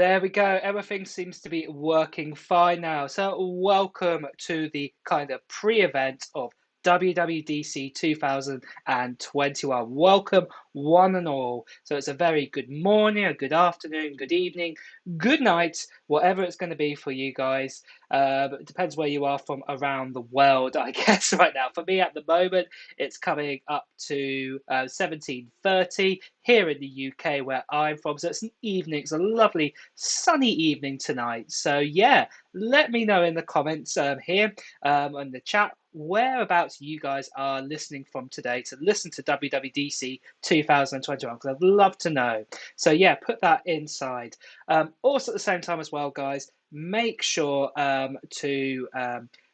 There we go. Everything seems to be working fine now. So, welcome to the kind of pre-event of WWDC 2021. Welcome, one and all. So, it's a very good morning, a good afternoon, good evening, good night, whatever it's going to be for you guys. But it depends where you are from around the world, I guess, right now. For me at the moment, it's coming up to 17:30 here in the UK where I'm from. So, it's an evening, it's a lovely sunny evening tonight. So yeah, let me know in the comments here in the chat whereabouts you guys are listening from today to listen to WWDC 2021 because I'd love to know. So yeah, put that inside. Also at the same time as well, guys, make sure to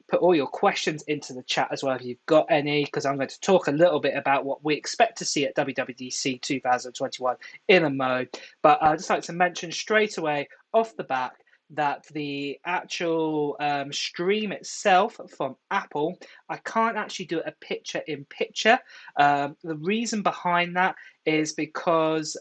put all your questions into the chat as well if you've got any, because I'm going to talk a little bit about what we expect to see at WWDC 2021 in a mode. But I'd just like to mention straight away off the bat that the actual stream itself from Apple, I can't actually do a picture in picture. The reason behind that is because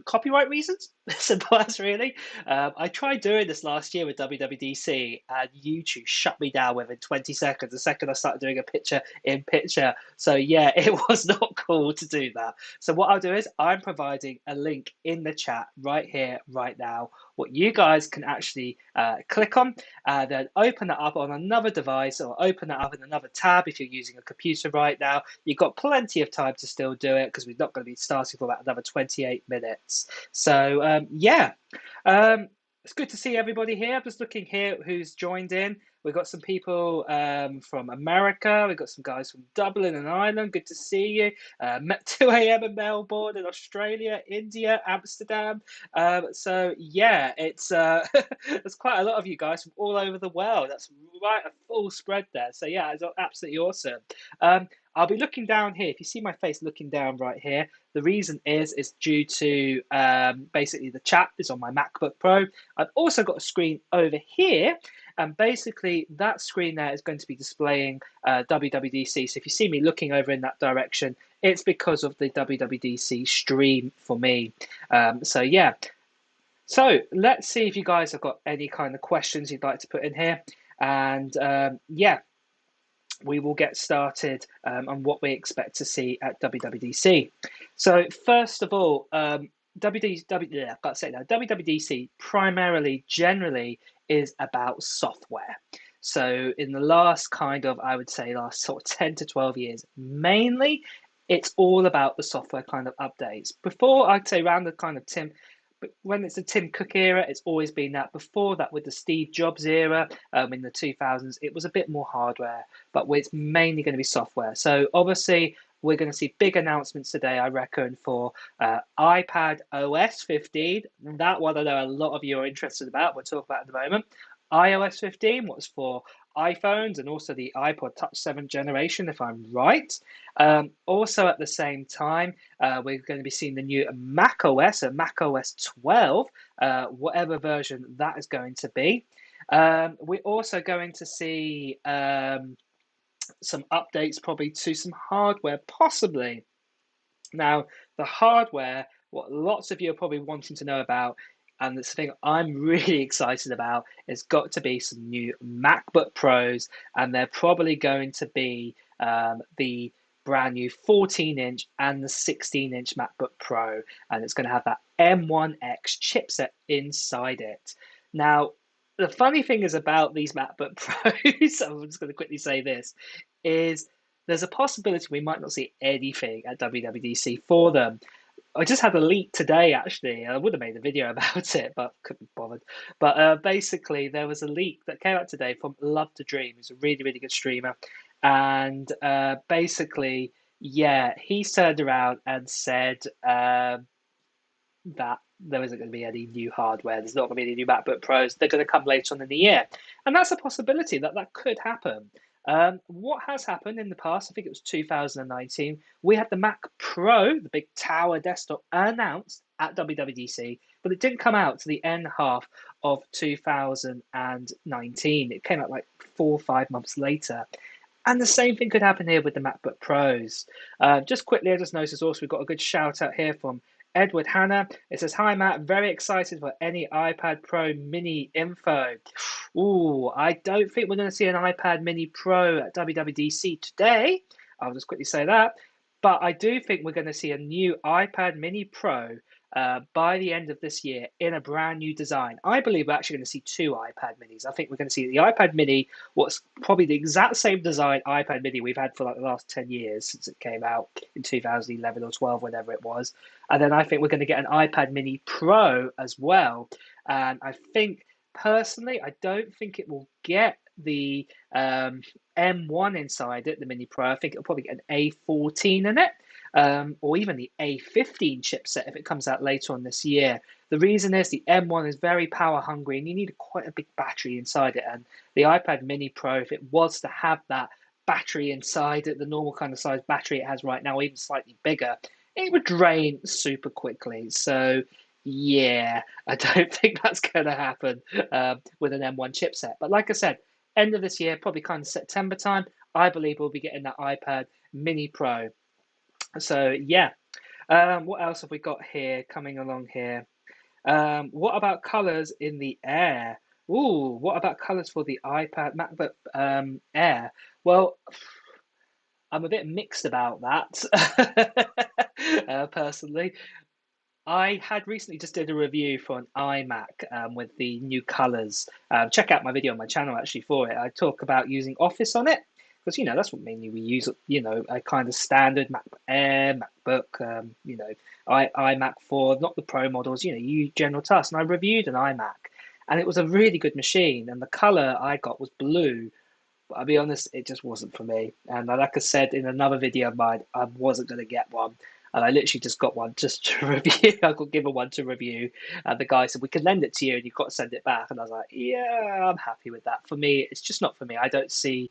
copyright reasons. Simple as really. I tried doing this last year with WWDC and YouTube shut me down within 20 seconds. The second I started doing a picture in picture. So yeah, it was not cool to do that. So what I'll do is I'm providing a link in the chat right here, right now, what you guys can actually click on, then open it up on another device or open it up in another tab if you're using a computer right now. You've got plenty of time to still do it because we're not going to be starting for about another 28 minutes. So yeah, it's good to see everybody here. I'm just looking here who's joined in. We've got some people from America. We've got some guys from Dublin and Ireland. Good to see you. 2 a.m. in Melbourne, in Australia, India, Amsterdam. So yeah, it's there's quite a lot of you guys from all over the world. That's right, a full spread there. So yeah, it's absolutely awesome. I'll be looking down here. If you see my face looking down right here, the reason is due to basically the chat is on my MacBook Pro. I've also got a screen over here, and basically that screen there is going to be displaying WWDC. So if you see me looking over in that direction, it's because of the WWDC stream for me. So yeah. So let's see if you guys have got any kind of questions you'd like to put in here. And yeah, we will get started on what we expect to see at WWDC. So first of all, WWDC primarily, generally, is about software. So in the last I would say last sort of 10 to 12 years, mainly, it's all about the software kind of updates. Before, I'd say around the kind of but when it's the Tim Cook era, it's always been that. Before that, with the Steve Jobs era in the 2000s, it was a bit more hardware, but it's mainly going to be software. So obviously, we're going to see big announcements today, I reckon, for iPadOS 15. That one I know a lot of you are interested about. We'll talk about in a moment. iOS 15, what's for iPhones and also the iPod Touch 7th generation, if I'm right. Also, at the same time, we're going to be seeing the new macOS, so macOS 12, whatever version that is going to be. We're also going to see some updates probably to some hardware, possibly. Now, the hardware, what lots of you are probably wanting to know about, and this thing I'm really excited about, has got to be some new MacBook Pros, and they're probably going to be the brand new 14-inch and the 16-inch MacBook Pro, and it's going to have that M1X chipset inside it. Now, the funny thing is about these MacBook Pros, I'm just going to quickly say this, is there's a possibility we might not see anything at WWDC for them. I just had a leak today, actually. I would have made a video about it, but couldn't be bothered. But basically, there was a leak that came out today from Love to Dream, who's a really, really good streamer. And basically, yeah, he turned around and said that there isn't going to be any new hardware. There's not going to be any new MacBook Pros. They're going to come later on in the year. And that's a possibility that could happen. What has happened in the past, I think it was 2019, we had the Mac Pro, the big tower desktop, announced at WWDC, but it didn't come out to the end half of 2019. It came out like 4 or 5 months later. And the same thing could happen here with the MacBook Pros. Just quickly, I just noticed also we've got a good shout out here from Edward Hanna. It says, "Hi Matt, very excited for any iPad Pro Mini info." Ooh, I don't think we're going to see an iPad Mini Pro at WWDC today. I'll just quickly say that. But I do think we're going to see a new iPad Mini Pro by the end of this year in a brand new design. I believe we're actually going to see two iPad Minis. I think we're going to see the iPad Mini, what's probably the exact same design iPad Mini we've had for like the last 10 years since it came out in 2011 or 12, whatever it was. And then I think we're going to get an iPad Mini Pro as well. And I think personally, I don't think it will get the M1 inside it, the Mini Pro. I think it'll probably get an A14 in it. Or even the A15 chipset if it comes out later on this year. The reason is the M1 is very power hungry and you need quite a big battery inside it. And the iPad Mini Pro, if it was to have that battery inside it, the normal kind of size battery it has right now, even slightly bigger, it would drain super quickly. So yeah, I don't think that's going to happen with an M1 chipset. But like I said, end of this year, probably kind of September time, I believe we'll be getting that iPad Mini Pro. So yeah, what else have we got here coming along here? What about colors in the Air? Ooh, what about colors for the iPad MacBook Air? Well, I'm a bit mixed about that personally. I had recently just did a review for an iMac with the new colors. Check out my video on my channel actually for it. I talk about using Office on it because that's what mainly we use. A kind of standard MacBook Air, MacBook, iMac for not the Pro models. You use general tasks. And I reviewed an iMac, and it was a really good machine. And the color I got was blue. But I'll be honest, it just wasn't for me. And like I said in another video of mine, I wasn't going to get one. And I literally just got one just to review. I got given one to review. And the guy said, "We can lend it to you and you've got to send it back." And I was like, yeah, I'm happy with that. For me, it's just not for me. I don't see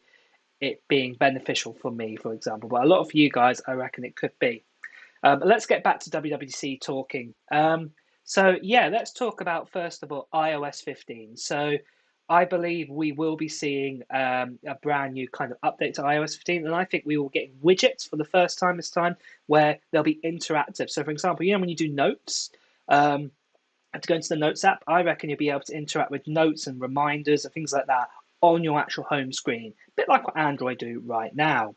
it being beneficial for me, for example. But a lot of you guys, I reckon it could be. Let's get back to WWDC talking. So yeah, let's talk about, first of all, iOS 15. So I believe we will be seeing a brand new kind of update to iOS 15, and I think we will get widgets for the first time this time where they'll be interactive. So, for example, when you do notes, to go into the Notes app, I reckon you'll be able to interact with notes and reminders and things like that on your actual home screen, a bit like what Android do right now.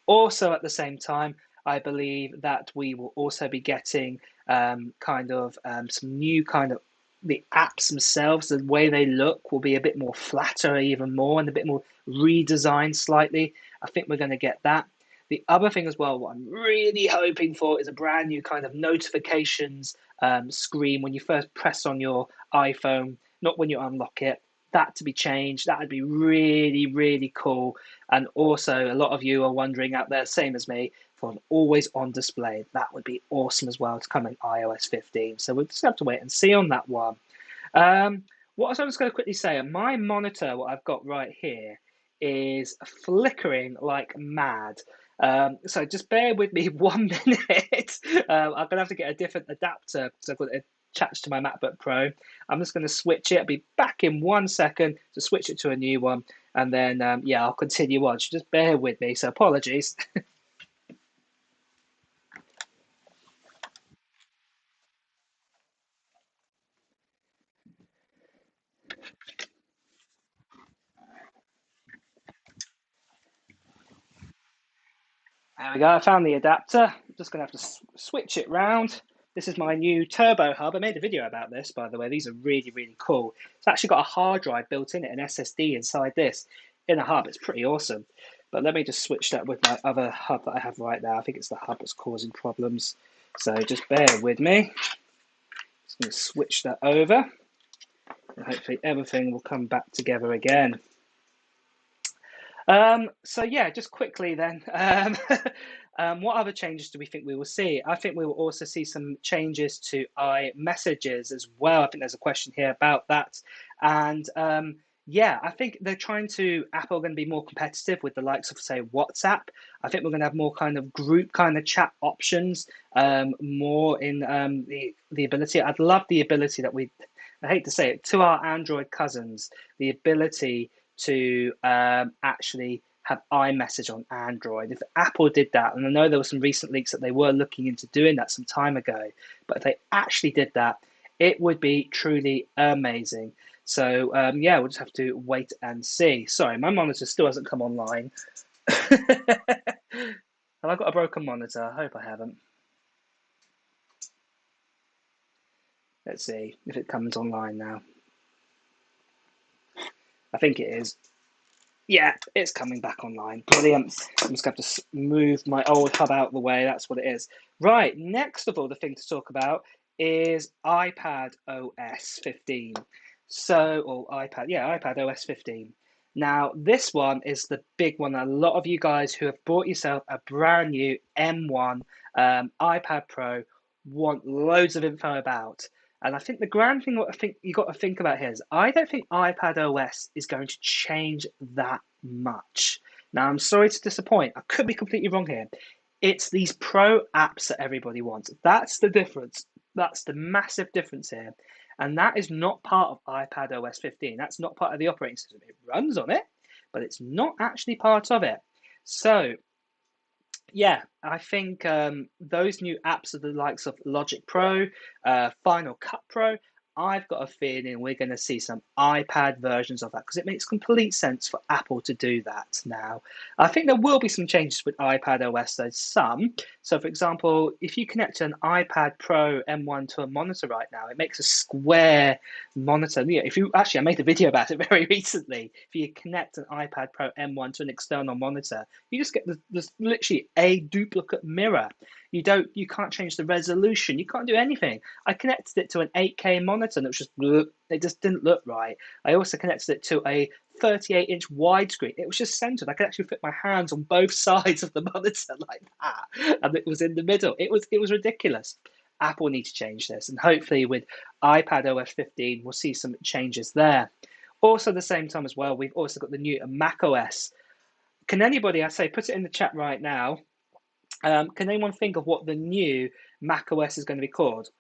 Also, at the same time, I believe that we will also be getting some new kind of the apps themselves, the way they look will be a bit more flatter even more and a bit more redesigned slightly. I think we're going to get that. The other thing as well, what I'm really hoping for is a brand new kind of notifications screen when you first press on your iPhone, not when you unlock it. That to be changed. That would be really, really cool. And also, a lot of you are wondering out there, same as me, for an always on display. That would be awesome as well to come in iOS 15. So we'll just have to wait and see on that one. What else I was going to quickly say, my monitor, what I've got right here, is flickering like mad. So just bear with me 1 minute. I'm going to have to get a different adapter because I've got it attached to my MacBook Pro. I'm just going to switch it. I'll be back in 1 second to switch it to a new one. And then, I'll continue on. So just bear with me. So apologies. There we go. I found the adapter. I'm just going to have to switch it round. This is my new Turbo Hub. I made a video about this, by the way. These are really, really cool. It's actually got a hard drive built in it, an SSD inside this, in a hub. It's pretty awesome. But let me just switch that with my other hub that I have right now. I think it's the hub that's causing problems. So just bear with me. Just going to switch that over. And hopefully everything will come back together again. So yeah, just quickly then, what other changes do we think we will see? I think we will also see some changes to iMessages as well. I think there's a question here about that. And I think they're trying to, Apple are going to be more competitive with the likes of, say, WhatsApp. I think we're going to have more kind of group kind of chat options, more in the ability. I'd love the ability that I hate to say it, to our Android cousins, the ability to actually have iMessage on Android. If Apple did that, and I know there were some recent leaks that they were looking into doing that some time ago, but if they actually did that, it would be truly amazing. So yeah, we'll just have to wait and see. Sorry, my monitor still hasn't come online. Have I got a broken monitor? I hope I haven't. Let's see if it comes online now. I think it is. Yeah, it's coming back online. Brilliant. I'm just going to have to move my old hub out of the way. That's what it is. Right, next of all, the thing to talk about is iPadOS 15. Or iPadOS 15. Now, this one is the big one. A lot of you guys who have bought yourself a brand new M1 iPad Pro want loads of info about. And I think the grand thing, what I think you got to think about here is, I don't think iPadOS is going to change that much. Now, I'm sorry to disappoint. I could be completely wrong here. It's these pro apps that everybody wants. That's the difference. That's the massive difference here. And that is not part of iPadOS 15. That's not part of the operating system. It runs on it, but it's not actually part of it. So yeah, I think those new apps are the likes of Logic Pro, Final Cut Pro. I've got a feeling we're going to see some iPad versions of that because it makes complete sense for Apple to do that now. I think there will be some changes with iPadOS, though, some. So, for example, if you connect an iPad Pro M1 to a monitor right now, it makes a square monitor. Yeah, I made a video about it very recently. If you connect an iPad Pro M1 to an external monitor, you just get there's literally a duplicate mirror. You can't change the resolution. You can't do anything. I connected it to an 8K monitor, and it just didn't look right. I also connected it to a 38-inch widescreen. It was just centered. I could actually fit my hands on both sides of the monitor like that, and it was in the middle. It was ridiculous. Apple needs to change this, and hopefully with iPadOS 15, we'll see some changes there. Also, at the same time as well, we've also got the new macOS. Can anybody, I say, put it in the chat right now? Can anyone think of what the new macOS is going to be called?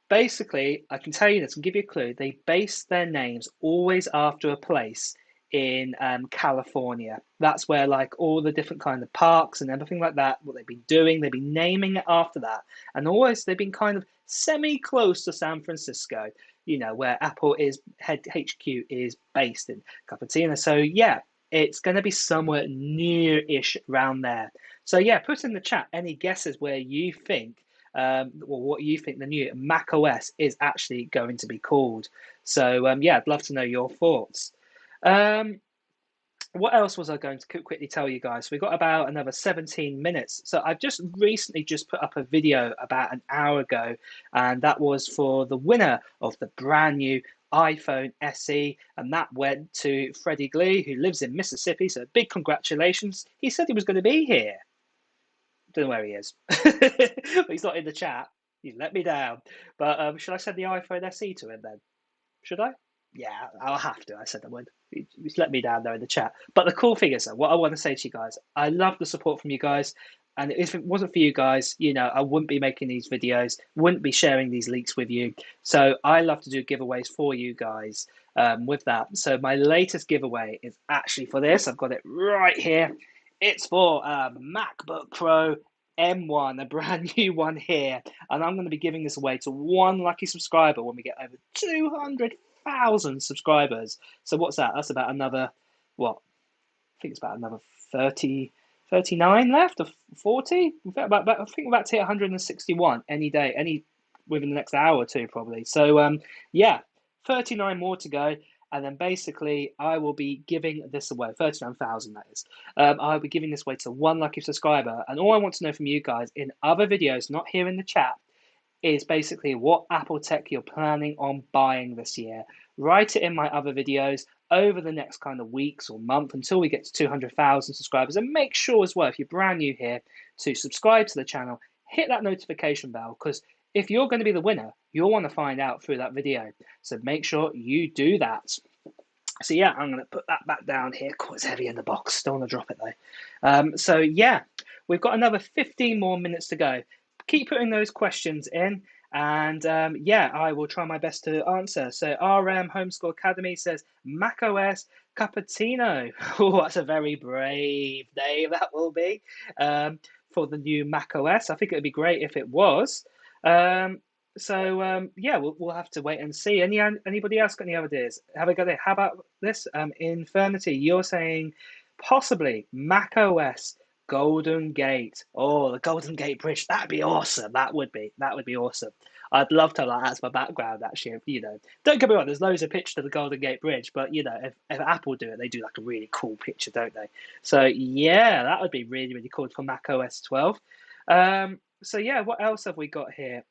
Basically, I can tell you this and give you a clue. They base their names always after a place in California. That's where like all the different kind of parks and everything like that, what they've been doing, they've been naming it after that. And always they've been kind of semi-close to San Francisco, where Apple is HQ is based in Cupertino. So yeah, it's going to be somewhere near-ish around there. So yeah, put in the chat any guesses where you think, or what you think the new macOS is actually going to be called. So yeah, I'd love to know your thoughts. What else was I going to quickly tell you guys? We've got about another 17 minutes. So I've just recently put up a video about an hour ago, and that was for the winner of the brand new iPhone SE, and that went to Freddie Glee, who lives in Mississippi. So big congratulations. He said he was going to be here. Don't know where he is, but he's not in the chat. He's let me down. But should I send the iPhone SE to him then? Should I? Yeah, I'll have to. I said I would. He's let me down there in the chat. But the cool thing is, though, what I want to say to you guys, I love the support from you guys. And if it wasn't for you guys, I wouldn't be making these videos, wouldn't be sharing these leaks with you. So I love to do giveaways for you guys with that. So my latest giveaway is actually for this. I've got it right here. It's for a MacBook Pro M1, a brand new one here. And I'm going to be giving this away to one lucky subscriber when we get over 200,000 subscribers. So what's that? That's about another, I think it's about another 39 left, or 40? I think about to hit 161 any day, within the next hour or two probably. So yeah, 39 more to go. And then basically, I will be giving this away, 39,000 that is. I'll be giving this away to one lucky subscriber. And all I want to know from you guys in other videos, not here in the chat, is basically what Apple tech you're planning on buying this year. Write it in my other videos over the next kind of weeks or month until we get to 200,000 subscribers. And make sure as well, if you're brand new here, to subscribe to the channel, hit that notification bell, because if you're going to be the winner, you'll want to find out through that video. So make sure you do that. So yeah, I'm going to put that back down here. God, it's heavy in the box. Don't want to drop it though. So yeah, we've got another 15 more minutes to go. Keep putting those questions in. And yeah, I will try my best to answer. So RM Homeschool Academy says macOS Cappuccino. Oh, that's a very brave name that will be for the new macOS. I think it would be great if it was. Um, yeah, we'll have to wait and see. Anybody else got any ideas? Have I got it? How about this? Infernity, you're saying possibly macOS Golden Gate. Oh, the Golden Gate Bridge. That'd be awesome. That would be awesome. I'd love to have that as my background, actually. Don't get me wrong, there's loads of pictures of the Golden Gate Bridge, but if Apple do it, they do like a really cool picture, don't they? So yeah, that would be really, really cool for Mac OS 12. So yeah, what else have we got here?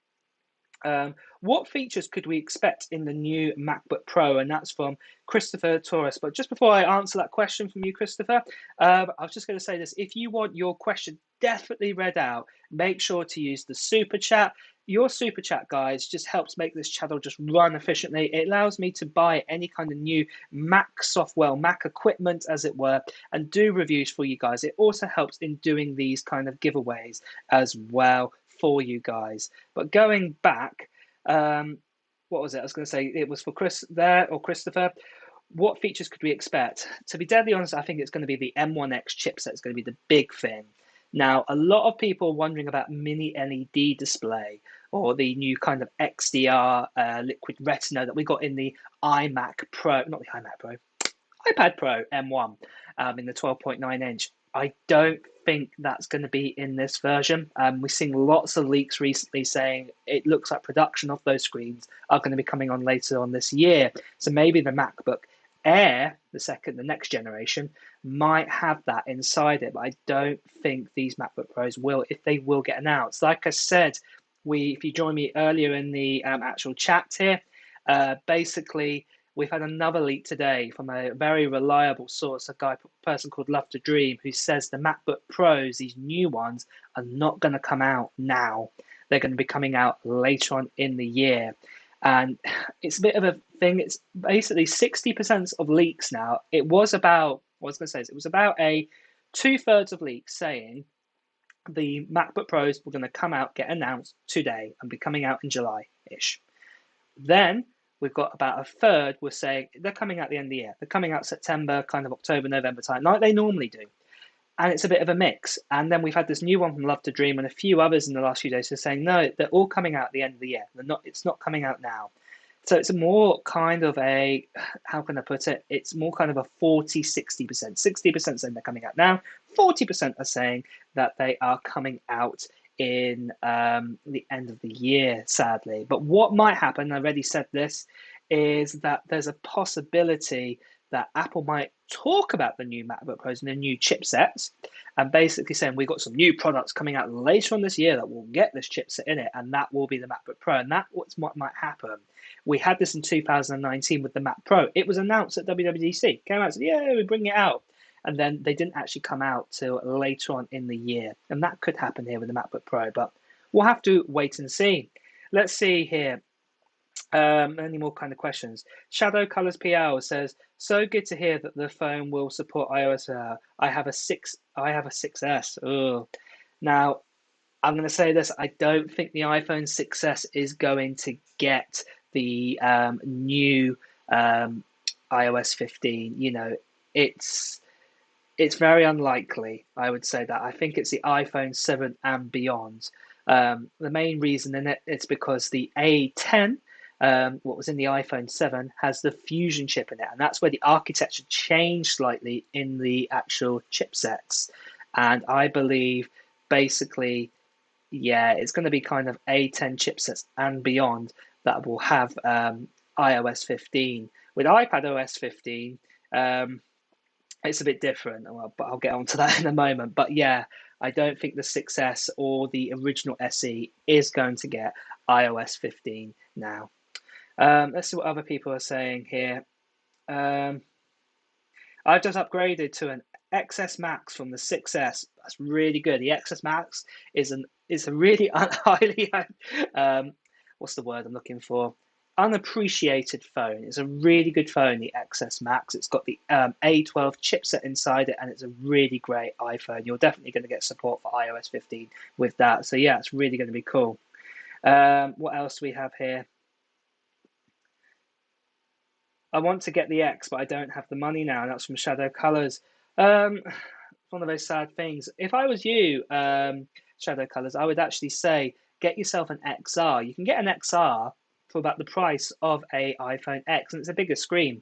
What features could we expect in the new MacBook Pro? And that's from Christopher Torres. But just before I answer that question from you, Christopher, I was just going to say this. If you want your question definitely read out, make sure to use the super chat. Your super chat, guys, just helps make this channel just run efficiently. It allows me to buy any kind of new Mac software, Mac equipment, as it were, and do reviews for you guys. It also helps in doing these kind of giveaways as well for you guys. But going back, what was it? I was going to say it was for Chris there, or Christopher. What features could we expect? To be deadly honest, I think it's going to be the M1X chipset. It's going to be the big thing. Now, a lot of people are wondering about mini LED display or the new kind of XDR liquid retina that we got in the iMac Pro, not the iMac Pro, iPad Pro M1 in the 12.9 inch. I don't think that's going to be in this version. We're seeing lots of leaks recently saying it looks like production of those screens are going to be coming on later on this year. So maybe the MacBook Air, the next generation, might have that inside it, but I don't think these MacBook Pros will, if they will get announced. Like I said, if you join me earlier in the actual chat here, basically we've had another leak today from a very reliable source, person called Love to Dream, who says the MacBook Pros, these new ones, are not going to come out now. They're going to be coming out later on in the year. And it's a bit of a thing. It's basically 60% of leaks now. It was about, what I was going to say is it was about a 2/3 of leaks saying the MacBook Pros were going to come out, get announced today, and be coming out in July-ish. Then we've got about a third were saying they're coming out at the end of the year. They're coming out September, kind of October, November time, like they normally do. And it's a bit of a mix. And then we've had this new one from Love to Dream and a few others in the last few days who are saying, no, they're all coming out at the end of the year. It's not coming out now. So it's more kind of a, how can I put it? It's more kind of a 40-60%. 60% saying they're coming out now. 40% are saying that they are coming out in the end of the year, sadly. But what might happen, I already said this, is that there's a possibility that Apple might talk about the new MacBook Pros and the new chipsets and basically saying we've got some new products coming out later on this year that will get this chipset in it, and that will be the MacBook Pro. And that's what might happen. We had this in 2019 with the Mac Pro. It was announced at WWDC. Came out and said, yeah, we bring it out. And then they didn't actually come out till later on in the year. And that could happen here with the MacBook Pro, but we'll have to wait and see. Let's see here. Any more kind of questions? Shadow Colors PL says, so good to hear that the phone will support iOS. I have a 6S. Ugh. Now, I'm going to say this. I don't think the iPhone 6S is going to get the new iOS 15. It's very unlikely, I would say that. I think it's the iPhone 7 and beyond. The main reason in it's because the A10, what was in the iPhone 7, has the Fusion chip in it. And that's where the architecture changed slightly in the actual chipsets. And I believe basically, yeah, it's going to be kind of A10 chipsets and beyond that will have iOS 15. With iPadOS 15, it's a bit different, but I'll get onto that in a moment. But yeah, I don't think the 6S or the original SE is going to get iOS 15 now. Let's see what other people are saying here. I've just upgraded to an XS Max from the 6S. That's really good. The XS Max is a really highly what's the word I'm looking for? Unappreciated phone. It's a really good phone, the XS Max. It's got the A12 chipset inside it, and it's a really great iPhone. You're definitely going to get support for iOS 15 with that. So yeah, it's really going to be cool. What else do we have here? I want to get the X, but I don't have the money now. And that's from Shadow Colors. One of those sad things. If I was you, Shadow Colors, I would actually say get yourself an XR. You can get an XR for about the price of a iPhone X, and it's a bigger screen.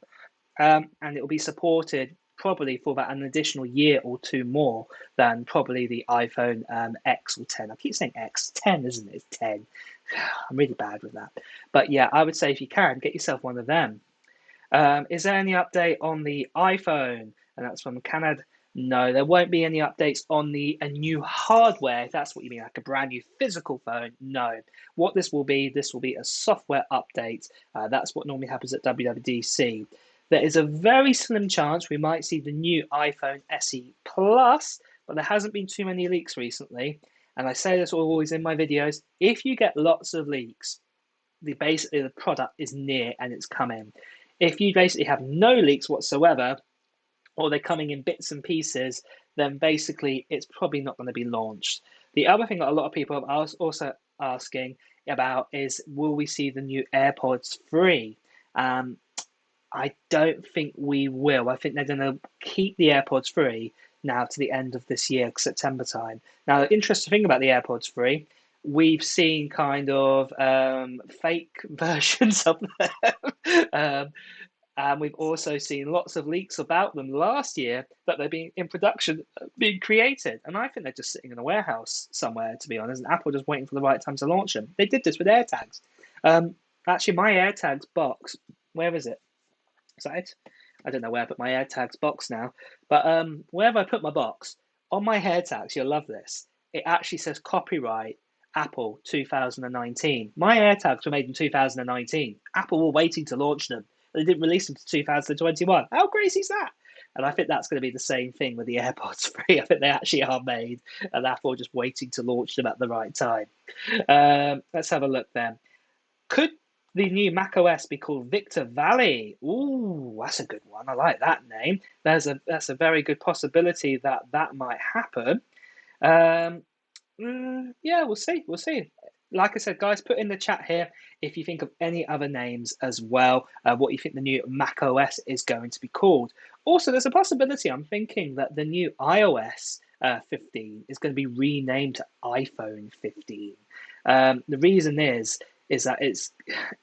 And it will be supported probably for about an additional year or two more than probably the iPhone X or 10. I keep saying X, 10, isn't it? It's 10. I'm really bad with that. But yeah, I would say if you can, get yourself one of them. Is there any update on the iPhone? And that's from Canada. No, there won't be any updates on the a new hardware, if that's what you mean, like a brand new physical phone. No. What this will be a software update. That's what normally happens at WWDC. There is a very slim chance we might see the new iPhone SE Plus, but there hasn't been too many leaks recently. And I say this always in my videos, if you get lots of leaks, basically the product is near and it's coming. If you basically have no leaks whatsoever, or they're coming in bits and pieces, then basically it's probably not going to be launched. The other thing that a lot of people are also asking about is, will we see the new AirPods 3? I don't think we will. I think they're going to keep the AirPods 3 now to the end of this year, September time. Now, the interesting thing about the AirPods 3, we've seen kind of fake versions of them. And we've also seen lots of leaks about them last year that they're being in production, being created. And I think they're just sitting in a warehouse somewhere, to be honest, and Apple just waiting for the right time to launch them. They did this with AirTags. Actually, my AirTags box, where is it? Is that it? I don't know where I put my AirTags box now. But wherever I put my box, on my AirTags, you'll love this. It actually says copyright Apple 2019. My AirTags were made in 2019. Apple were waiting to launch them. They didn't release them to 2021. How crazy is that? And I think that's going to be the same thing with the AirPods 3. I think they actually are made, and Apple just waiting to launch them at the right time. Let's have a look then. Could the new macOS be called Victor Valley? Ooh, that's a good one. I like that name. That's a very good possibility that that might happen. Um, yeah, we'll see. We'll see. Like I said, guys, put in the chat here if you think of any other names as well, what you think the new Mac OS is going to be called. Also, there's a possibility, I'm thinking, that the new iOS 15 is going to be renamed to iPhone 15. The reason is that it's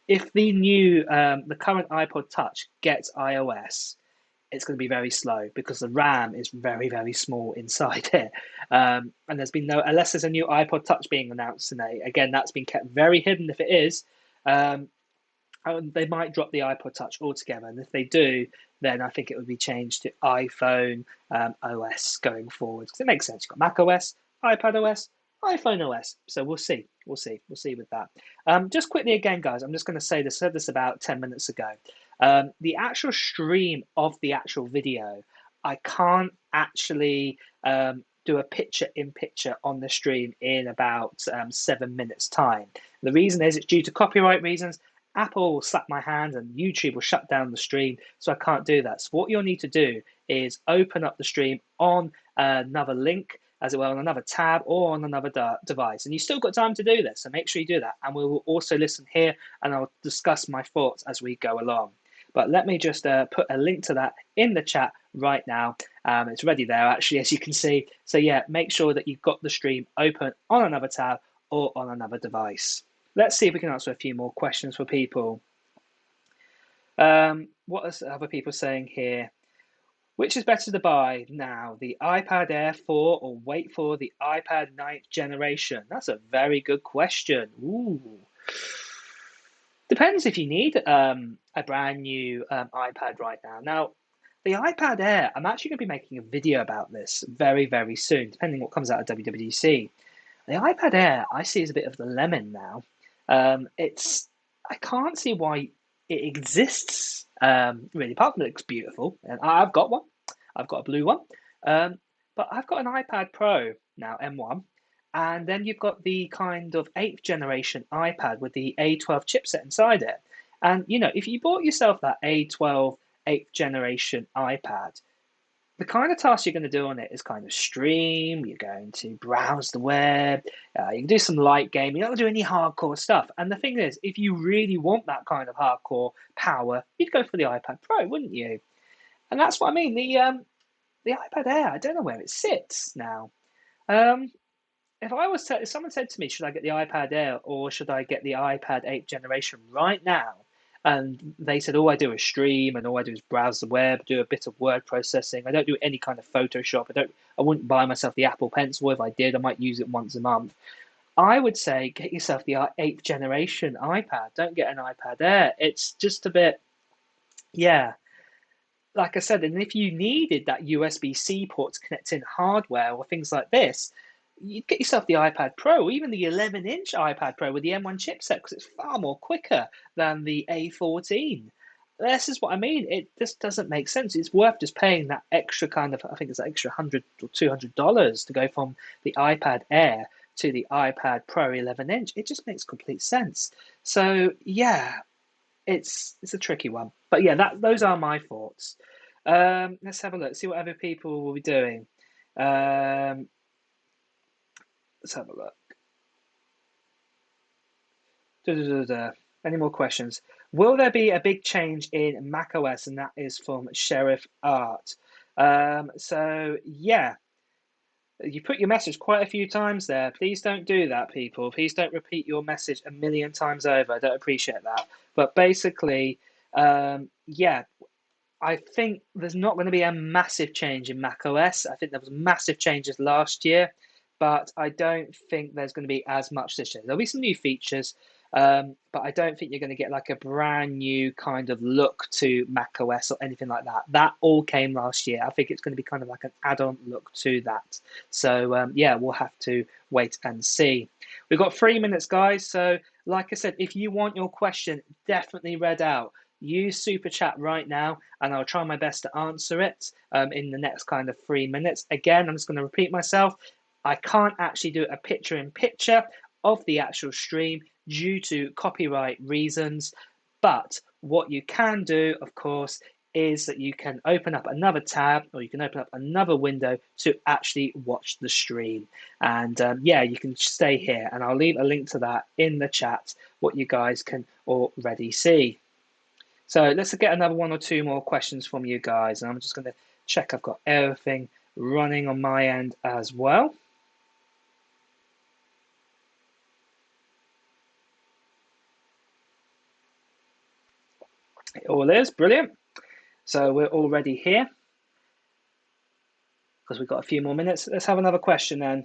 if the current iPod Touch gets iOS, it's going to be very slow because the RAM is very, very small inside it. And there's been no, unless there's a new iPod Touch being announced today. Again, that's been kept very hidden if it is. They might drop the iPod Touch altogether. And if they do, then I think it would be changed to iPhone OS going forward. Because it makes sense. You've got Mac OS, iPadOS, iPhone OS. So we'll see. We'll see with that. Just quickly again, guys, I'm just going to say this. I said this about 10 minutes ago. The actual stream of the actual video, I can't actually do a picture-in-picture on the stream in about 7 minutes' time. The reason is it's due to copyright reasons. Apple will slap my hand and YouTube will shut down the stream, so I can't do that. So what you'll need to do is open up the stream on another link, as well, on another tab or on another device. And you've still got time to do this, so make sure you do that. And we will also listen here and I'll discuss my thoughts as we go along. But let me just put a link to that in the chat right now. It's ready there, actually, as you can see. So yeah, make sure that you've got the stream open on another tab or on another device. Let's see if we can answer a few more questions for people. What are other people saying here? Which is better to buy now, the iPad Air 4 or wait for the iPad 9th generation? That's a very good question. Ooh. Depends if you need a brand new iPad right now. Now, the iPad Air, I'm actually going to be making a video about this very, very soon, depending what comes out of WWDC. The iPad Air, I see as a bit of the lemon now. I can't see why it exists, really, apart from it looks beautiful. And I've got one. I've got a blue one. But I've got an iPad Pro now, M1. And then you've got the kind of 8th generation iPad with the A12 chipset inside it. And, you know, if you bought yourself that A12 8th generation iPad, the kind of task you're going to do on it is kind of stream. You're going to browse the web. You can do some light game. You're not going to do any hardcore stuff. And the thing is, if you really want that kind of hardcore power, you'd go for the iPad Pro, wouldn't you? And that's what I mean. The iPad Air, I don't know where it sits now. Um, if someone said to me, should I get the iPad Air or should I get the iPad 8th generation right now? And they said, all I do is stream and all I do is browse the web, do a bit of word processing. I don't do any kind of Photoshop. I wouldn't buy myself the Apple Pencil. If I did, I might use it once a month. I would say get yourself the 8th generation iPad. Don't get an iPad Air. It's just a bit, yeah, like I said, and if you needed that USB-C port to connect in hardware or things like this, you'd get yourself the iPad Pro, or even the 11-inch iPad Pro with the M1 chipset, because it's far more quicker than the A14. This is what I mean. It just doesn't make sense. It's worth just paying that extra kind of, I think it's an extra $100 or $200 to go from the iPad Air to the iPad Pro 11-inch. It just makes complete sense. So yeah, it's a tricky one. But yeah, those are my thoughts. Let's have a look, see what other people will be doing. Let's have a look. Any more questions? Will there be a big change in macOS? And that is from Sheriff Art. So yeah, you put your message quite a few times there. Please don't do that, people. Please don't repeat your message a million times over. I don't appreciate that. But basically, yeah, I think there's not going to be a massive change in macOS. I think there was massive changes last year, but I don't think there's going to be as much this year. There'll be some new features, but I don't think you're going to get like a brand new kind of look to macOS or anything like that. That all came last year. I think it's going to be kind of like an add-on look to that. So yeah, we'll have to wait and see. We've got 3 minutes, guys. So like I said, if you want your question definitely read out, use Super Chat right now, and I'll try my best to answer it in the next kind of 3 minutes. Again, I'm just going to repeat myself. I can't actually do a picture-in-picture of the actual stream due to copyright reasons, but what you can do, of course, is that you can open up another tab or you can open up another window to actually watch the stream. And yeah, you can stay here, and I'll leave a link to that in the chat, what you guys can already see. So let's get another 1 or 2 more questions from you guys. And I'm just going to check I've got everything running on my end as well. It all is brilliant. So we're already here because we've got a few more minutes. Let's have another question then.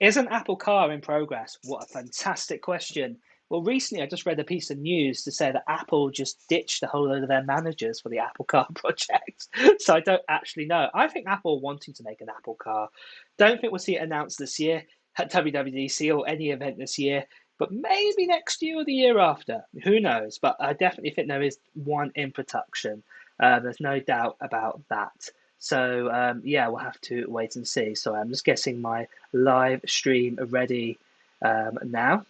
Is an Apple Car in progress? What a fantastic question. Well, recently I just read a piece of news to say that Apple just ditched a whole load of their managers for the Apple Car project. So I don't actually know. I think Apple wanting to make an Apple Car. Don't think we'll see it announced this year at WWDC or any event this year, but maybe next year or the year after. Who knows? But I definitely think there is one in production. There's no doubt about that. So yeah, we'll have to wait and see. So I'm just getting my live stream ready now.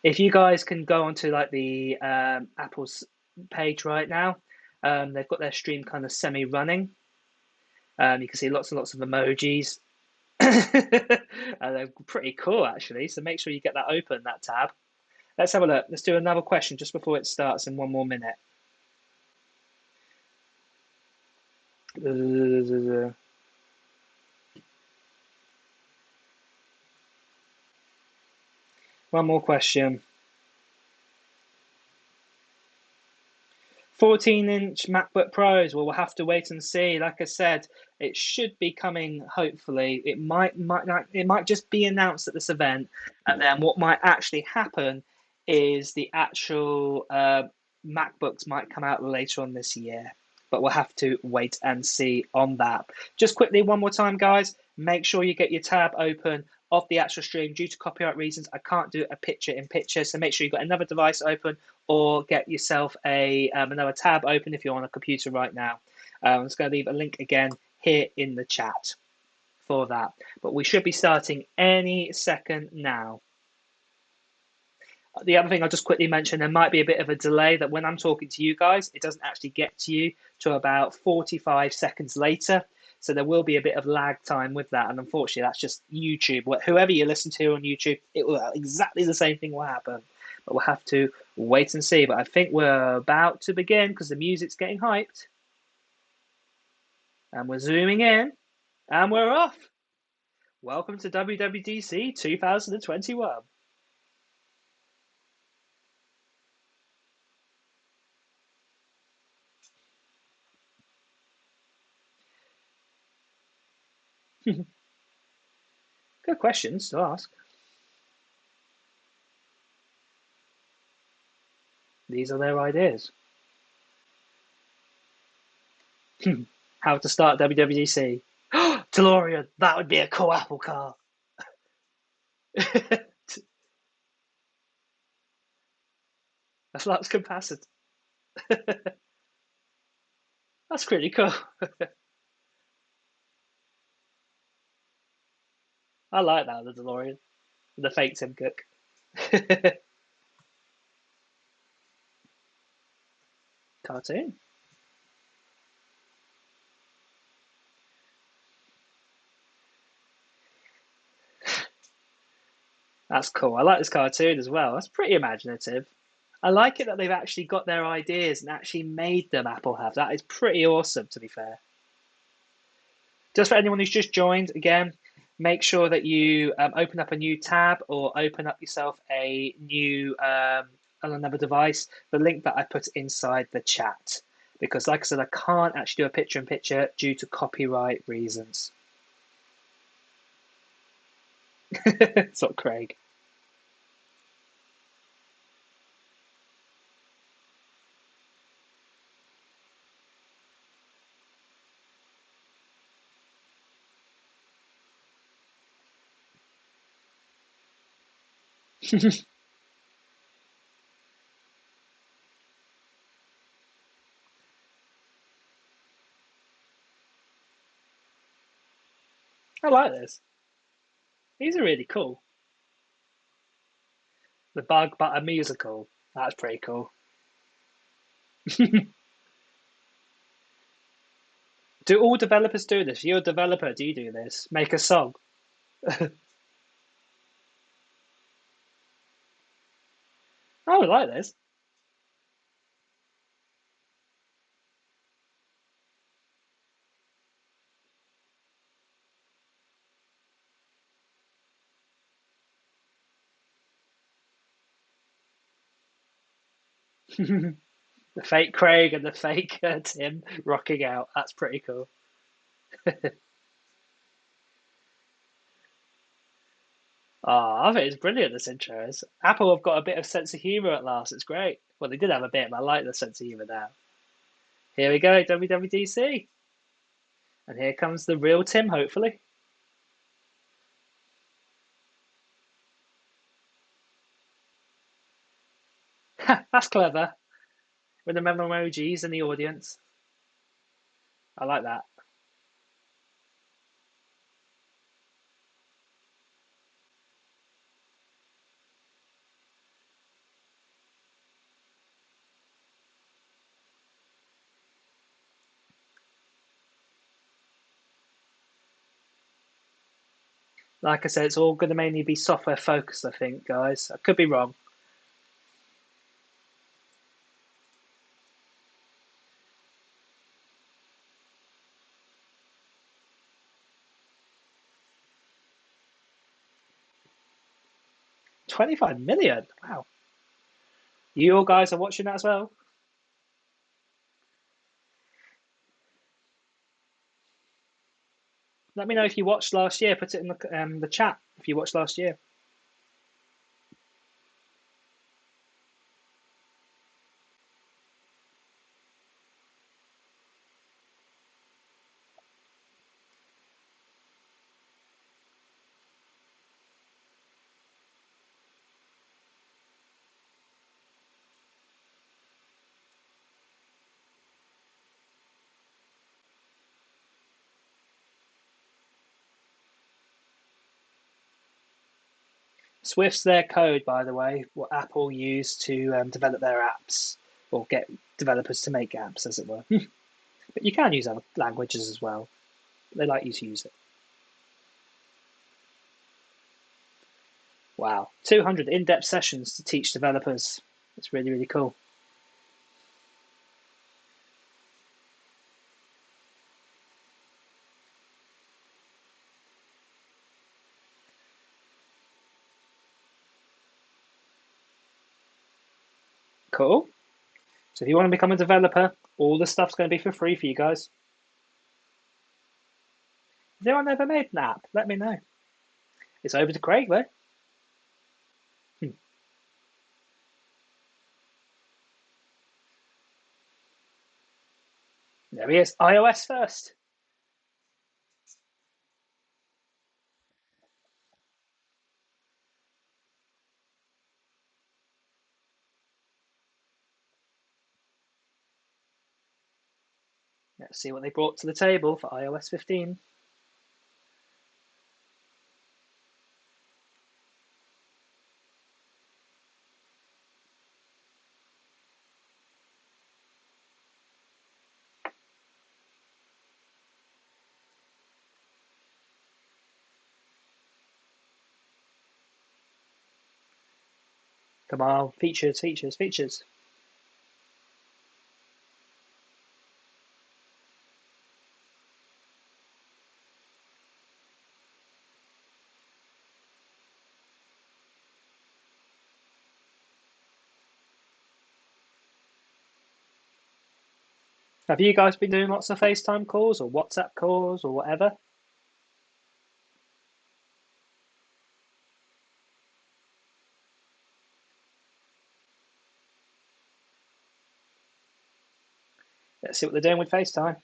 If you guys can go onto like the Apple's page right now, they've got their stream kind of semi-running. You can see lots and lots of emojis. They're pretty cool actually. So make sure you get that open, that tab. Let's have a look. Let's do another question just before it starts in 1 more minute. One more question. 14-inch MacBook Pros. Well, we'll have to wait and see. Like I said, it should be coming. Hopefully, it might just be announced at this event, and then what might actually happen is the actual MacBooks might come out later on this year. But we'll have to wait and see on that. Just quickly, one more time, guys. Make sure you get your tab open of the actual stream. Due to copyright reasons, I can't do a picture-in-picture. So make sure you've got another device open, or get yourself another tab open if you're on a computer right now. I'm just going to leave a link again here in the chat for that. But we should be starting any second now. The other thing I'll just quickly mention, there might be a bit of a delay that when I'm talking to you guys, it doesn't actually get to you to about 45 seconds later. So there will be a bit of lag time with that. And unfortunately, that's just YouTube. Whoever you listen to on YouTube, it will exactly the same thing will happen. But we'll have to wait and see. But I think we're about to begin because the music's getting hyped. And we're zooming in. And we're off. Welcome to WWDC 2021. Good questions to ask. These are their ideas. How to start WWDC. DeLorean, that would be a cool Apple car. A flux capacitor. That's pretty cool. I like that, the DeLorean. The fake Tim Cook. Cartoon. That's cool. I like this cartoon as well. That's pretty imaginative. I like it that they've actually got their ideas and actually made them Apple have. That is pretty awesome, to be fair. Just for anyone who's just joined, again, make sure that you open up a new tab or open up yourself a new on another device. The link that I put inside the chat, because, like I said, I can't actually do a picture-in-picture due to copyright reasons. It's not Craig. I like this. These are really cool. The Bug Butter musical. That's pretty cool. Do all developers do this? You're a developer. Do you do this? Make a song. Oh, I like this. The fake Craig and the fake Tim rocking out. That's pretty cool. I think it's brilliant, this intro is. Apple have got a bit of sense of humour at last. It's great. Well, they did have a bit, but I like the sense of humour now. Here we go, WWDC. And here comes the real Tim, hopefully. That's clever. With the emojis in the audience. I like that. Like I said, it's all going to mainly be software focused, I think, guys. I could be wrong. 25 million? Wow. You all guys are watching that as well? Let me know if you watched last year. Put it in the chat if you watched last year. Swift's their code, by the way, what Apple use to develop their apps or get developers to make apps, as it were. But you can use other languages as well. They like you to use it. Wow, 200 in-depth sessions to teach developers. It's really, really cool. Cool. So if you want to become a developer, all the stuff's going to be for free for you guys. If anyone ever made an app, let me know. It's over to Craig, though. There he is. iOS first. Let's see what they brought to the table for iOS 15. Come on, features, features, features. Have you guys been doing lots of FaceTime calls or WhatsApp calls or whatever? Let's see what they're doing with FaceTime.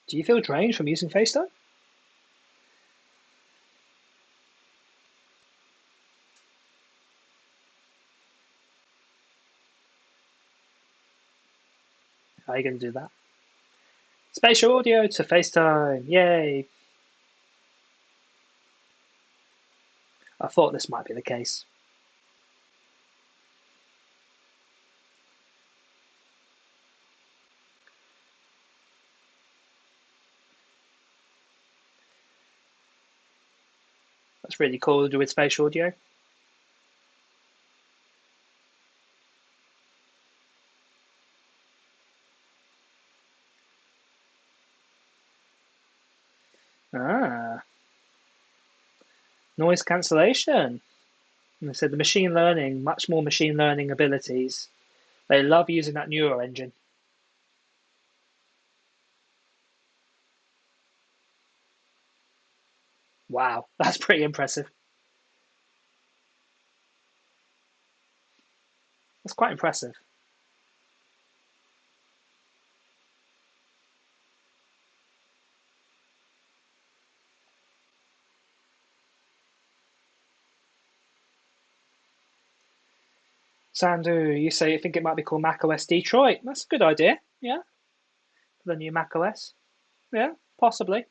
Do you feel drained from using FaceTime? How are you going to do that? Spatial audio to FaceTime. Yay. I thought this might be the case. That's really cool to do with spatial audio. Ah, noise cancellation. And they said the machine learning, much more machine learning abilities. They love using that neural engine. Wow, that's pretty impressive. That's quite impressive. Sandu, you say you think it might be called macOS Detroit. That's a good idea. Yeah, for the new macOS. Yeah, possibly.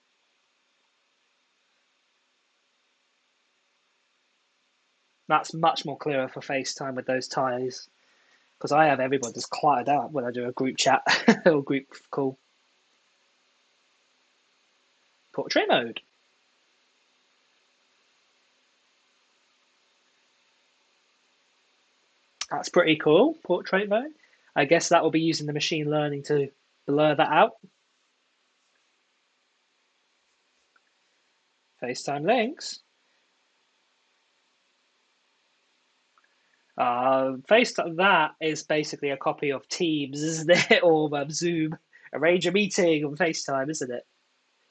That's much more clearer for FaceTime with those ties because I have everybody just cluttered out when I do a group chat or group call. Portrait mode. That's pretty cool. Portrait mode. I guess that will be using the machine learning to blur that out. FaceTime links. FaceTime, that is basically a copy of Teams, isn't it? Or Zoom. Arrange a meeting on FaceTime, isn't it?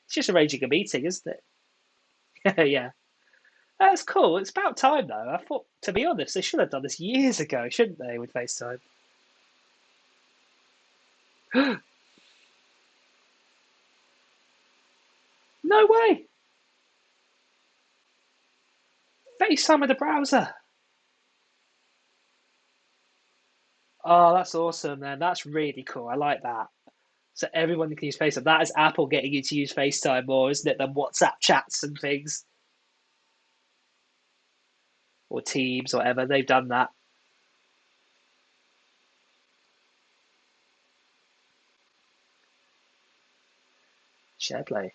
It's just arranging a meeting, isn't it? Yeah. That's cool. It's about time, though. I thought, to be honest, they should have done this years ago, shouldn't they, with FaceTime? No way. FaceTime with the browser. Oh, that's awesome, man. That's really cool. I like that. So everyone can use FaceTime. That is Apple getting you to use FaceTime more, isn't it, than WhatsApp chats and things or Teams or whatever. They've done that. SharePlay.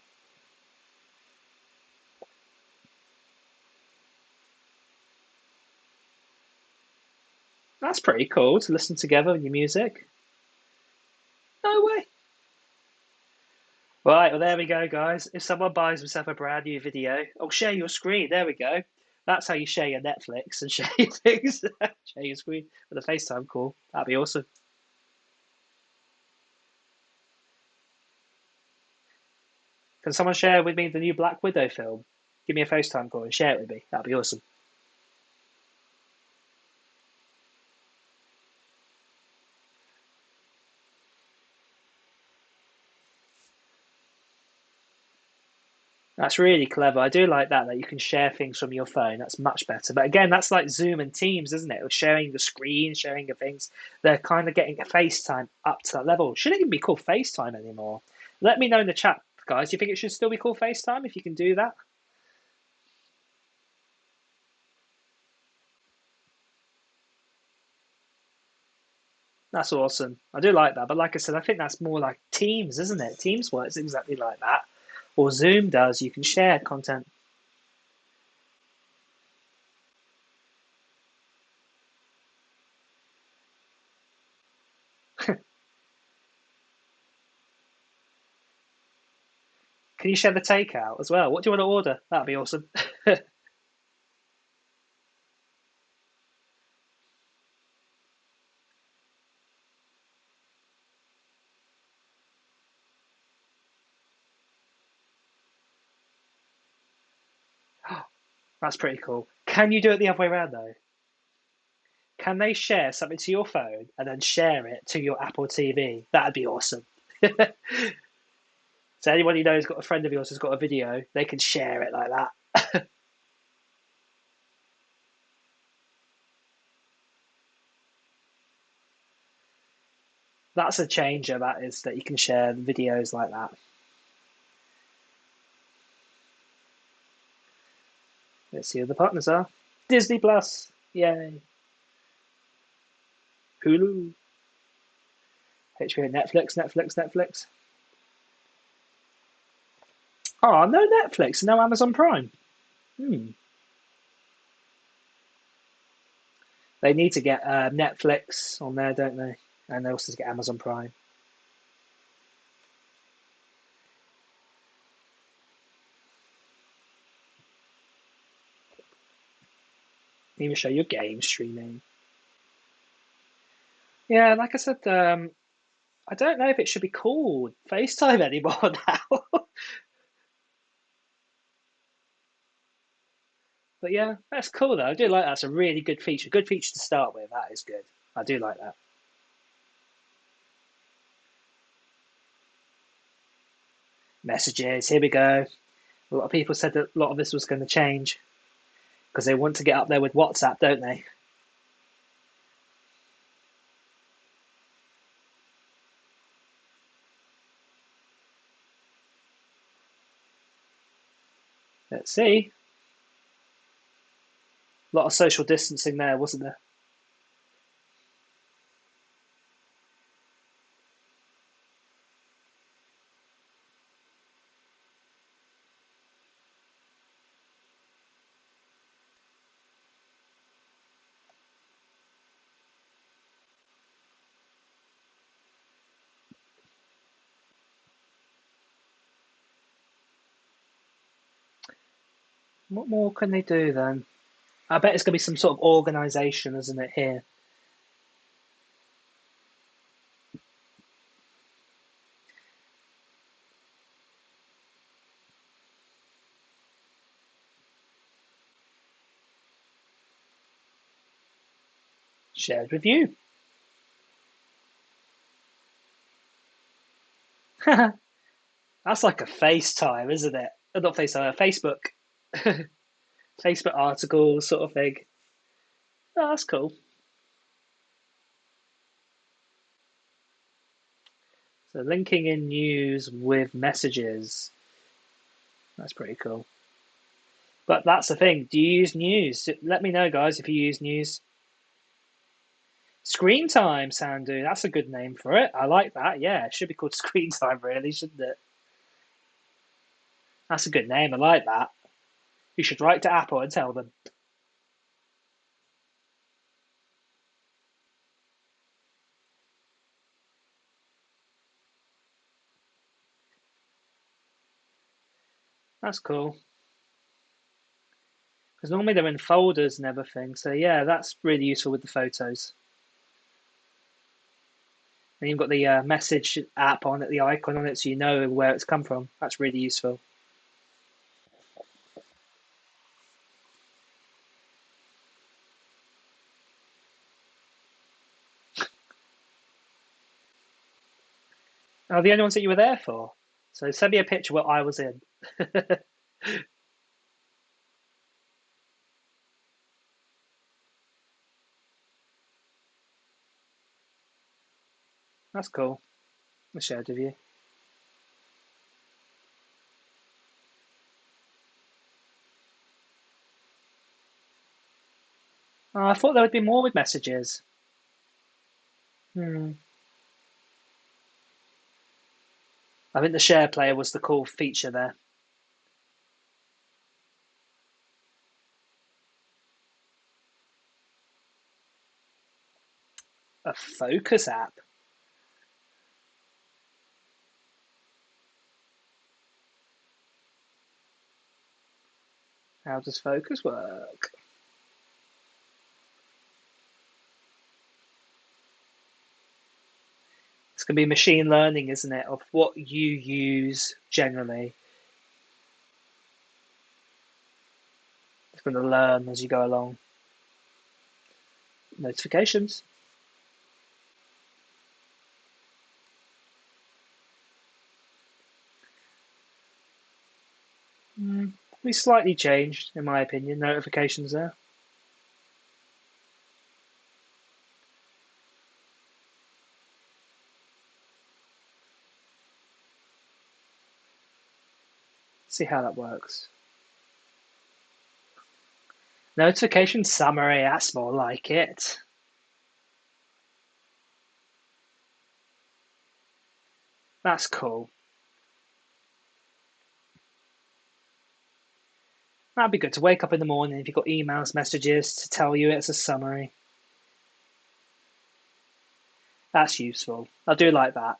That's pretty cool to listen together with your music. No way. Right, well, there we go, guys. If someone buys himself a brand new video, oh, share your screen. There we go. That's how you share your Netflix and share your things. Share your screen with a FaceTime call. That'd be awesome. Can someone share with me the new Black Widow film? Give me a FaceTime call and share it with me. That'd be awesome. That's really clever. I do like that you can share things from your phone. That's much better. But again, that's like Zoom and Teams, isn't it? Or sharing the screen, sharing the things. They're kind of getting a FaceTime up to that level. Should it even be called FaceTime anymore? Let me know in the chat, guys. Do you think it should still be called FaceTime if you can do that? That's awesome. I do like that. But like I said, I think that's more like Teams, isn't it? Teams works exactly like that. Or Zoom does. You can share content. Can you share the takeout as well? What do you want to order? That'd be awesome. That's pretty cool. Can you do it the other way around though? Can they share something to your phone and then share it to your Apple TV? That'd be awesome. So anyone you know who's got a friend of yours who's got a video, they can share it like that. That's a changer, that is, that you can share videos like that. Let's see who the partners are. Disney Plus. Yay. Hulu. HBO, Netflix. Oh, no Netflix, no Amazon Prime. Hmm. They need to get Netflix on there, don't they? And they also get Amazon Prime. Even show your game streaming. Yeah, like I said, I don't know if it should be called FaceTime anymore now. But yeah, that's cool though. I do like that. It's a really good feature. Good feature to start with. That is good. I do like that. Messages. Here we go. A lot of people said that a lot of this was going to change because they want to get up there with WhatsApp, don't they? Let's see. A lot of social distancing there, wasn't there? What more can they do then? I bet it's going to be some sort of organization, isn't it? Here, shared with you. That's like a FaceTime, isn't it? Not FaceTime, Facebook. Facebook articles sort of thing. Oh, that's cool. So linking in news with messages. That's pretty cool. But that's the thing. Do you use news? Let me know, guys, if you use news. Screen time, Sandu. That's a good name for it. I like that. Yeah, it should be called screen time, really, shouldn't it? That's a good name. I like that. You should write to Apple and tell them. That's cool. Because normally they're in folders and everything. So yeah, that's really useful with the photos. And you've got the message app on it, the icon on it, so you know where it's come from. That's really useful. Oh, the only ones that you were there for. So send me a picture what I was in. That's cool. I shared with you. Oh, I thought there would be more with messages. Hmm. I think the share player was the cool feature there. A focus app. How does focus work? It's going to be machine learning, isn't it, of what you use generally. It's going to learn as you go along. Notifications. We slightly changed, in my opinion, notifications there. See how that works. Notification summary, that's more like it. That's cool. That'd be good to wake up in the morning if you've got emails, messages to tell you it's a summary. That's useful. I do like that.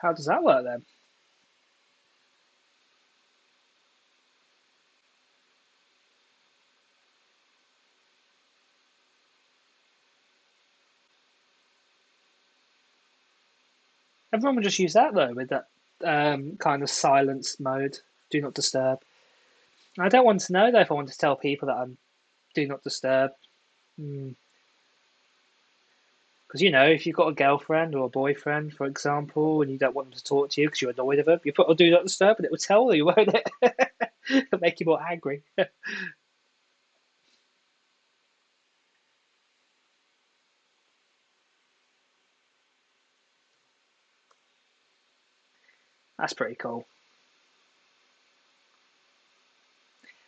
How does that work then? Everyone would just use that though, with that kind of silence mode, do not disturb. I don't want to know though if I want to tell people that I'm do not disturb. Because if you've got a girlfriend or a boyfriend, for example, and you don't want them to talk to you because you're annoyed with them, you put on do not disturb and it will tell you, won't it? It'll make you more angry. That's pretty cool.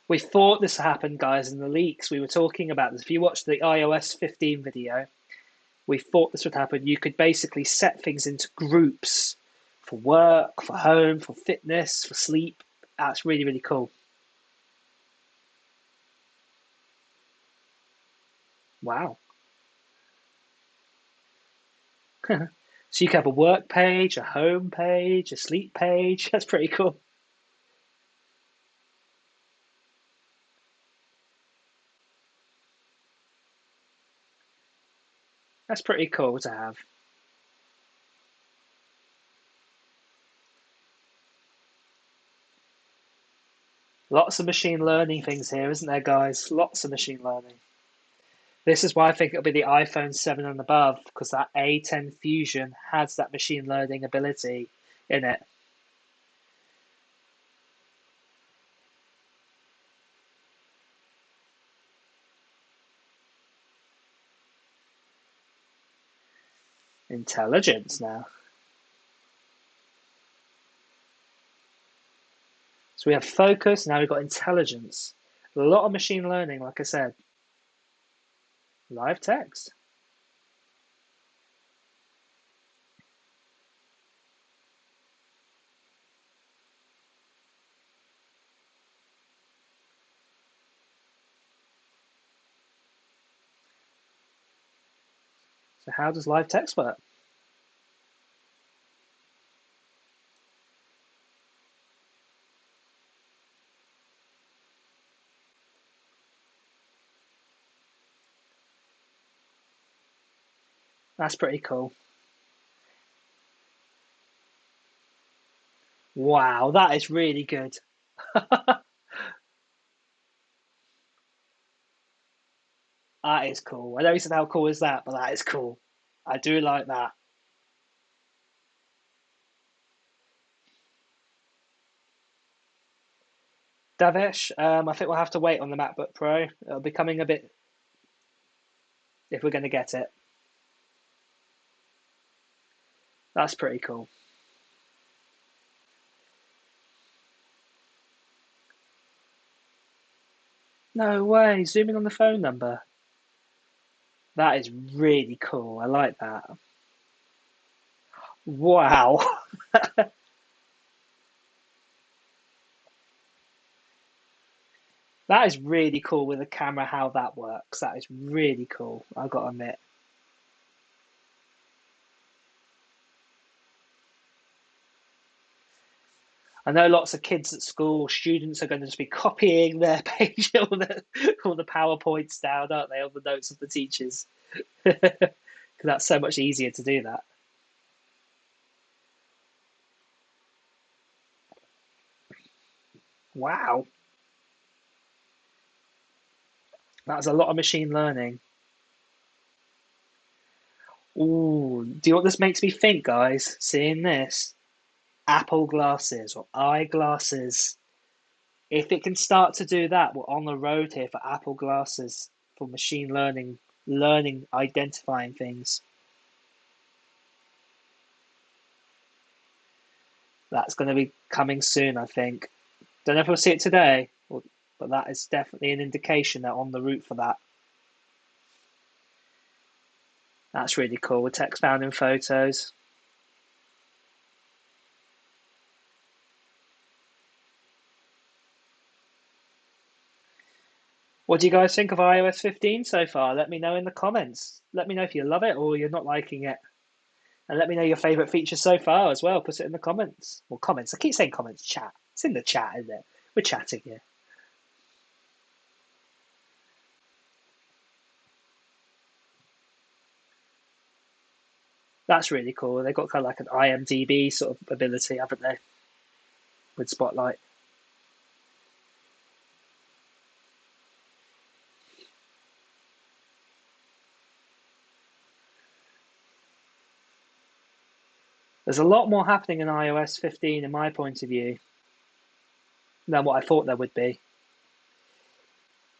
We thought this happened, guys, in the leaks. We were talking about this. If you watched the iOS 15 video, we thought this would happen. You could basically set things into groups for work, for home, for fitness, for sleep. That's really, really cool. Wow. So you can have a work page, a home page, a sleep page. That's pretty cool. That's pretty cool to have. Lots of machine learning things here, isn't there, guys? Lots of machine learning. This is why I think it'll be the iPhone 7 and above, because that A10 Fusion has that machine learning ability in it. Intelligence now. So we have focus, now we've got intelligence. A lot of machine learning, like I said. Live text. So how does live text work? That's pretty cool. Wow, that is really good. That is cool. I know you said how cool is that, but that is cool. I do like that. Davish, I think we'll have to wait on the MacBook Pro. It'll be coming a bit if we're going to get it. That's pretty cool. No way, zooming on the phone number. That is really cool. I like that. Wow. That is really cool with the camera, how that works. That is really cool, I've got to admit. I know lots of kids at school, students are going to just be copying their page, all the PowerPoints down, aren't they? All the notes of the teachers. Because that's so much easier to do that. Wow. That's a lot of machine learning. Ooh, do you know what this makes me think, guys? Seeing this? Apple glasses or eyeglasses. If it can start to do that, we're on the road here for Apple glasses, for machine learning, identifying things. That's going to be coming soon, I think. Don't know if we'll see it today, but that is definitely an indication they're on the route for that. That's really cool with text found in photos. What do you guys think of iOS 15 so far? Let me know in the comments. Let me know if you love it or you're not liking it. And let me know your favorite features so far as well. Put it in the comments. Well, comments. I keep saying comments, chat. It's in the chat, isn't it? We're chatting here. That's really cool. They've got kind of like an IMDb sort of ability, haven't they? With Spotlight. There's a lot more happening in iOS 15, in my point of view, than what I thought there would be.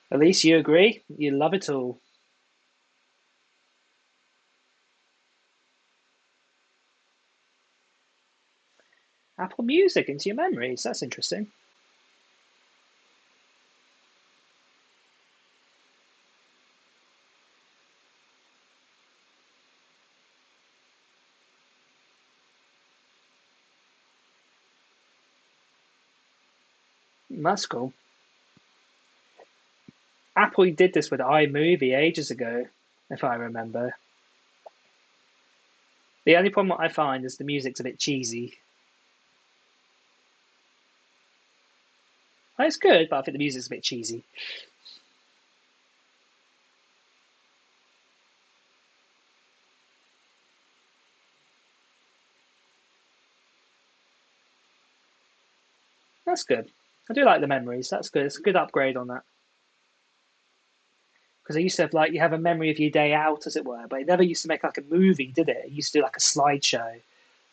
At least you agree? You love it all. Apple Music into your memories. That's interesting. That's cool. Apple did this with iMovie ages ago, if I remember. The only problem I find is the music's a bit cheesy. It's good, but I think the music's a bit cheesy. That's good. I do like the memories. That's good. It's a good upgrade on that. Because I used to have like you have a memory of your day out, as it were, but it never used to make like a movie, did it? It used to do like a slideshow.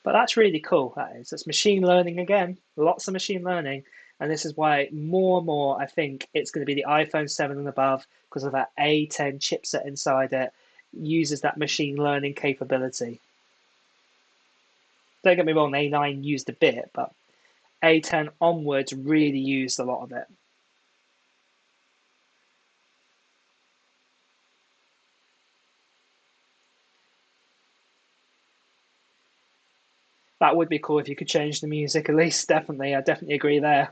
But that's really cool. That is. That's machine learning again. Lots of machine learning. And this is why more and more I think it's going to be the iPhone 7 and above because of that A10 chipset inside it uses that machine learning capability. Don't get me wrong, A9 used a bit, but A10 onwards really used a lot of it. That would be cool if you could change the music at least. Definitely, I definitely agree there.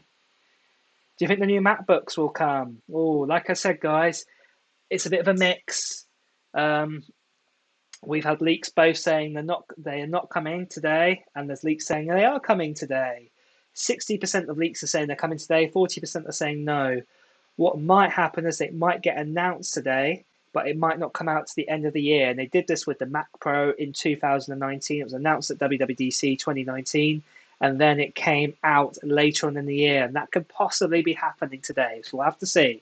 Do you think the new MacBooks will come? Oh, like I said, guys, it's a bit of a mix. Um, we've had leaks both saying they are not coming today, and there's leaks saying they are coming today. 60% of leaks are saying they're coming today, 40% are saying no. What might happen is it might get announced today, but it might not come out to the end of the year. And they did this with the Mac Pro in 2019. It was announced at WWDC 2019, and then it came out later on in the year. And that could possibly be happening today. So we'll have to see.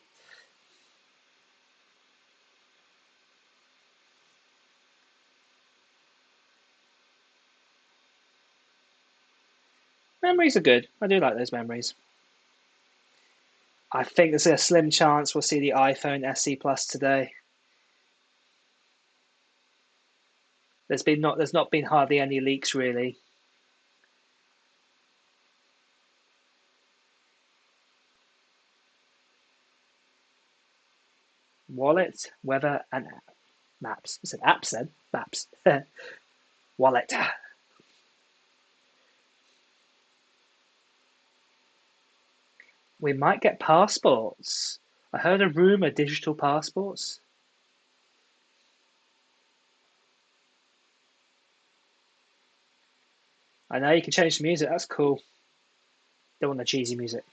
Memories are good. I do like those memories. I think there's a slim chance we'll see the iPhone SE Plus today. There's not been hardly any leaks really. Wallet, weather, and maps. I said apps then. Maps. Wallet. We might get passports. I heard a rumor digital passports. I know you can change the music. That's cool. Don't want the cheesy music.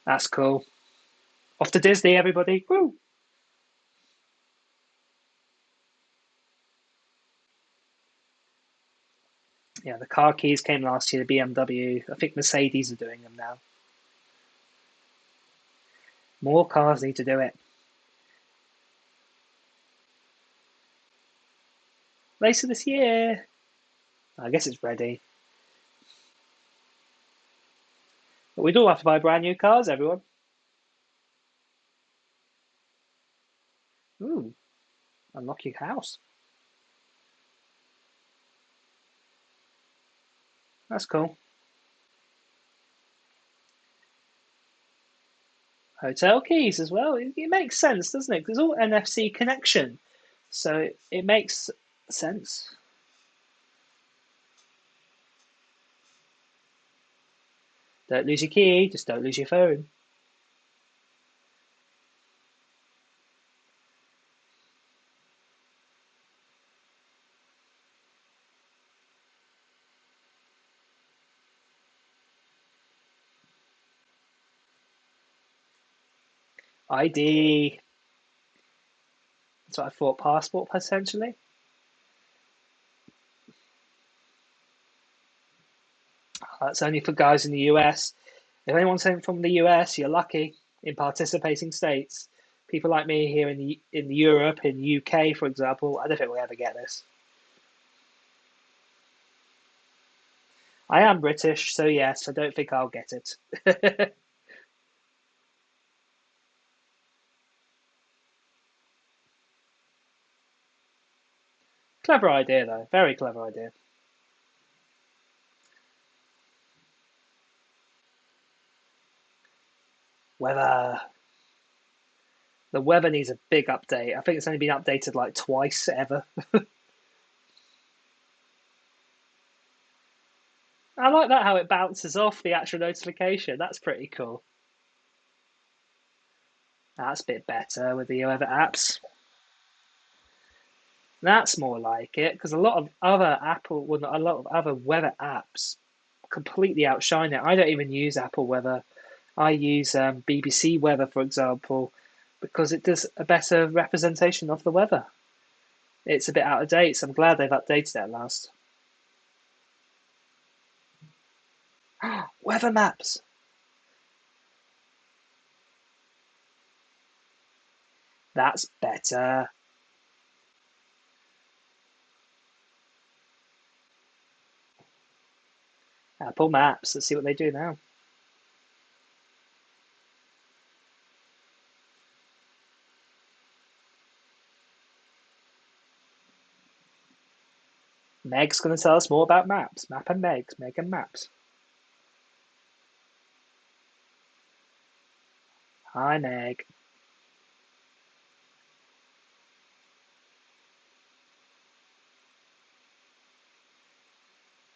That's cool. Off to Disney, everybody. Woo! Yeah, the car keys came last year, the BMW. I think Mercedes are doing them now. More cars need to do it. Later this year. I guess it's ready. But we do have to buy brand new cars, everyone. Ooh, unlock your house. That's cool. Hotel keys as well. It makes sense, doesn't it? Because it's all NFC connection. So it makes sense. Don't lose your key, just don't lose your phone. ID. That's what I thought. Passport potentially. That's only for guys in the US. If anyone's from the US, you're lucky in participating states. People like me here in Europe, in the UK, for example, I don't think we'll ever get this. I am British, so yes, I don't think I'll get it. Clever idea, though. Very clever idea. Weather. The weather needs a big update. I think it's only been updated like twice ever. I like that how it bounces off the actual notification. That's pretty cool. That's a bit better with the other apps. That's more like it because a lot of other Apple, well, not a lot of other weather apps completely outshine it. I don't even use Apple Weather. I use BBC Weather, for example, because it does a better representation of the weather. It's a bit out of date, so I'm glad they've updated it at last. Weather maps. That's better. Apple Maps. Let's see what they do now. Meg's going to tell us more about maps. Map and Meg's. Meg and Maps. Hi, Meg.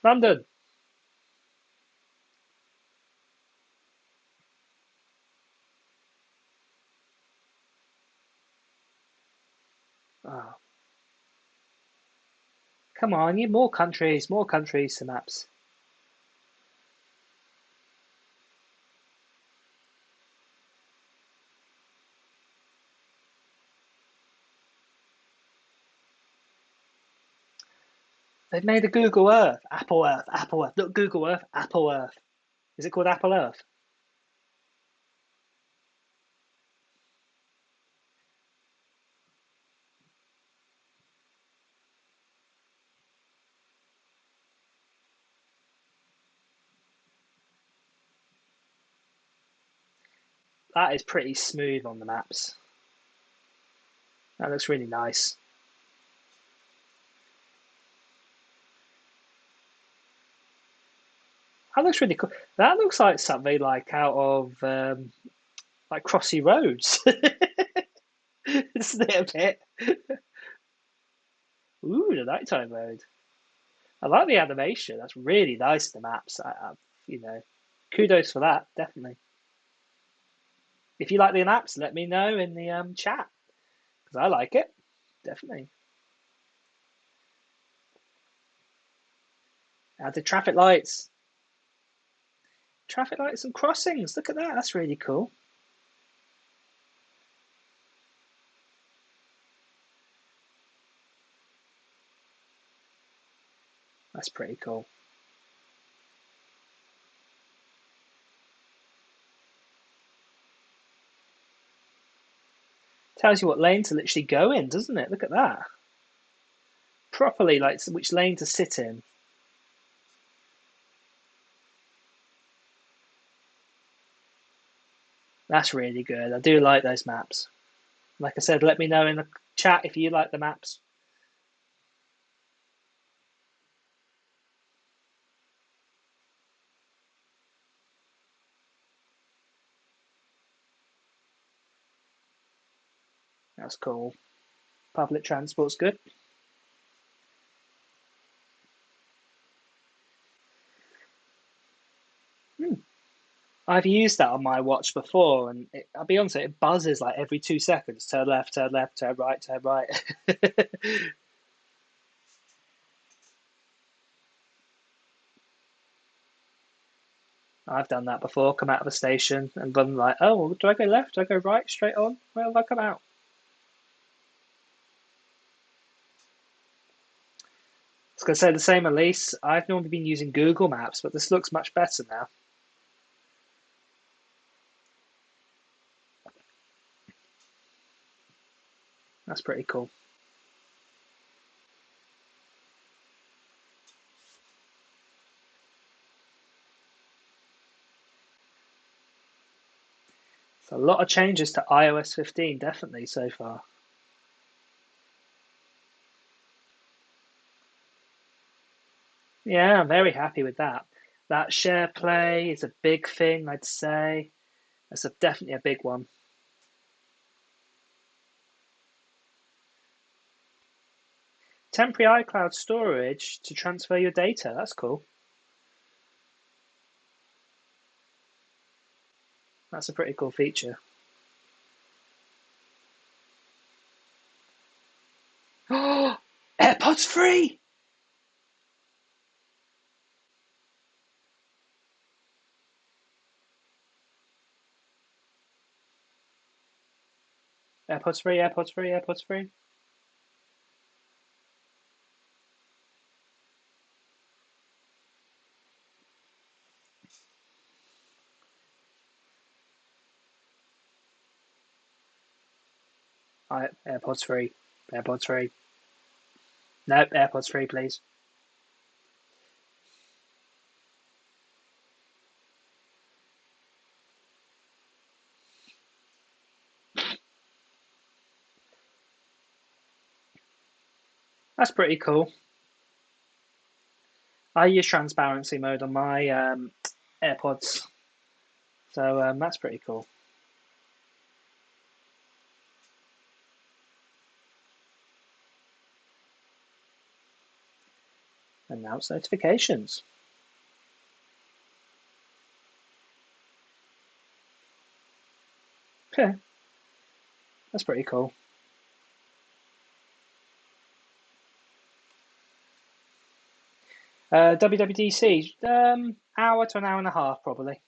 London. Oh, come on, you more countries to maps. They've made a Google Earth, Apple Earth, Apple Earth. Look, Google Earth, Apple Earth. Is it called Apple Earth? That is pretty smooth on the maps. That looks really nice. That looks really cool. That looks like something like out of like Crossy Roads. Isn't it a bit? Ooh, the nighttime mode. I like the animation. That's really nice. The maps. You know, kudos for that. Definitely. If you like the maps, let me know in the chat because I like it. Definitely. Add the traffic lights and crossings. Look at that. That's really cool. That's pretty cool. Tells you what lane to literally go in, doesn't it? Look at that. Properly, like which lane to sit in. That's really good. I do like those maps. Like I said, let me know in the chat if you like the maps. That's cool. Public transport's good. Hmm. I've used that on my watch before, and I'll be honest, it buzzes like every 2 seconds. Turn left, turn left, turn right, turn right. I've done that before. Come out of a station and gone like, oh, do I go left? Do I go right? Straight on? Where have I come out? I was going to say the same, Elise. I've normally been using Google Maps, but this looks much better now. That's pretty cool. So a lot of changes to iOS 15, definitely so far. Yeah, I'm very happy with that. That share play is a big thing, I'd say. That's definitely a big one. Temporary iCloud storage to transfer your data. That's cool. That's a pretty cool feature. Oh, AirPods free! AirPods free, AirPods free, AirPods free. AirPods free. AirPods free. Nope, AirPods free, please. That's pretty cool. I use transparency mode on my AirPods, so that's pretty cool. Announce notifications. Okay, that's pretty cool. WWDC, hour to an hour and a half probably.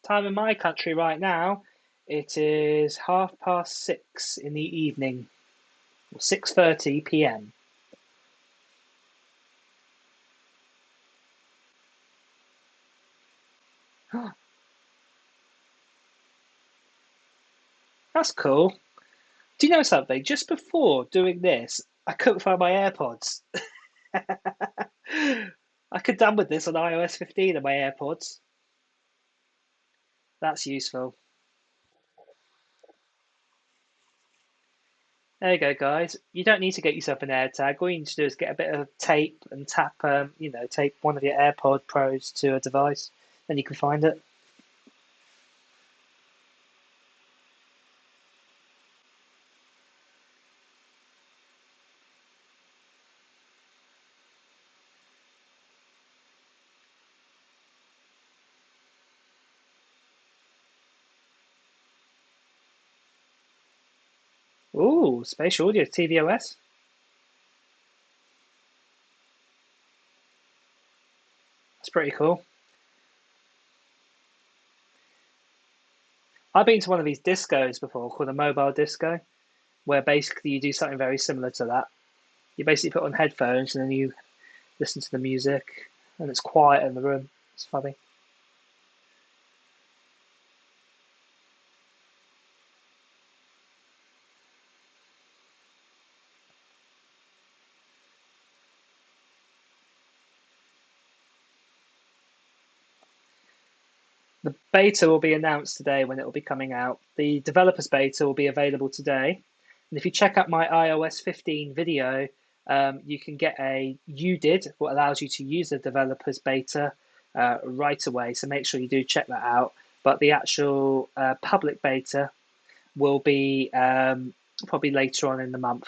Time in my country right now, it is 6:30 in the evening, 6:30 p.m. That's cool. Do you know something? Just before doing this, I couldn't find my AirPods. I could done with this on iOS 15 and my AirPods. That's useful. There you go, guys. You don't need to get yourself an AirTag. All you need to do is get a bit of tape and tap, tape one of your AirPod Pros to a device, then you can find it. Ooh, spatial audio, tvOS. That's pretty cool. I've been to one of these discos before called a mobile disco, where basically you do something very similar to that. You basically put on headphones and then you listen to the music, and it's quiet in the room. It's funny. The beta will be announced today when it will be coming out. The developers beta will be available today. And if you check out my iOS 15 video, you can get a UDID, what allows you to use the developers beta right away. So make sure you do check that out. But the actual public beta will be probably later on in the month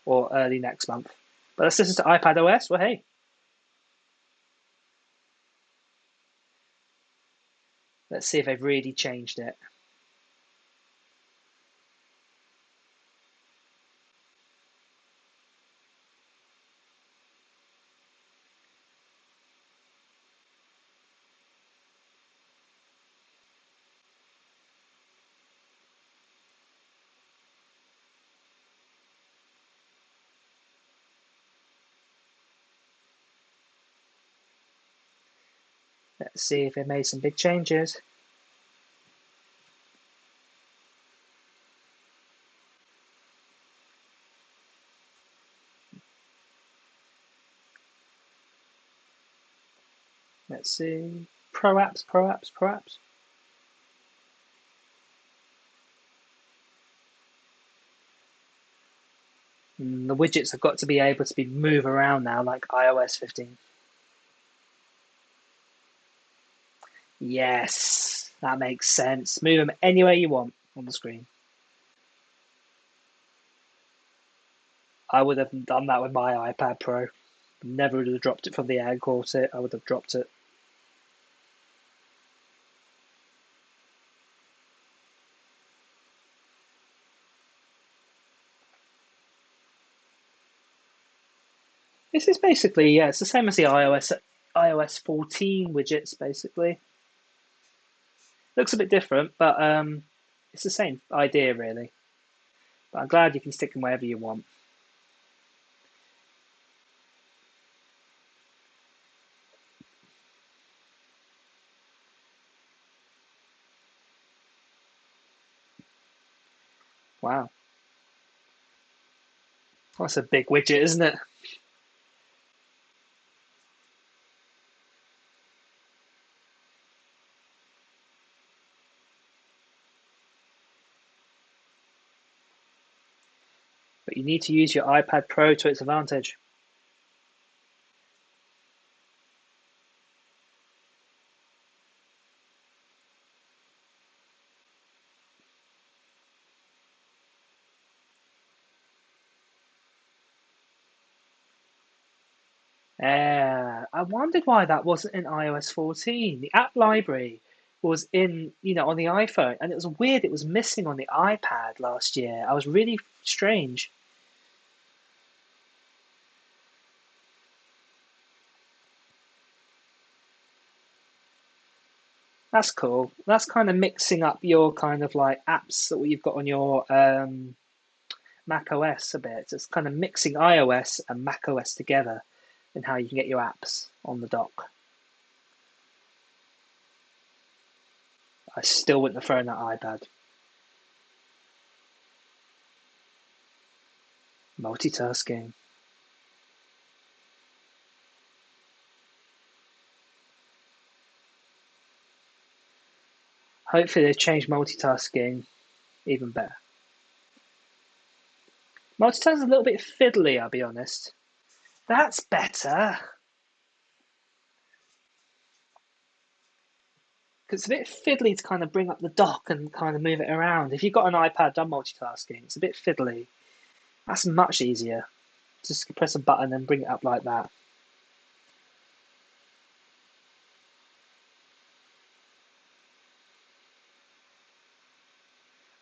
or early next month. But let's listen to iPadOS. Well, hey, let's see if they've really changed it. Let's see if they made some big changes. Let's see. Pro apps, pro apps, pro apps. The widgets have got to be able to be move around now, like iOS 15. Yes, that makes sense. Move them anywhere you want on the screen. I would have done that with my iPad Pro. Never would have dropped it from the air and caught it. I would have dropped it. This is basically, yeah, it's the same as the iOS 14 widgets, basically. Looks a bit different, but it's the same idea, really. But I'm glad you can stick them wherever you want. Wow, that's a big widget, isn't it? But you need to use your iPad Pro to its advantage. I wondered why that wasn't in iOS 14. The app library was in, on the iPhone, and it was weird. It was missing on the iPad last year. I was really strange. That's cool. That's kind of mixing up your kind of like apps that you've got on your Mac OS a bit. It's kind of mixing iOS and Mac OS together and how you can get your apps on the dock. I still wouldn't have thrown that iPad. Multitasking. Hopefully they've changed multitasking even better. Multitasking is a little bit fiddly, I'll be honest. That's better. Because it's a bit fiddly to kind of bring up the dock and kind of move it around. If you've got an iPad done multitasking, it's a bit fiddly. That's much easier. Just press a button and bring it up like that.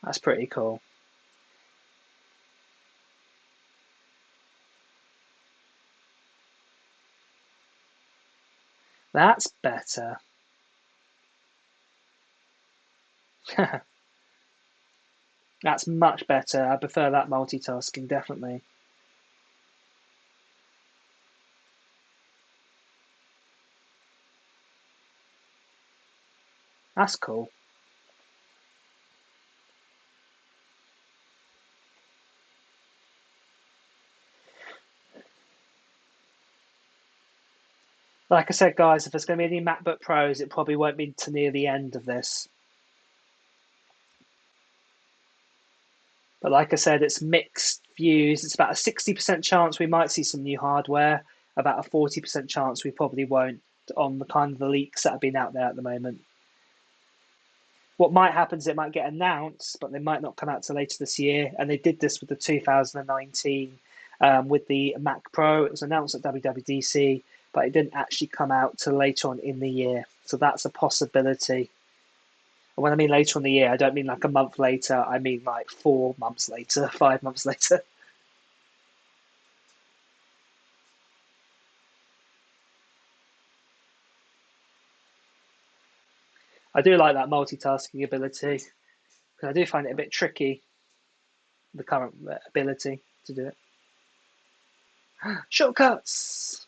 That's pretty cool. That's better. That's much better. I prefer that multitasking, definitely. That's cool. Like I said, guys, if there's going to be any MacBook Pros, it probably won't be to near the end of this. But like I said, it's mixed views. It's about a 60% chance we might see some new hardware, about a 40% chance we probably won't on the kind of the leaks that have been out there at the moment. What might happen is it might get announced, but they might not come out till later this year. And they did this with the 2019 with the Mac Pro. It was announced at WWDC, but it didn't actually come out till later on in the year. So that's a possibility. And when I mean later on in the year, I don't mean like a month later. I mean like 4 months later, 5 months later. I do like that multitasking ability because I do find it a bit tricky, the current ability to do it. Shortcuts!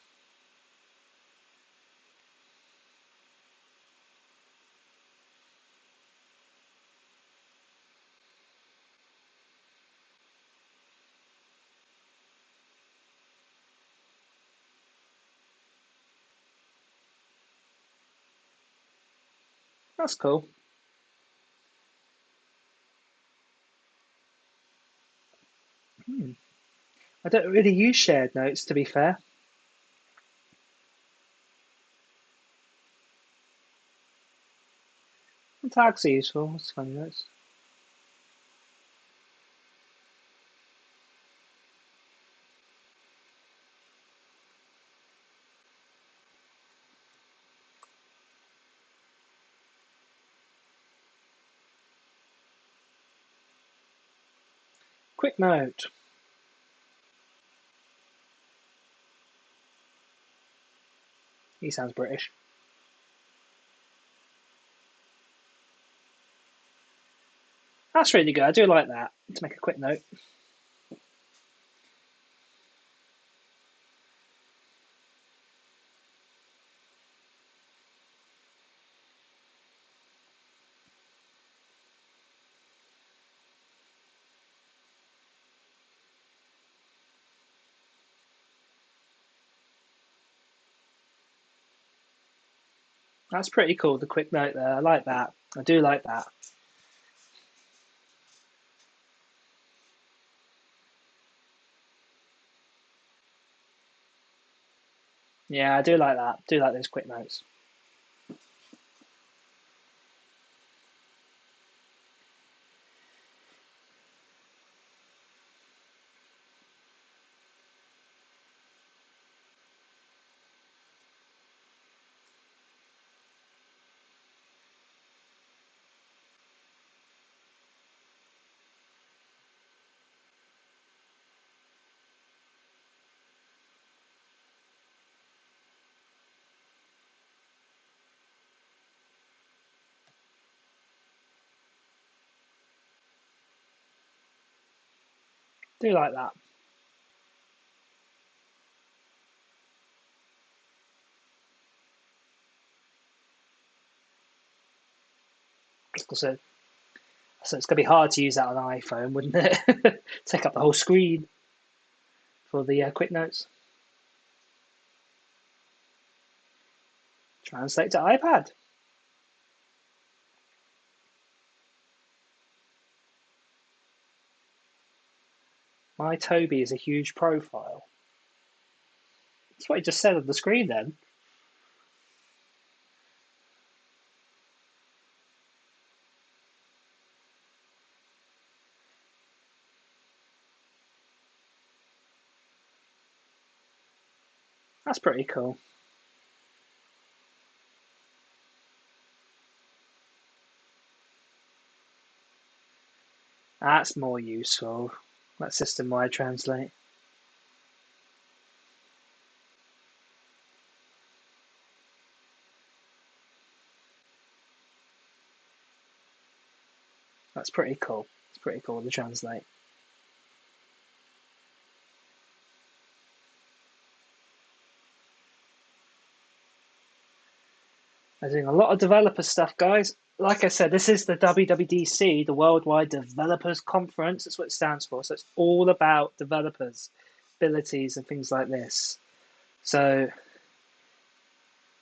That's cool. Hmm. I don't really use shared notes, to be fair. Tags are useful. It's funny notes. Quick note. He sounds British. That's really good. I do like that. To make a quick note. That's pretty cool, the quick note there. I like that. I do like that. Yeah, I do like that. Do like those quick notes. Do like that. So, so it's going to be hard to use that on an iPhone, wouldn't it? Take up the whole screen for the quick notes. Translate to iPad. My Toby is a huge profile. That's what he just said on the screen then. That's pretty cool. That's more useful. That system-wide translate. That's pretty cool. It's pretty cool to translate. They're doing a lot of developer stuff, guys. Like I said, this is the WWDC, the Worldwide Developers Conference. That's what it stands for. So it's all about developers, abilities, and things like this. So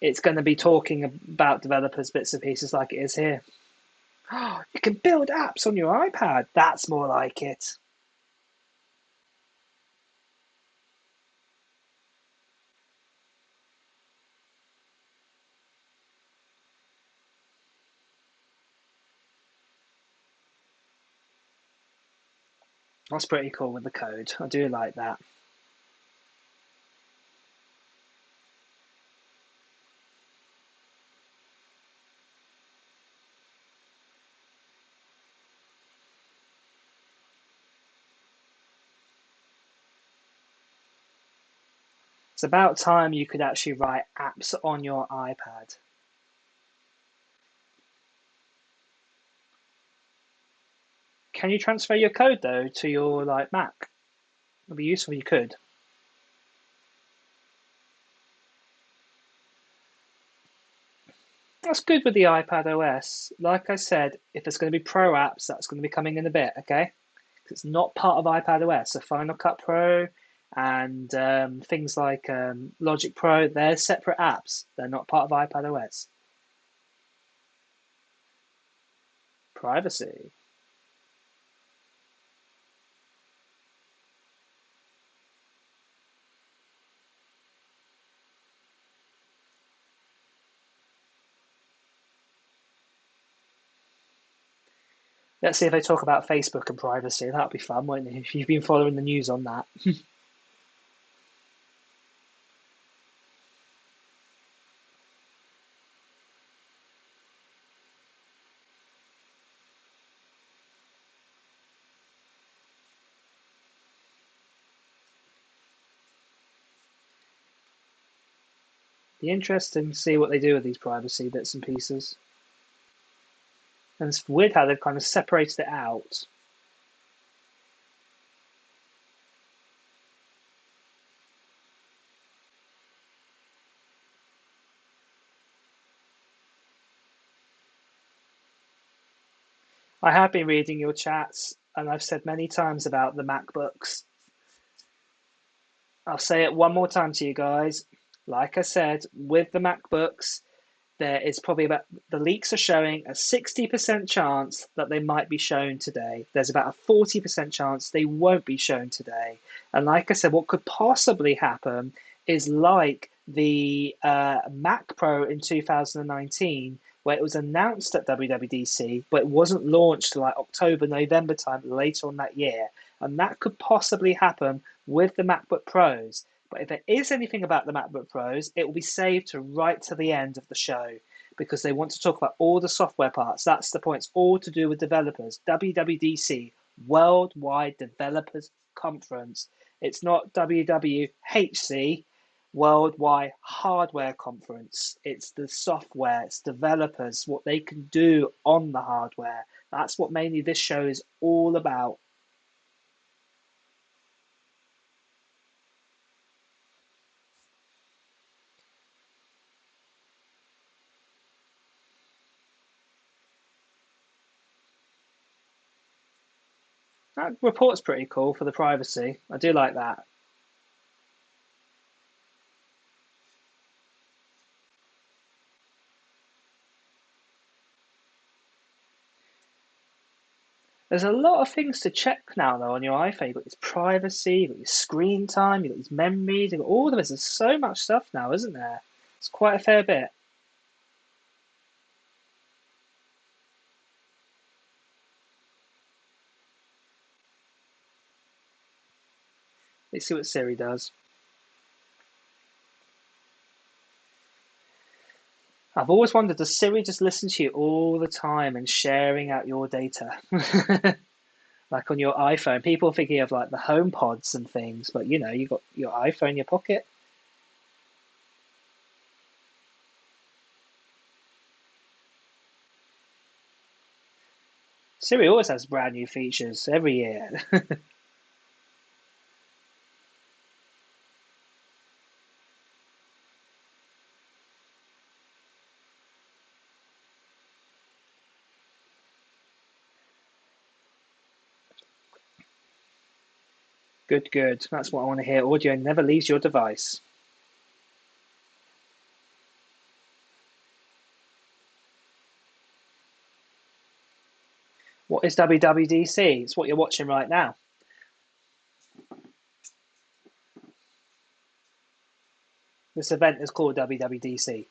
it's going to be talking about developers, bits and pieces like it is here. Oh, you can build apps on your iPad. That's more like it. That's pretty cool with the code. I do like that. It's about time you could actually write apps on your iPad. Can you transfer your code though to your like Mac? It'd be useful if you could. That's good with the iPadOS. Like I said, if there's going to be Pro apps, that's going to be coming in a bit, okay? Because it's not part of iPadOS. So Final Cut Pro and things like Logic Pro, they're separate apps. They're not part of iPadOS. Privacy. Let's see if they talk about Facebook and privacy. That'll be fun, won't it? If you've been following the news on that. Be interesting to see what they do with these privacy bits and pieces. And it's weird how they've kind of separated it out. I have been reading your chats, and I've said many times about the MacBooks. I'll say it one more time to you guys. Like I said, with the MacBooks, there is probably about, the leaks are showing a 60% chance that they might be shown today. There's about a 40% chance they won't be shown today. And like I said, what could possibly happen is like the Mac Pro in 2019, where it was announced at WWDC, but it wasn't launched till like October, November time later on that year. And that could possibly happen with the MacBook Pros. But if there is anything about the MacBook Pros, it will be saved to right to the end of the show because they want to talk about all the software parts. That's the point. It's all to do with developers. WWDC, Worldwide Developers Conference. It's not WWHC, Worldwide Hardware Conference. It's the software, it's developers, what they can do on the hardware. That's what mainly this show is all about. That report's pretty cool for the privacy. I do like that. There's a lot of things to check now, though, on your iPhone. You've got this privacy, you've got your screen time, you've got these memories, you've got all of this. There's so much stuff now, isn't there? It's quite a fair bit. Let's see what Siri does. I've always wondered, does Siri just listen to you all the time and sharing out your data? Like on your iPhone, people thinking of like the home pods and things, but you know, you got your iPhone in your pocket. Siri always has brand new features every year. Good, good. That's what I want to hear. Audio never leaves your device. What is WWDC? It's what you're watching right now. This event is called WWDC.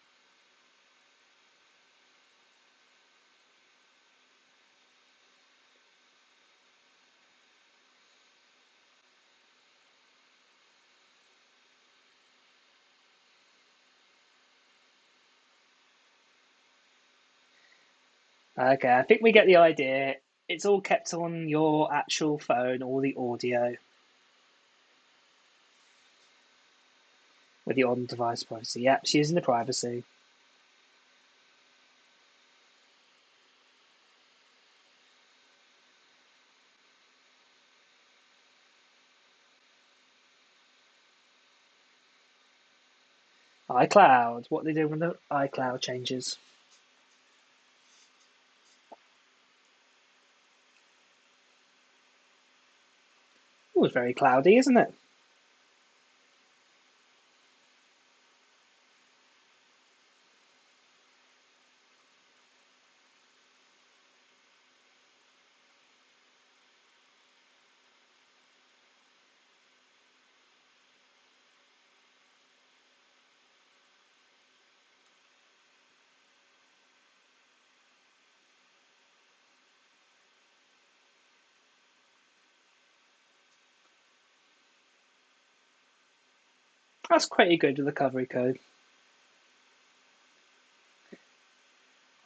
Okay, I think we get the idea. It's all kept on your actual phone, all the audio with your on-device privacy. Yep, she's using the privacy. iCloud. What they do when the iCloud changes? It was very cloudy, isn't it? That's pretty good recovery code.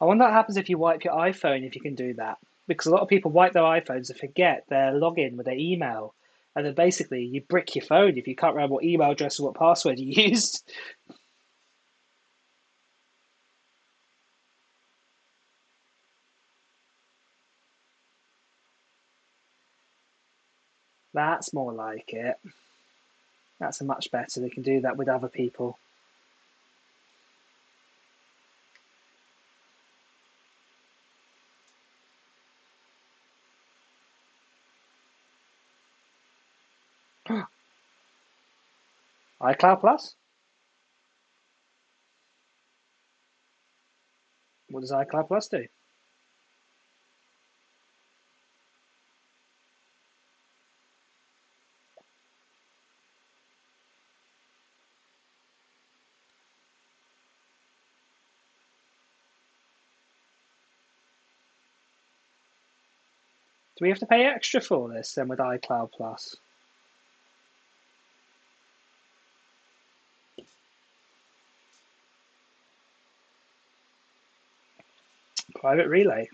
I wonder what happens if you wipe your iPhone, if you can do that. Because a lot of people wipe their iPhones and forget their login with their email. And then basically you brick your phone if you can't remember what email address or what password you used. That's more like it. That's a much better. They can do that with other people. iCloud Plus? What does iCloud Plus do? Do we have to pay extra for this then with iCloud Plus? Private relay.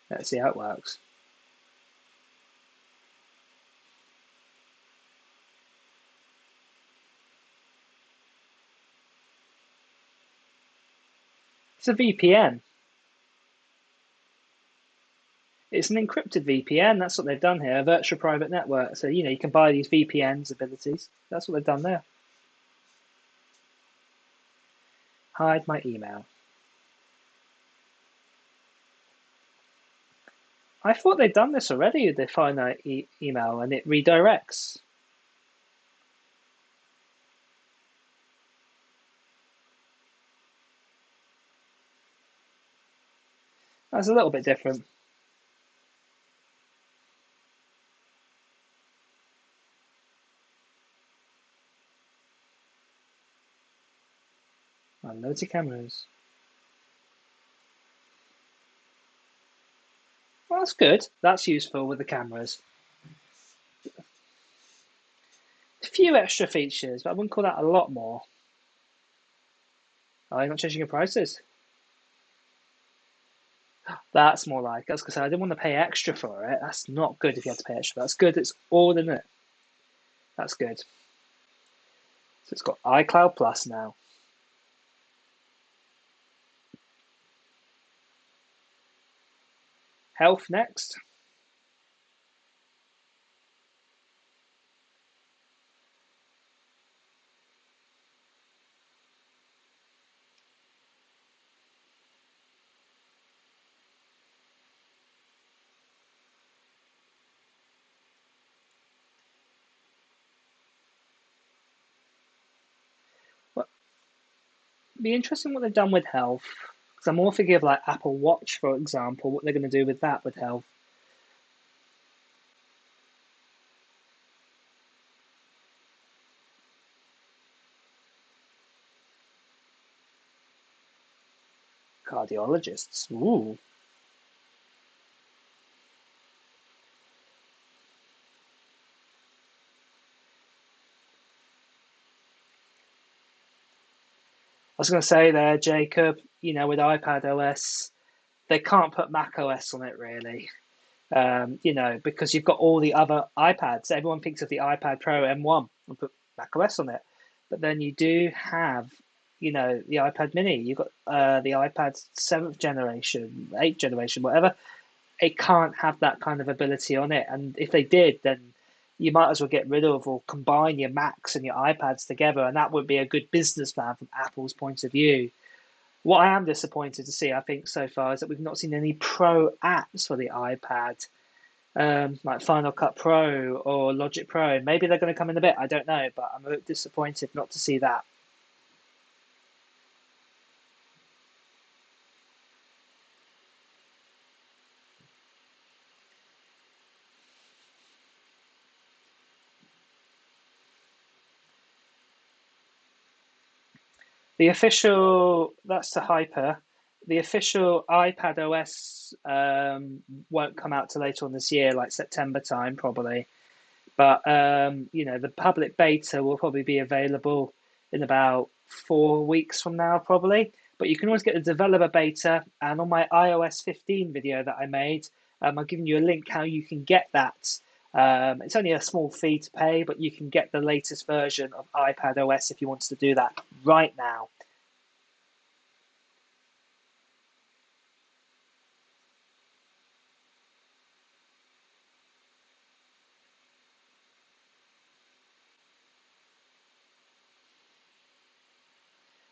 Let's see how it works. It's a VPN. It's an encrypted VPN. That's what they've done here, a virtual private network. So, you can buy these VPNs abilities. That's what they've done there. Hide my email. I thought they'd done this already with the finite email, and it redirects. That's a little bit different. Loads of cameras. Well, that's good. That's useful with the cameras. A few extra features, but I wouldn't call that a lot more. Oh, you're not changing your prices. That's more like, I was going to say, I didn't want to pay extra for it. That's not good if you have to pay extra. That's good. It's all in it. That's good. So it's got iCloud Plus now. Health next. Well, be interesting what they've done with health. Because I'm more thinking of like Apple Watch, for example, what they're going to do with that with health. Cardiologists. Ooh. I was going to say there, Jacob, with iPadOS, they can't put macOS on it really. Because you've got all the other iPads. Everyone thinks of the iPad Pro M1 and put macOS on it, but then you do have, the iPad Mini. You've got the iPad 7th generation, 8th generation, whatever. It can't have that kind of ability on it, and if they did, then you might as well get rid of or combine your Macs and your iPads together, and that would be a good business plan from Apple's point of view. What I am disappointed to see, I think, so far is that we've not seen any pro apps for the iPad, like Final Cut Pro or Logic Pro. Maybe they're going to come in a bit, I don't know, but I'm a bit disappointed not to see that. That's the Hyper. The official iPad OS won't come out till later on this year, like September time probably. But the public beta will probably be available in about 4 weeks from now, probably. But you can always get the developer beta, and on my iOS 15 video that I made, I've given you a link how you can get that. It's only a small fee to pay, but you can get the latest version of iPadOS if you wanted to do that right now.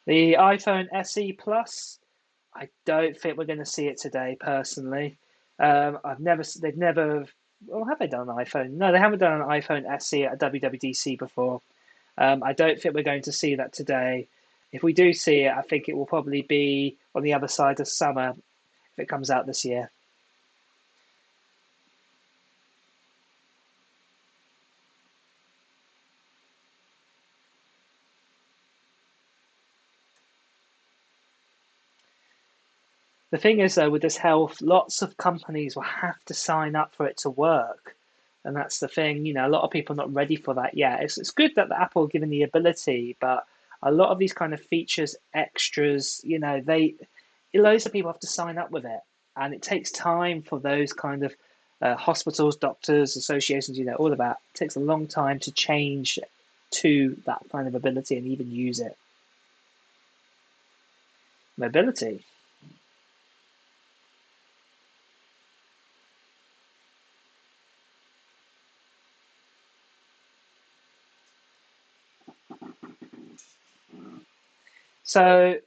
The iPhone SE Plus, I don't think we're going to see it today, personally. They've never Well, have they done an iPhone? No, they haven't done an iPhone SE at WWDC before. I don't think we're going to see that today. If we do see it, I think it will probably be on the other side of summer if it comes out this year. The thing is, though, with this health, lots of companies will have to sign up for it to work. And that's the thing, a lot of people are not ready for that yet. It's good that the Apple are given the ability, but a lot of these kind of features, extras, loads of people have to sign up with it. And it takes time for those kind of hospitals, doctors, associations, all of that. It takes a long time to change to that kind of ability and even use it. Mobility. So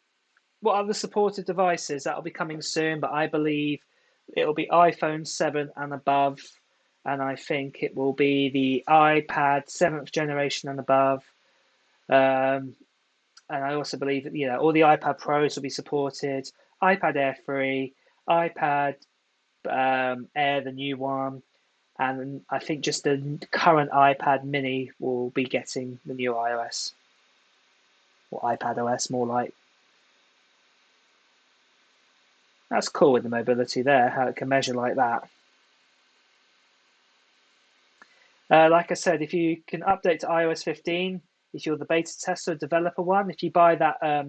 what other supported devices that'll be coming soon, but I believe it'll be iPhone 7 and above, and I think it will be the iPad 7th generation and above. Um, and I also believe that all the iPad Pros will be supported, iPad Air 3, iPad Air, the new one, and I think just the current iPad Mini will be getting the new iOS or iPadOS, more like. That's cool with the mobility there, how it can measure like that. Like I said, if you can update to iOS 15, if you're the beta tester developer one, if you buy that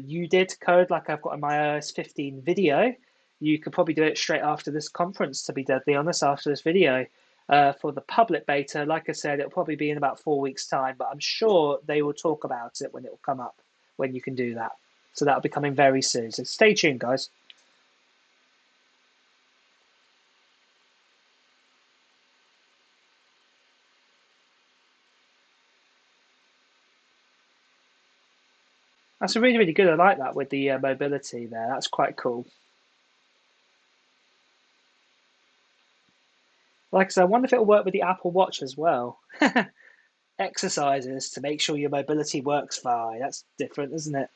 you did code like I've got in my iOS 15 video, you could probably do it straight after this conference, to be deadly honest, after this video. For the public beta, like I said, it'll probably be in about 4 weeks' time, but I'm sure they will talk about it when it will come up, when you can do that. So that'll be coming very soon. So stay tuned, guys. That's really, really good. I like that with the mobility there. That's quite cool. Like I said, I wonder if it'll work with the Apple Watch as well. Exercises to make sure your mobility works fine. That's different, isn't it?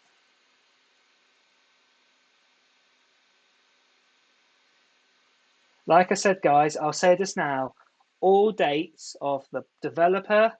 Like I said, guys, I'll say this now. All dates of the developer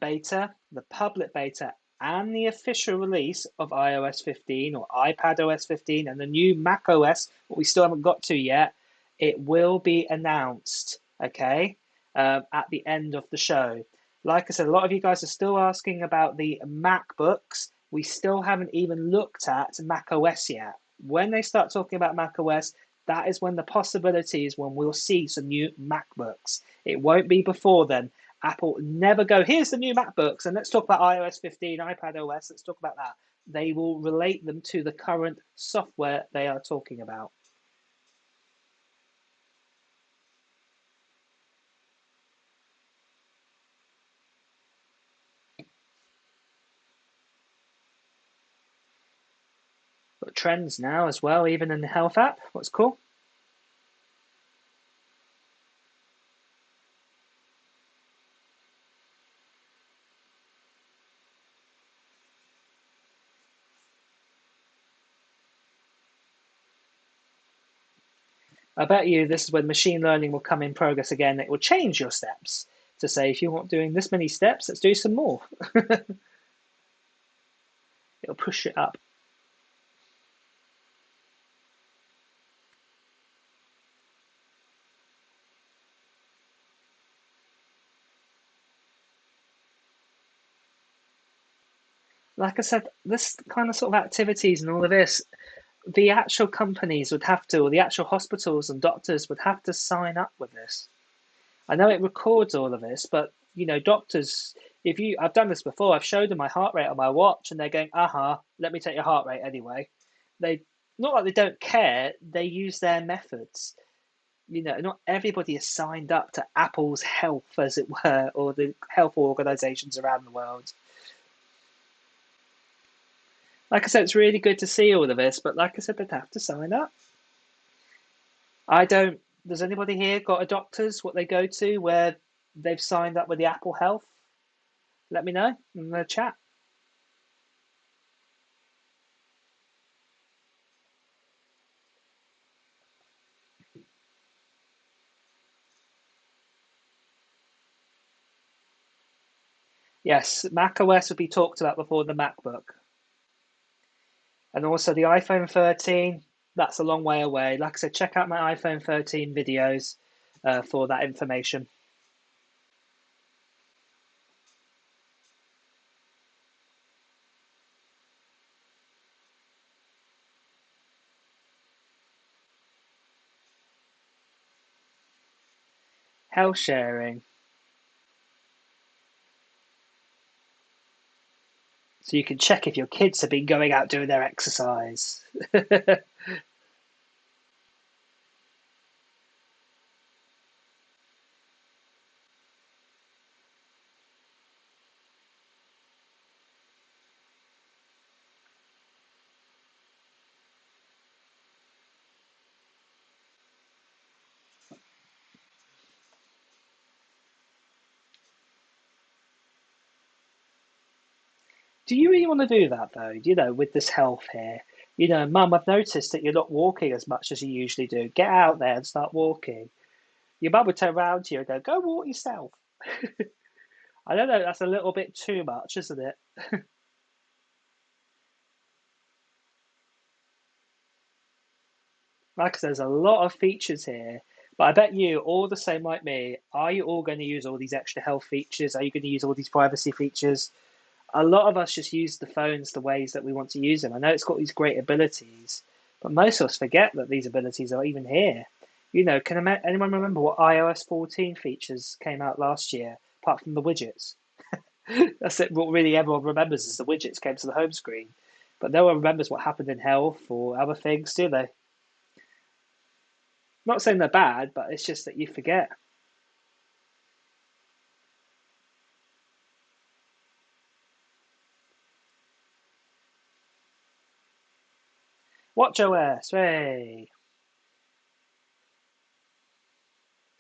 beta, the public beta, and the official release of iOS 15 or iPadOS 15 and the new macOS, what we still haven't got to yet, it will be announced, okay, at the end of the show. Like I said, a lot of you guys are still asking about the MacBooks. We still haven't even looked at macOS yet. When they start talking about macOS, that is when the possibilities when we'll see some new MacBooks. It won't be before then. Apple never go, here's the new MacBooks, and let's talk about iOS 15, iPadOS, let's talk about that. They will relate them to the current software they are talking about. Got trends now as well, even in the health app. What's cool? I bet you this is when machine learning will come in progress again. It will change your steps to say, if you want doing this many steps, let's do some more. It'll push it up. Like I said, this kind of sort of activities and all of this, the actual companies would have to, or the actual hospitals and doctors would have to sign up with this. I know it records all of this, but doctors, if you, I've done this before. I've showed them my heart rate on my watch, and they're going, let me take your heart rate anyway. They not like they don't care. They use their methods. Not everybody is signed up to Apple's health, as it were, or the health organizations around the world. Like I said, it's really good to see all of this, but like I said, they'd have to sign up. I don't Does anybody here got a doctor's, what they go to, where they've signed up with the Apple Health? Let me know in the chat. Yes, macOS will be talked about before the MacBook. And also the iPhone 13, that's a long way away. Like I said, check out my iPhone 13 videos for that information. Health sharing. So you can check if your kids have been going out doing their exercise. Do you really want to do that though? With this health here, Mum, I've noticed that you're not walking as much as you usually do. Get out there and start walking. Your mum would turn around to you and go walk yourself. I don't know, that's a little bit too much, isn't it? Like I said, there's a lot of features here, but I bet you all the same like me. Are you all going to use all these extra health features? Are you going to use all these privacy features? A lot of us just use the phones the ways that we want to use them. I know it's got these great abilities, but most of us forget that these abilities are even here. Can anyone remember what iOS 14 features came out last year, apart from the widgets? That's it. What really everyone remembers is the widgets came to the home screen, but no one remembers what happened in health or other things, do they? Not saying they're bad, but it's just that you forget. WatchOS, hey.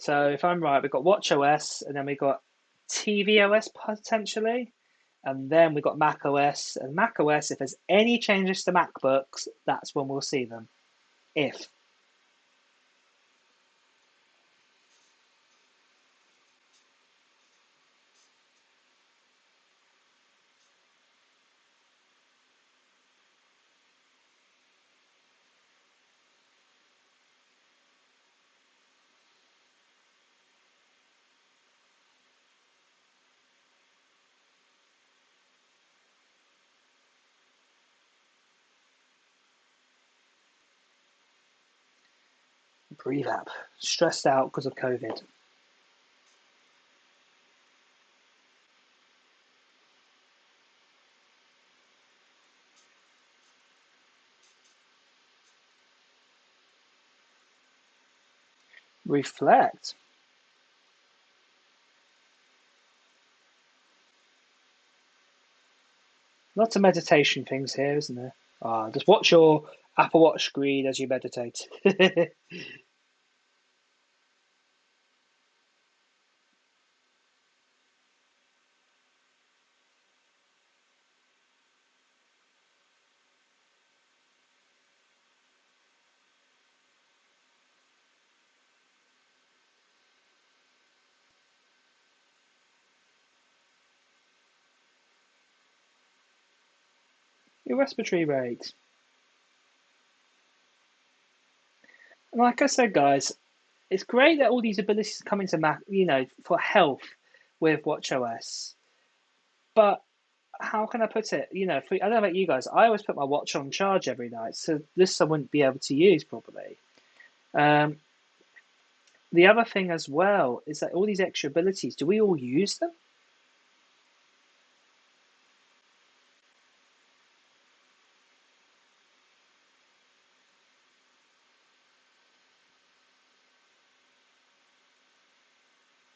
So if I'm right, we've got WatchOS, and then we've got tvOS potentially, and then we've got macOS. And macOS, if there's any changes to MacBooks, that's when we'll see them. If. Breathe up. Stressed out because of COVID. Reflect. Lots of meditation things here, isn't there? Just watch your Apple Watch screen as you meditate. Your respiratory rate. And like I said, guys, it's great that all these abilities come into Mac, for health with WatchOS. But how can I put it? I don't know about you guys. I always put my watch on charge every night, so this I wouldn't be able to use properly. Um, the other thing as well is that all these extra abilities, do we all use them?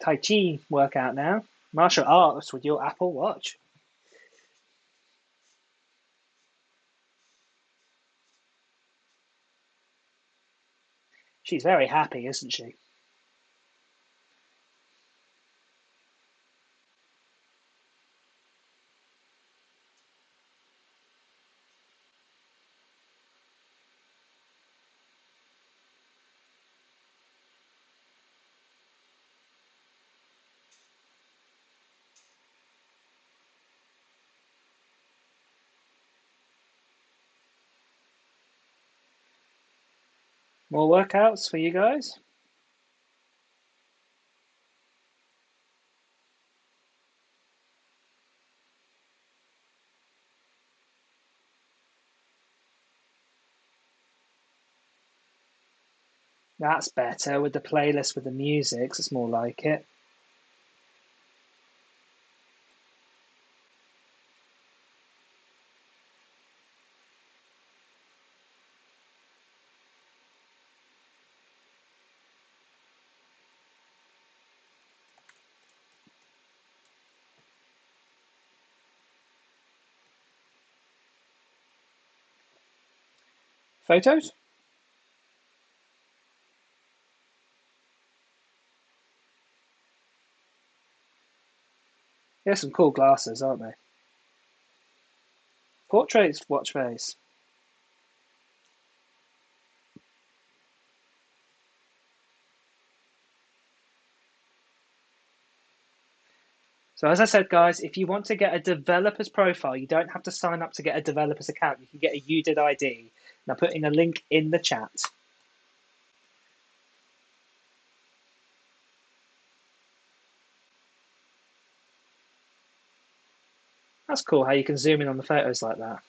Tai Chi workout now. Martial arts with your Apple Watch. She's very happy, isn't she? More workouts for you guys? That's better with the playlist with the music. It's more like it. Photos? There's some cool glasses, aren't they? Portraits watch face. So as I said, guys, if you want to get a developer's profile, you don't have to sign up to get a developer's account. You can get a UDID ID. Now putting a link in the chat. That's cool how you can zoom in on the photos like that.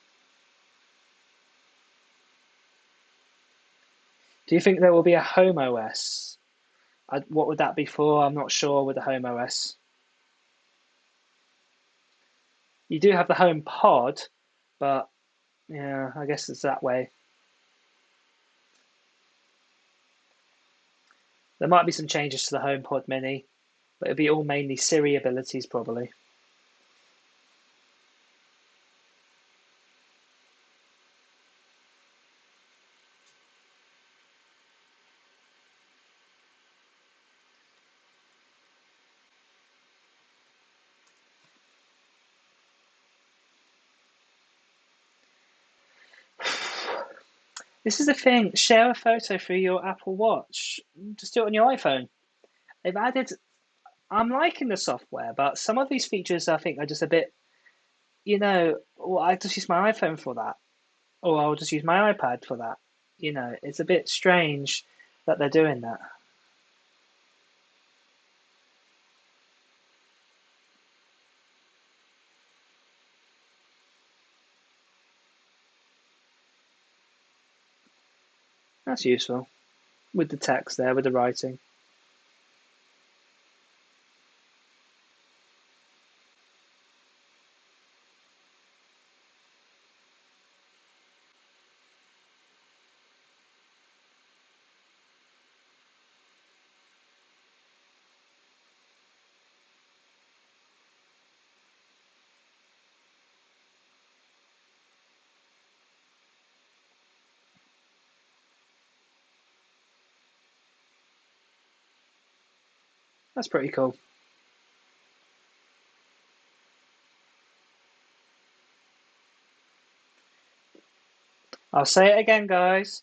Do you think there will be a Home OS? What would that be for? I'm not sure with the Home OS. You do have the Home Pod, but yeah, I guess it's that way. There might be some changes to the HomePod Mini, but it'll be all mainly Siri abilities probably. This is the thing. Share a photo through your Apple Watch. Just do it on your iPhone. They've added. I'm liking the software, but some of these features I think are just a bit. Well, I just use my iPhone for that, or I'll just use my iPad for that. It's a bit strange that they're doing that. That's useful with the text there, with the writing. That's pretty cool. I'll say it again, guys.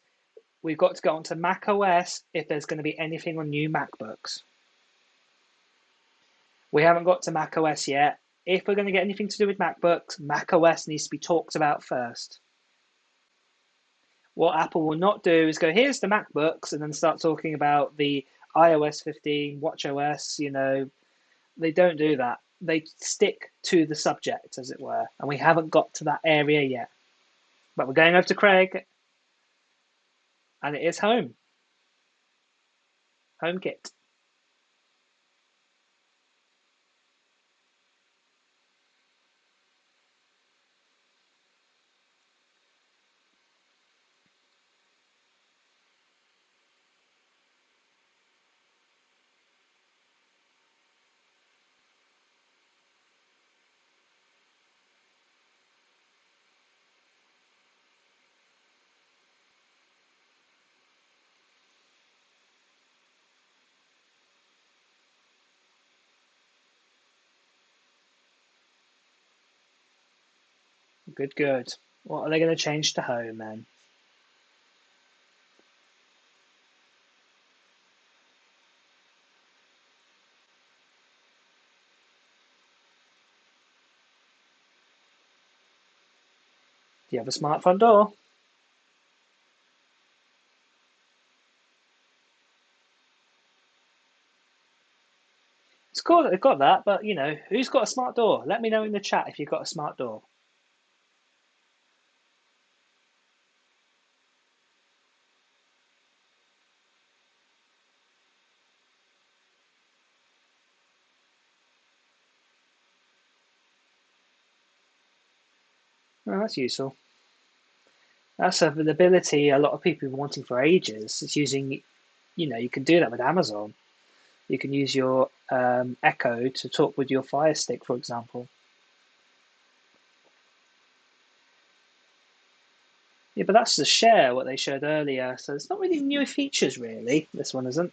We've got to go onto macOS if there's going to be anything on new MacBooks. We haven't got to macOS yet. If we're going to get anything to do with MacBooks, macOS needs to be talked about first. What Apple will not do is go, here's the MacBooks, and then start talking about the iOS 15, WatchOS. They don't do that. They stick to the subject, as it were, and we haven't got to that area yet. But we're going over to Craig, and it is HomeKit. Good, good. What are they going to change to home then? Do you have a smart front door? It's cool that they've got that, but who's got a smart door? Let me know in the chat if you've got a smart door. Oh, that's useful. That's an ability a lot of people have been wanting for ages. It's using, you can do that with Amazon. You can use your Echo to talk with your Fire Stick, for example. Yeah, but that's the share, what they showed earlier. So it's not really new features, really. This one isn't.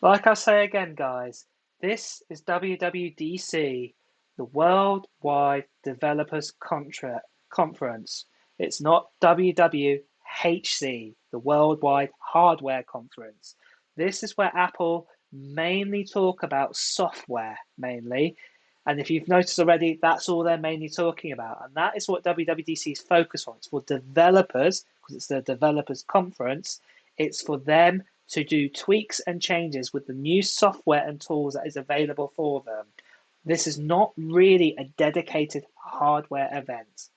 Like I say again, guys, this is WWDC, the Worldwide Developers Conference. It's not WWHC, the Worldwide Hardware Conference. This is where Apple mainly talk about software, mainly. And if you've noticed already, that's all they're mainly talking about. And that is what WWDC is focused on. It's for developers, because it's the developers conference. It's for them to do tweaks and changes with the new software and tools that is available for them. This is not really a dedicated hardware event.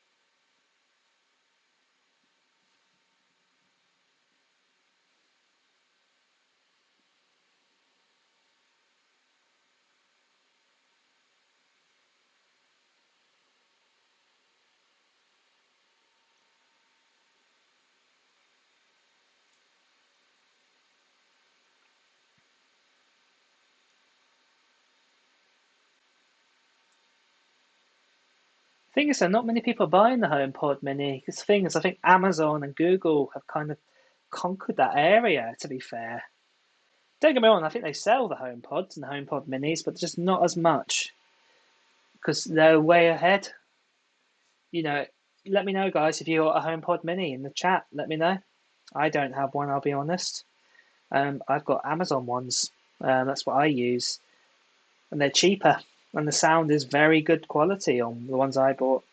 The thing is, not many people are buying the HomePod Mini. Because the thing is, I think Amazon and Google have kind of conquered that area, to be fair. Don't get me wrong, I think they sell the HomePods and the HomePod Minis, but just not as much because they're way ahead. You know, let me know, guys, if you got a HomePod Mini in the chat. Let me know. I don't have one, I'll be honest. I've got Amazon ones. That's what I use, and they're cheaper, and the sound is very good quality on the ones I bought.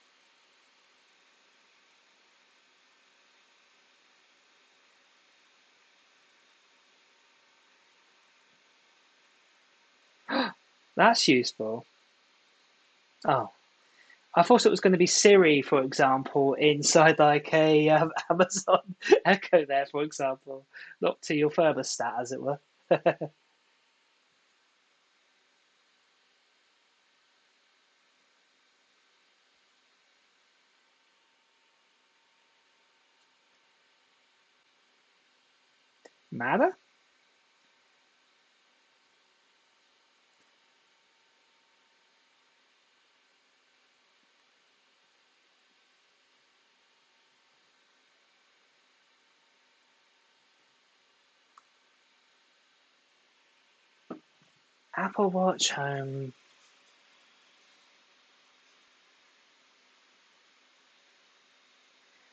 That's useful. Oh, I thought it was going to be Siri, for example, inside like a Amazon Echo there, for example, not to your thermostat, as it were. Matter? Apple Watch Home.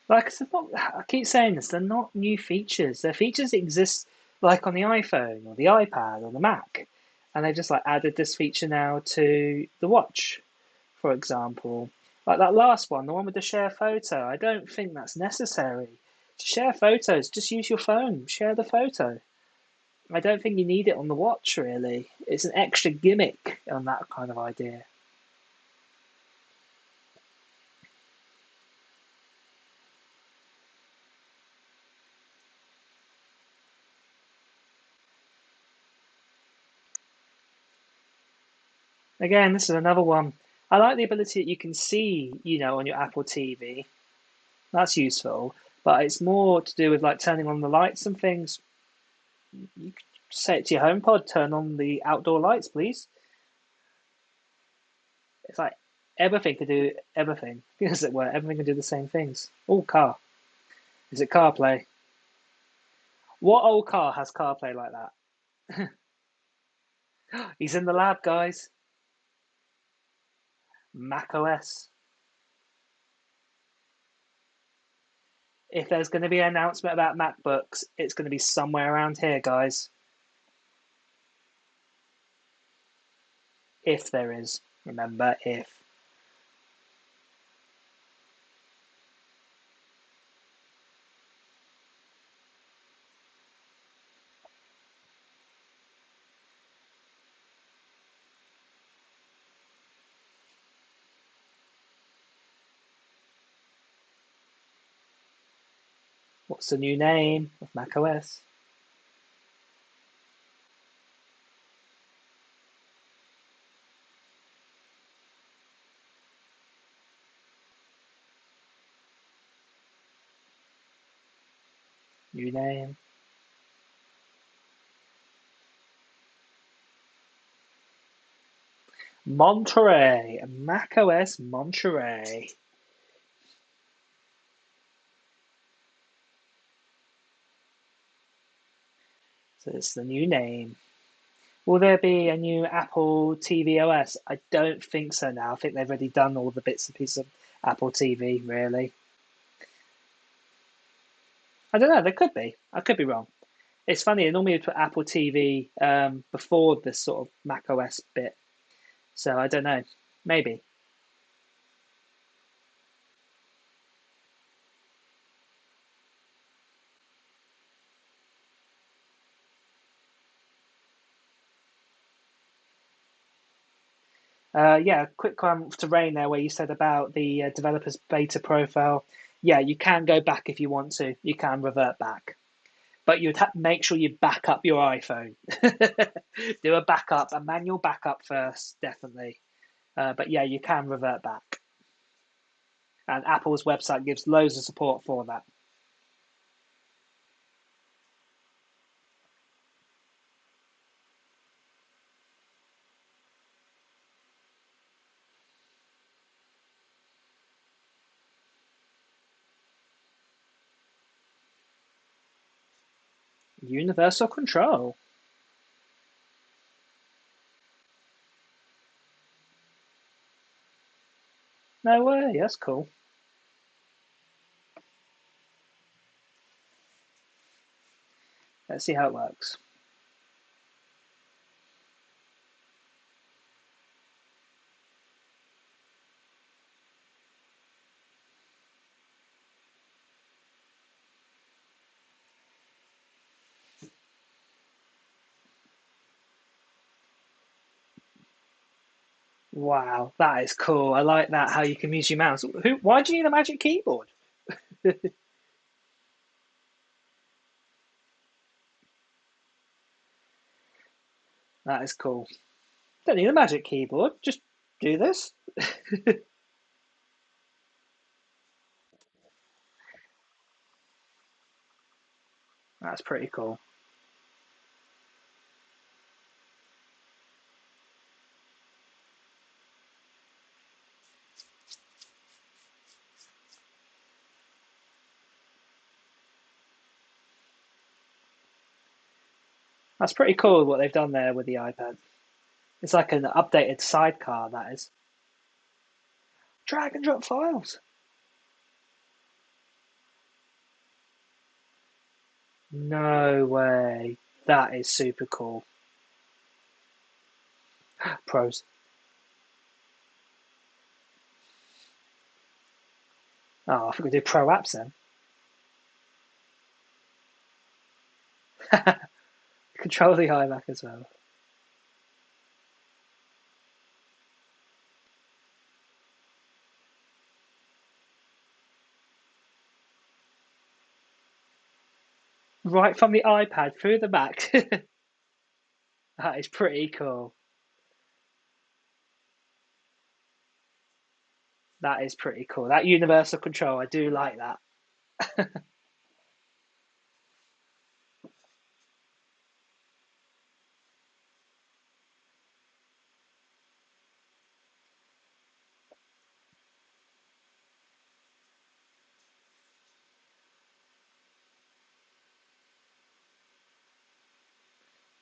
Like I said, I keep saying this, they're not new features. They're features that exist like on the iPhone or the iPad or the Mac. And they just like added this feature now to the watch, for example. Like that last one, the one with the share photo. I don't think that's necessary. To share photos, just use your phone, share the photo. I don't think you need it on the watch, really. It's an extra gimmick on that kind of idea. Again, this is another one. I like the ability that you can see, on your Apple TV. That's useful, but it's more to do with like turning on the lights and things. You could say it to your HomePod, turn on the outdoor lights, please. It's like everything can do everything, as it were. Everything can do the same things. All car. Is it CarPlay? What old car has CarPlay like that? He's in the lab, guys. macOS. If there's going to be an announcement about MacBooks, it's going to be somewhere around here, guys. If there is. Remember, if. What's the new name of macOS? New name. Monterey. macOS Monterey. So it's the new name. Will there be a new Apple TV OS? I don't think so now. I think they've already done all the bits and pieces of Apple TV, really. I don't know. There could be. I could be wrong. It's funny. They normally would put Apple TV before this sort of Mac OS bit. So I don't know. Maybe. Yeah, quick one to Rain there, where you said about the developer's beta profile. Yeah, you can go back if you want to. You can revert back, but you'd make sure you back up your iPhone. Do a backup, a manual backup first, definitely. But yeah, you can revert back, and Apple's website gives loads of support for that. Universal control. No way. That's cool. Let's see how it works. Wow, that is cool. I like that how you can use your mouse. Who? Why do you need a magic keyboard? That is cool. Don't need a magic keyboard. Just do this. That's pretty cool. That's pretty cool what they've done there with the iPad. It's like an updated sidecar, that is. Drag and drop files. No way. That is super cool. Pros. Oh, I think we do pro apps then. Control the iMac as well. Right from the iPad through the Mac. That is pretty cool. That is pretty cool. That universal control, I do like that.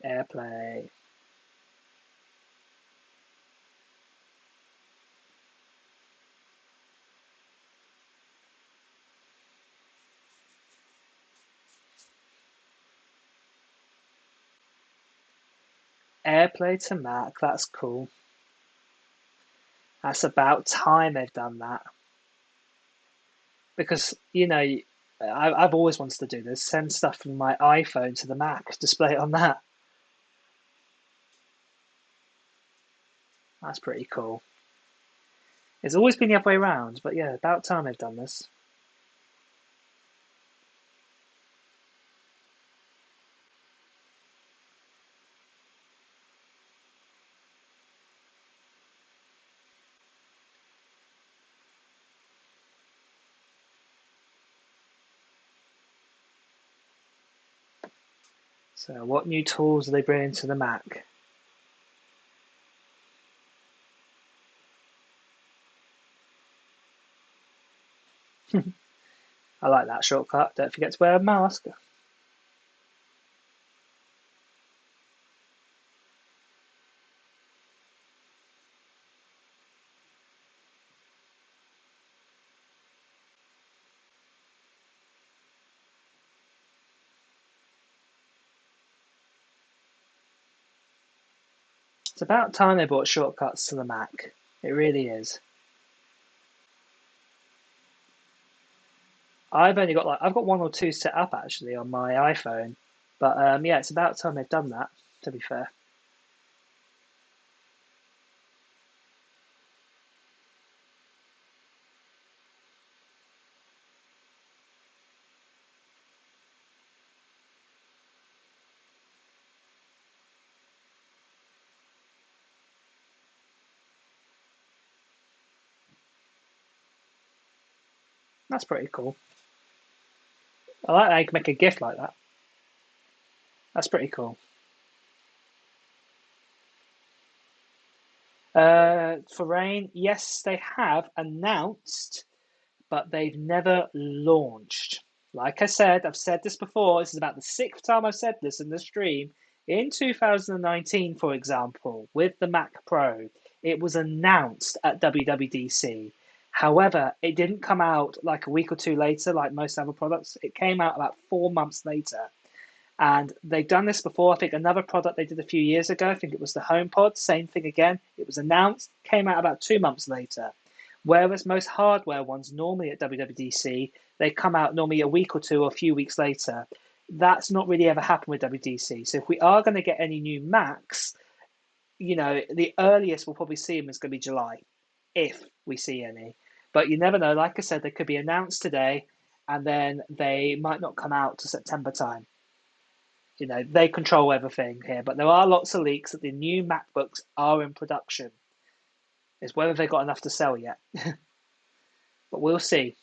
AirPlay. AirPlay to Mac, that's cool. That's about time they've done that. Because, I've always wanted to do this, send stuff from my iPhone to the Mac, display it on that. That's pretty cool. It's always been the other way around, but yeah, about time they've done this. So what new tools are they bringing to the Mac? I like that shortcut. Don't forget to wear a mask. It's about time they brought shortcuts to the Mac. It really is. I've got one or two set up actually on my iPhone, but yeah, it's about time they've done that. To be fair, that's pretty cool. I like how you can make a GIF like that. That's pretty cool. For Rain, yes, they have announced, but they've never launched. Like I said, I've said this before. This is about the sixth time I've said this in the stream. In 2019, for example, with the Mac Pro, it was announced at WWDC. However, it didn't come out like a week or two later, like most other products. It came out about 4 months later. And they've done this before. I think another product they did a few years ago, I think it was the HomePod, same thing again. It was announced, came out about 2 months later. Whereas most hardware ones, normally at WWDC, they come out normally a week or two or a few weeks later. That's not really ever happened with WWDC. So if we are going to get any new Macs, the earliest we'll probably see them is going to be July, if we see any. But you never know. Like I said, they could be announced today, and then they might not come out to September time. They control everything here, but there are lots of leaks that the new MacBooks are in production. It's whether they've got enough to sell yet, but we'll see.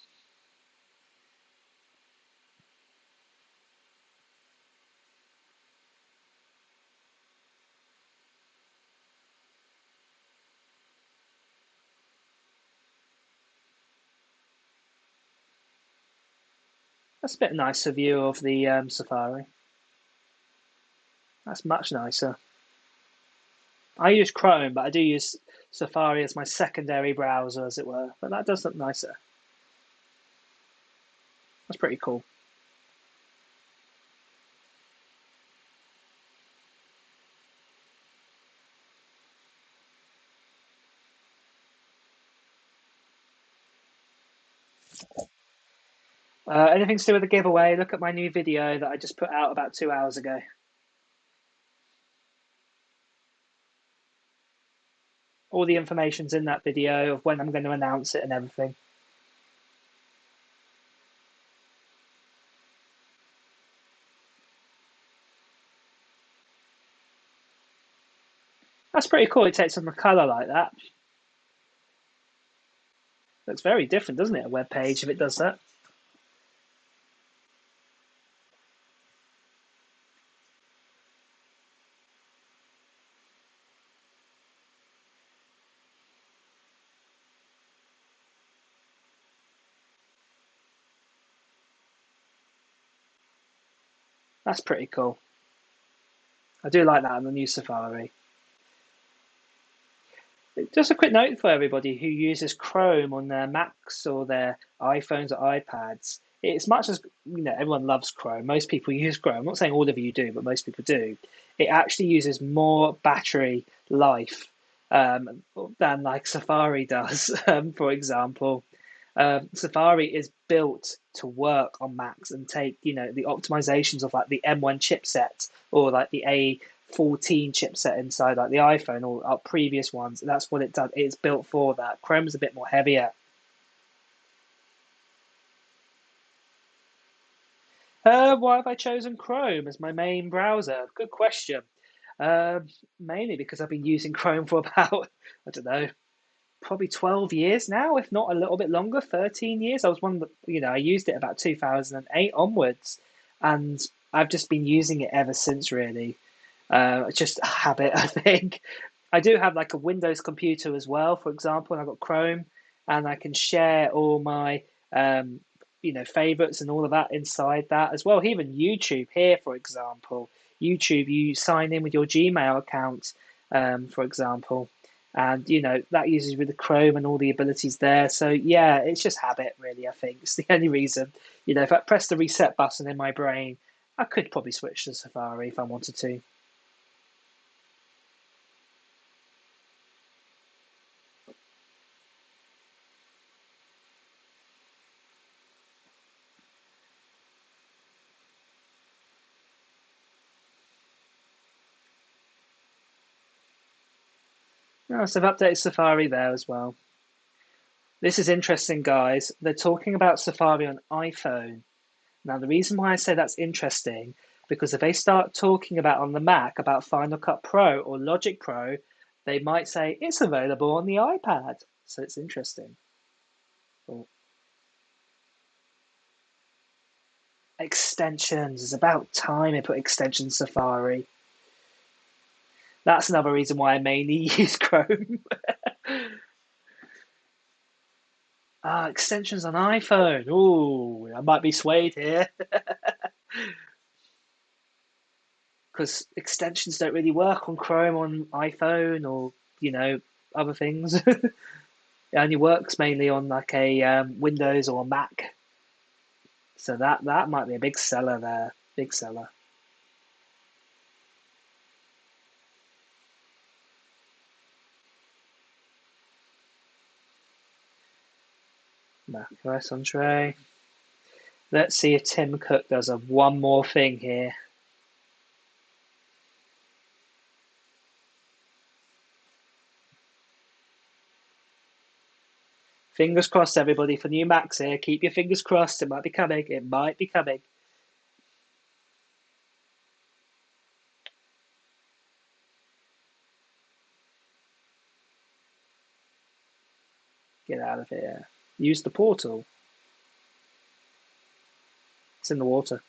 That's a bit nicer view of the Safari. That's much nicer. I use Chrome, but I do use Safari as my secondary browser, as it were. But that does look nicer. That's pretty cool. Anything to do with the giveaway? Look at my new video that I just put out about 2 hours ago. All the information's in that video of when I'm going to announce it and everything. That's pretty cool. It takes on the color like that. Looks very different, doesn't it? A web page if it does that. That's pretty cool. I do like that on the new Safari. Just a quick note for everybody who uses Chrome on their Macs or their iPhones or iPads. It's much as everyone loves Chrome. Most people use Chrome. I'm not saying all of you do, but most people do. It actually uses more battery life than like Safari does. For example, Safari is built to work on Macs and take the optimizations of like the M1 chipset or like the A14 chipset inside like the iPhone or our previous ones. That's what it does. It's built for that. Chrome's a bit more heavier. Why have I chosen Chrome as my main browser? Good question. Mainly because I've been using Chrome for about, I don't know, probably 12 years now, if not a little bit longer, 13 years. I was one of I used it about 2008 onwards, and I've just been using it ever since, really. It's just a habit, I think. I do have like a Windows computer as well, for example, and I've got Chrome, and I can share all my um, favorites and all of that inside that as well. Even YouTube here, for example, YouTube, you sign in with your Gmail account, for example, and that uses with the Chrome and all the abilities there. So yeah, it's just habit, really. I think it's the only reason. If I press the reset button in my brain, I could probably switch to Safari if I wanted to. Oh, so I've updated Safari there as well. This is interesting, guys. They're talking about Safari on iPhone. Now, the reason why I say that's interesting, because if they start talking about on the Mac about Final Cut Pro or Logic Pro, they might say it's available on the iPad. So it's interesting. Oh, extensions. It's about time they put extension Safari. That's another reason why I mainly use Chrome. Extensions on iPhone. Oh, I might be swayed here. Because extensions don't really work on Chrome on iPhone or other things. It only works mainly on like a Windows or Mac. So that might be a big seller there. Big seller. macOS on tray. Let's see if Tim Cook does a one more thing here. Fingers crossed, everybody, for new Macs here. Keep your fingers crossed. It might be coming. It might be coming. Get out of here. Use the portal. It's in the water.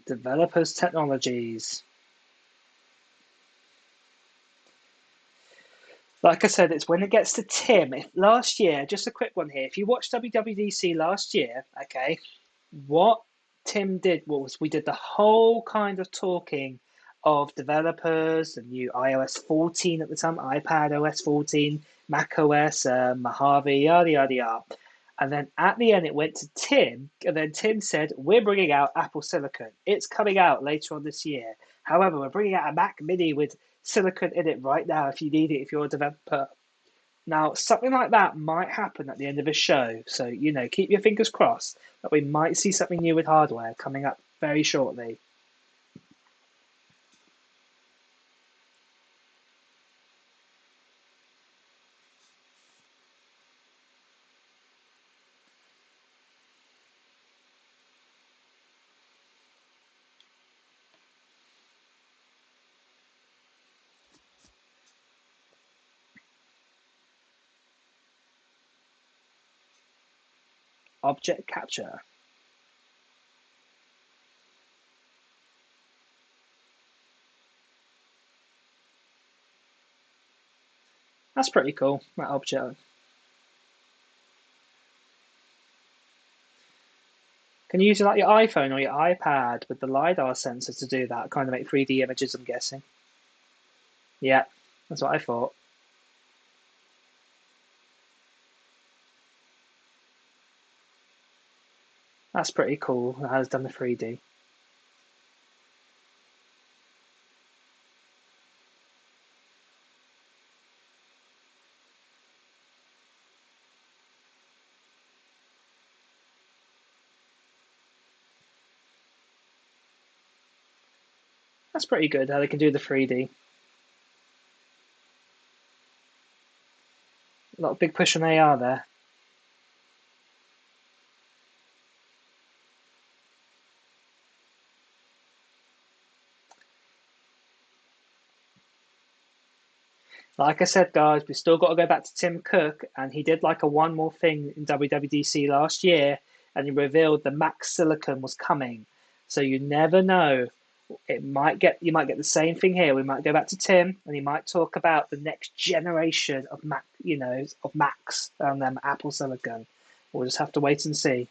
Developers Technologies. Like I said, it's when it gets to Tim. If last year, just a quick one here. If you watched WWDC last year, okay, what Tim did was we did the whole kind of talking of developers, the new iOS 14 at the time, iPadOS 14, macOS, Mojave, yada yada yada. And then at the end, it went to Tim, and then Tim said, "We're bringing out Apple Silicon. It's coming out later on this year. However, we're bringing out a Mac Mini with Silicon in it right now if you need it, if you're a developer." Now, something like that might happen at the end of a show. So, keep your fingers crossed that we might see something new with hardware coming up very shortly. object capture. That's pretty cool, that object. Can you use like your iPhone or your iPad with the LiDAR sensor to do that, kind of make 3D images, I'm guessing? Yeah, that's what I thought. That's pretty cool, how it's done the 3D. That's pretty good how they can do the 3D. A lot of big push on AR there. Like I said, guys, we still got to go back to Tim Cook, and he did like a one more thing in WWDC last year, and he revealed the Mac Silicon was coming. So you never know. You might get the same thing here. We might go back to Tim, and he might talk about the next generation of Mac, of Macs and Apple Silicon. We'll just have to wait and see.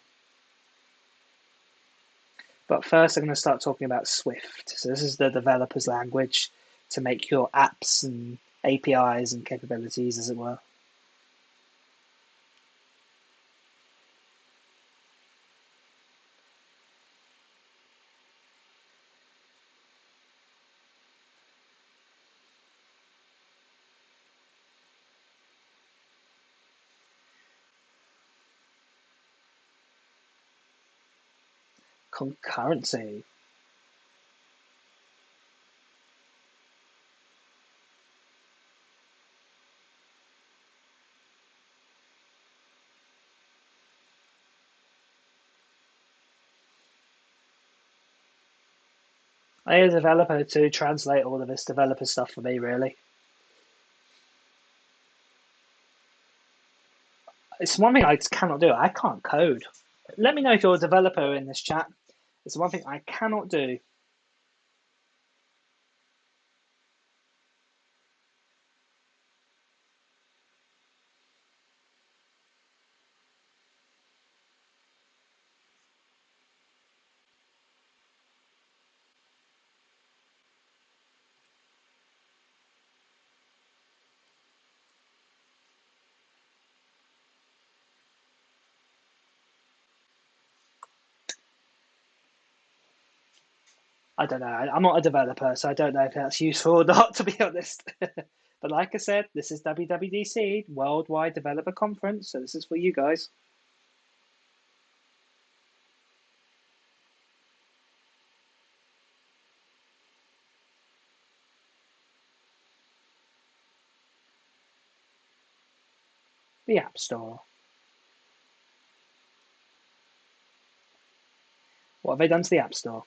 But first, I'm going to start talking about Swift. So this is the developer's language to make your apps and APIs and capabilities, as it were. Concurrency. I need a developer to translate all of this developer stuff for me, really. It's one thing I just cannot do. I can't code. Let me know if you're a developer in this chat. It's one thing I cannot do. I don't know. I'm not a developer, so I don't know if that's useful or not, to be honest. But like I said, this is WWDC, Worldwide Developer Conference, so this is for you guys. The App Store. What have they done to the App Store?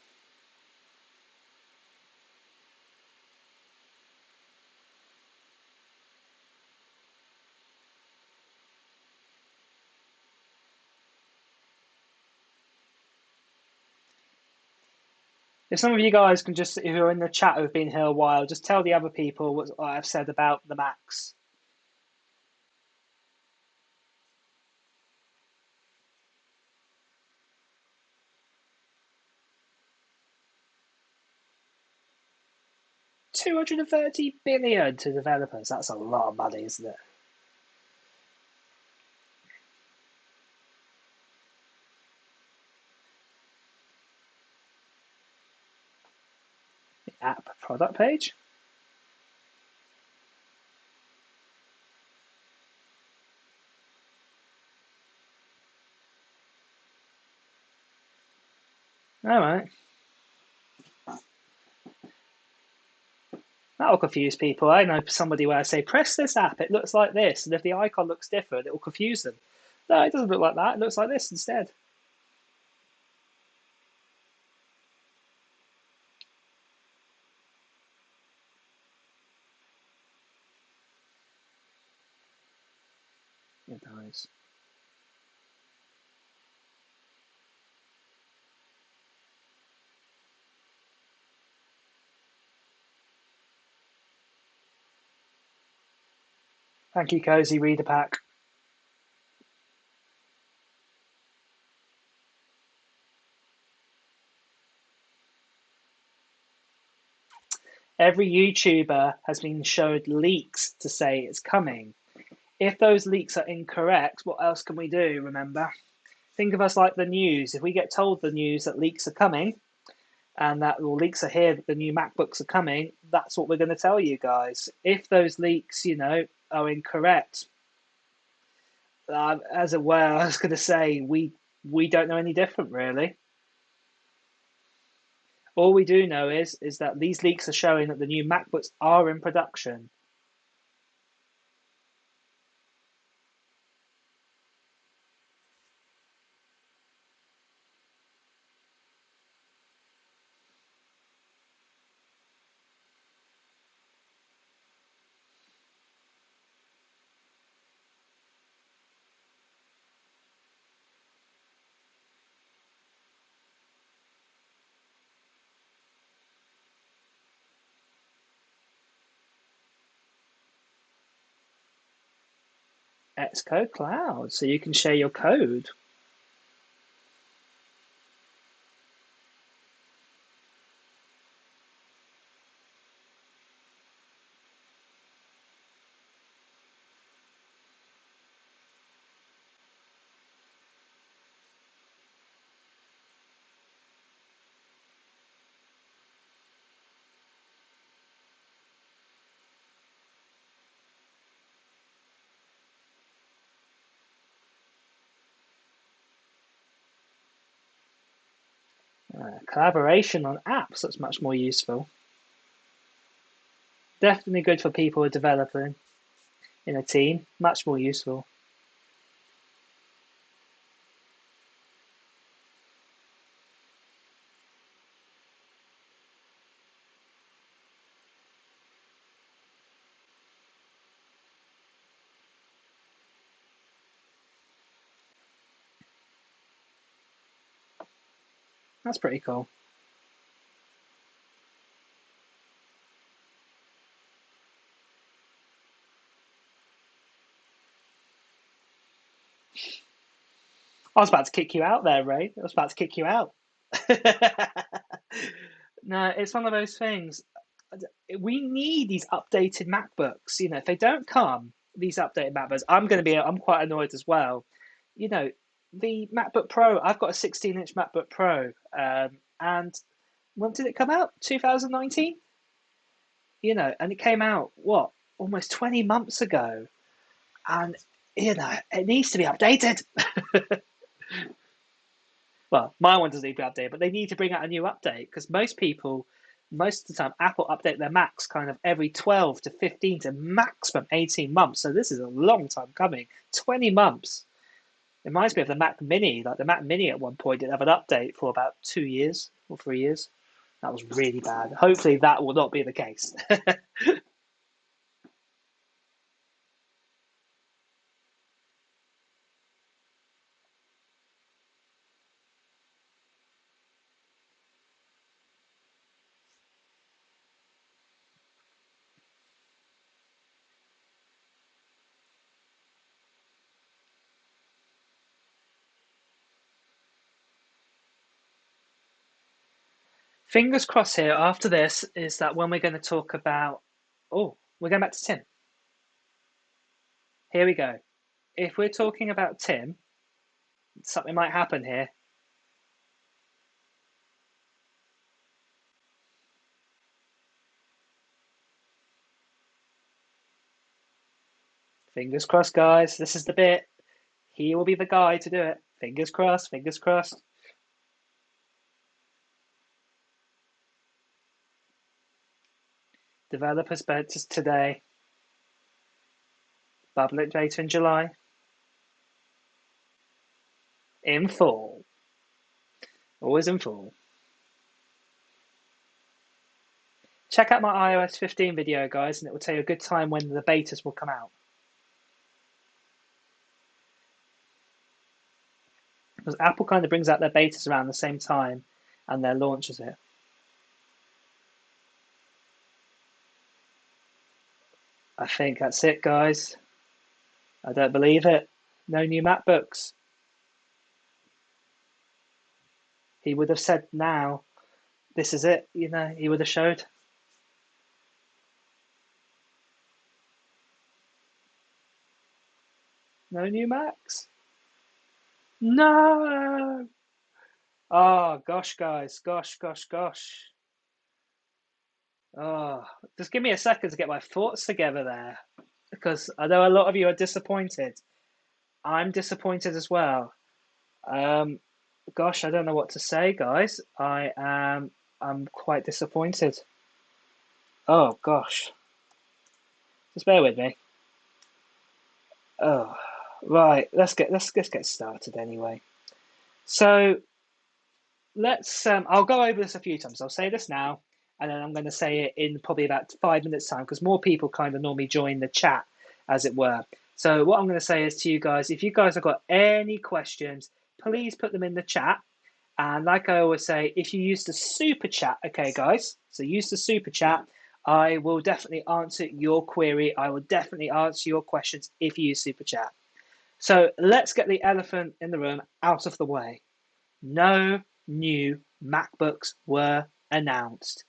If some of you guys can just, if you're in the chat who've been here a while, just tell the other people what I've said about the Macs. $230 billion to developers. That's a lot of money, isn't it? The app product page. All right. That'll confuse people. I know somebody where I say, press this app, it looks like this. And if the icon looks different, it will confuse them. No, it doesn't look like that. It looks like this instead. It does. Thank you, Cozy Reader Pack. Every YouTuber has been showed leaks to say it's coming. If those leaks are incorrect, what else can we do, remember? Think of us like the news. If we get told the news that leaks are coming and that leaks are here, that the new MacBooks are coming, that's what we're going to tell you guys. If those leaks, are incorrect, as it were, I was going to say, we don't know any different, really. All we do know is that these leaks are showing that the new MacBooks are in production. Xcode Cloud, so you can share your code. Collaboration on apps, that's much more useful. Definitely good for people who are developing in a team, much more useful. That's pretty cool. I was about to kick you out there, Ray. I was about to kick you out. No, it's one of those things. We need these updated MacBooks. If they don't come, these updated MacBooks, I'm quite annoyed as well. You know, the MacBook Pro, I've got a 16-inch MacBook Pro, and when did it come out? 2019? And it came out, what, almost 20 months ago. And, it needs to be updated. Well, my one doesn't need to be updated, but they need to bring out a new update because most of the time, Apple update their Macs kind of every 12 to 15 to maximum 18 months. So this is a long time coming. 20 months. It reminds me of the Mac Mini. Like the Mac Mini at one point didn't have an update for about 2 years or 3 years. That was really bad. Hopefully that will not be the case. Fingers crossed here after this is that when we're going to talk about, we're going back to Tim. Here we go. If we're talking about Tim, something might happen here. Fingers crossed, guys. This is the bit. He will be the guy to do it. Fingers crossed, fingers crossed. Developers betas today. Public data in July. In full. Always in full. Check out my iOS 15 video, guys, and it will tell you a good time when the betas will come out. Because Apple kind of brings out their betas around the same time and their launches it. I think that's it, guys. I don't believe it. No new MacBooks. He would have said now, this is it. He would have showed. No new Macs. No. Oh, gosh, guys. Gosh. Oh, just give me a second to get my thoughts together there, because I know a lot of you are disappointed. I'm disappointed as well. Um, Gosh, I don't know what to say, guys. I'm quite disappointed. Oh gosh, just bear with me. Oh, right. Let's get started anyway. So I'll go over this a few times. I'll say this now, and then I'm going to say it in probably about 5 minutes time because more people kind of normally join the chat, as it were. So what I'm going to say is to you guys, if you guys have got any questions, please put them in the chat. And like I always say, if you use the super chat, okay, guys, so use the super chat. I will definitely answer your query. I will definitely answer your questions if you use super chat. So let's get the elephant in the room out of the way. No new MacBooks were announced.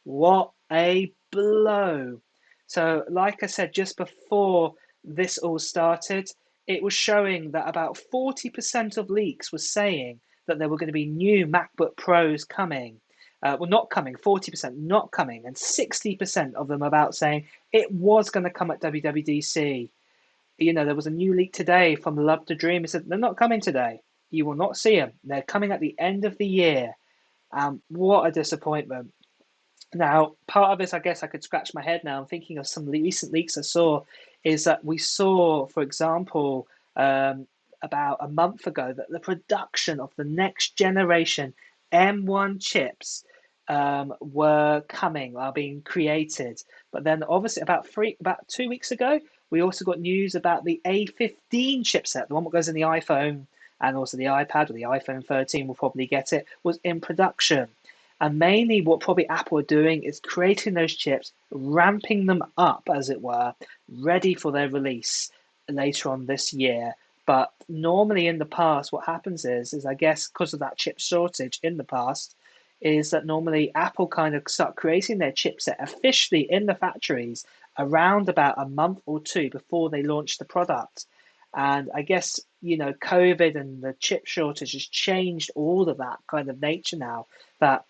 What a blow. So, like I said, just before this all started, it was showing that about 40% of leaks were saying that there were going to be new MacBook Pros coming. Well, not coming, 40% not coming, and 60% of them about saying it was going to come at WWDC. There was a new leak today from Love to Dream. It said they're not coming today. You will not see them. They're coming at the end of the year. What a disappointment. Now, part of this, I guess I could scratch my head now. I'm thinking of some recent leaks I saw, is that we saw, for example, about a month ago, that the production of the next generation M1 chips were coming, are being created. But then, obviously, about 2 weeks ago, we also got news about the A15 chipset, the one that goes in the iPhone and also the iPad or the iPhone 13 will probably get it, was in production. And mainly what probably Apple are doing is creating those chips, ramping them up, as it were, ready for their release later on this year. But normally in the past, what happens is I guess because of that chip shortage in the past, is that normally Apple kind of start creating their chipset officially in the factories around about a month or two before they launch the product. And I guess, COVID and the chip shortage has changed all of that kind of nature now. That,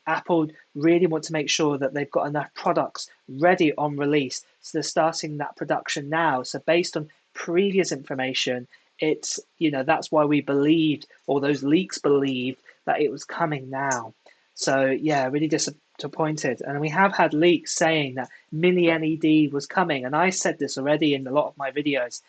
Apple really want to make sure that they've got enough products ready on release. So they're starting that production now. So based on previous information, it's, that's why we believed, or those leaks believed, that it was coming now. So yeah, really disappointed. And we have had leaks saying that mini LED was coming. And I said this already in a lot of my videos.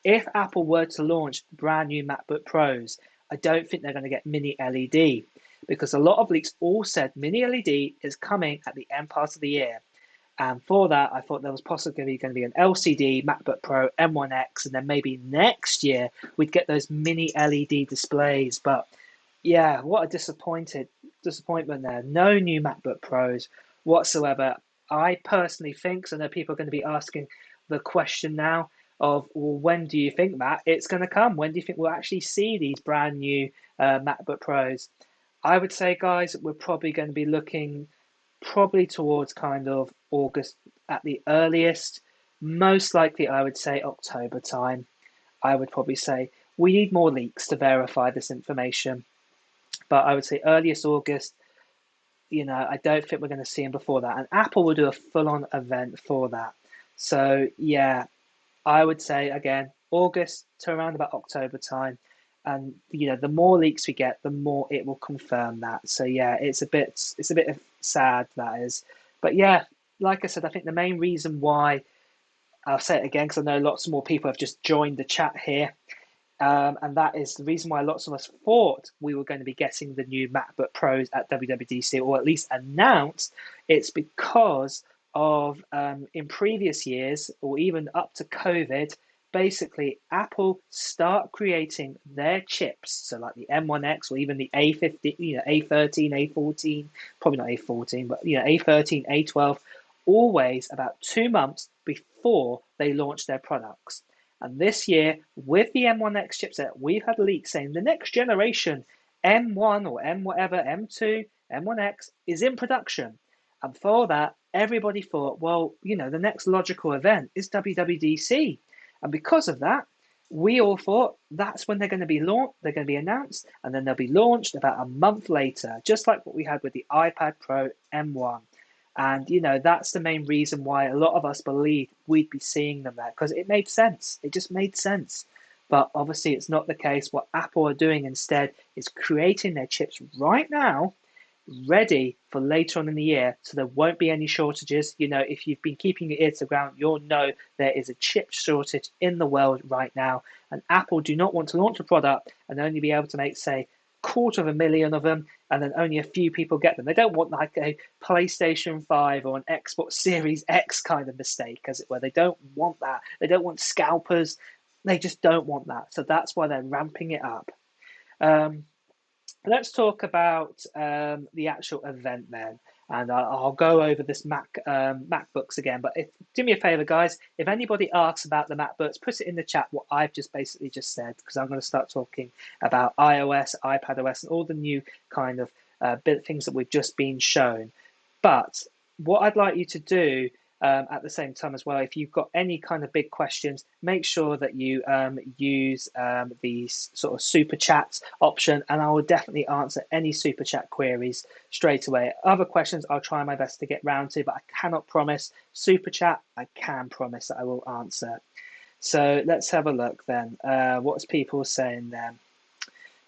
If Apple were to launch brand new MacBook Pros, I don't think they're going to get mini LED because a lot of leaks all said mini LED is coming at the end part of the year. And for that, I thought there was possibly going to be an LCD MacBook Pro M1X, and then maybe next year we'd get those mini LED displays. But yeah, what a disappointment there. No new MacBook Pros whatsoever. I personally think, so I know people are going to be asking the question now of, well, when do you think, Matt, it's going to come? When do you think we'll actually see these brand new MacBook Pros? I would say, guys, we're probably going to be looking probably towards kind of August at the earliest. Most likely, I would say October time. I would probably say we need more leaks to verify this information. But I would say earliest August. I don't think we're going to see them before that. And Apple will do a full-on event for that. So, yeah, I would say, again, August to around about October time. And, the more leaks we get, the more it will confirm that. So, yeah, it's a bit sad, that is. But, yeah, like I said, I think the main reason why, I'll say it again because I know lots more people have just joined the chat here. And that is the reason why lots of us thought we were going to be getting the new MacBook Pros at WWDC, or at least announced. It's because of in previous years, or even up to COVID, basically Apple start creating their chips, so like the M1X or even the A15, A13, A14, probably not A14, but A13, A12, always about 2 months before they launch their products. And this year, with the M1X chipset, we've had leaks saying the next generation M1 or M whatever, M2, M1X is in production. And for that, everybody thought, well, the next logical event is WWDC. And because of that, we all thought that's when they're going to be launched, they're going to be announced, and then they'll be launched about a month later, just like what we had with the iPad Pro M1. And that's the main reason why a lot of us believed we'd be seeing them there, because it made sense. It just made sense. But obviously, it's not the case. What Apple are doing instead is creating their chips right now, ready for later on in the year, so there won't be any shortages. If you've been keeping your ear to the ground, you'll know there is a chip shortage in the world right now, and Apple do not want to launch a product and only be able to make, say, 250,000 of them, and then only a few people get them. They don't want like a PlayStation 5 or an Xbox Series X kind of mistake, as it were. They don't want that. They don't want scalpers. They just don't want that. So that's why they're ramping it up. Let's talk about the actual event then, and I'll go over this MacBooks again. But do me a favor, guys. If anybody asks about the MacBooks, put it in the chat what I've just said, because I'm going to start talking about iOS, iPadOS, and all the new kind of things that we've just been shown. But what I'd like you to do at the same time as well, if you've got any kind of big questions, make sure that you use the sort of super chat option, and I will definitely answer any super chat queries straight away. Other questions I'll try my best to get round to, but I cannot promise. Super chat, I can promise that I will answer. So let's have a look then. What's people saying then?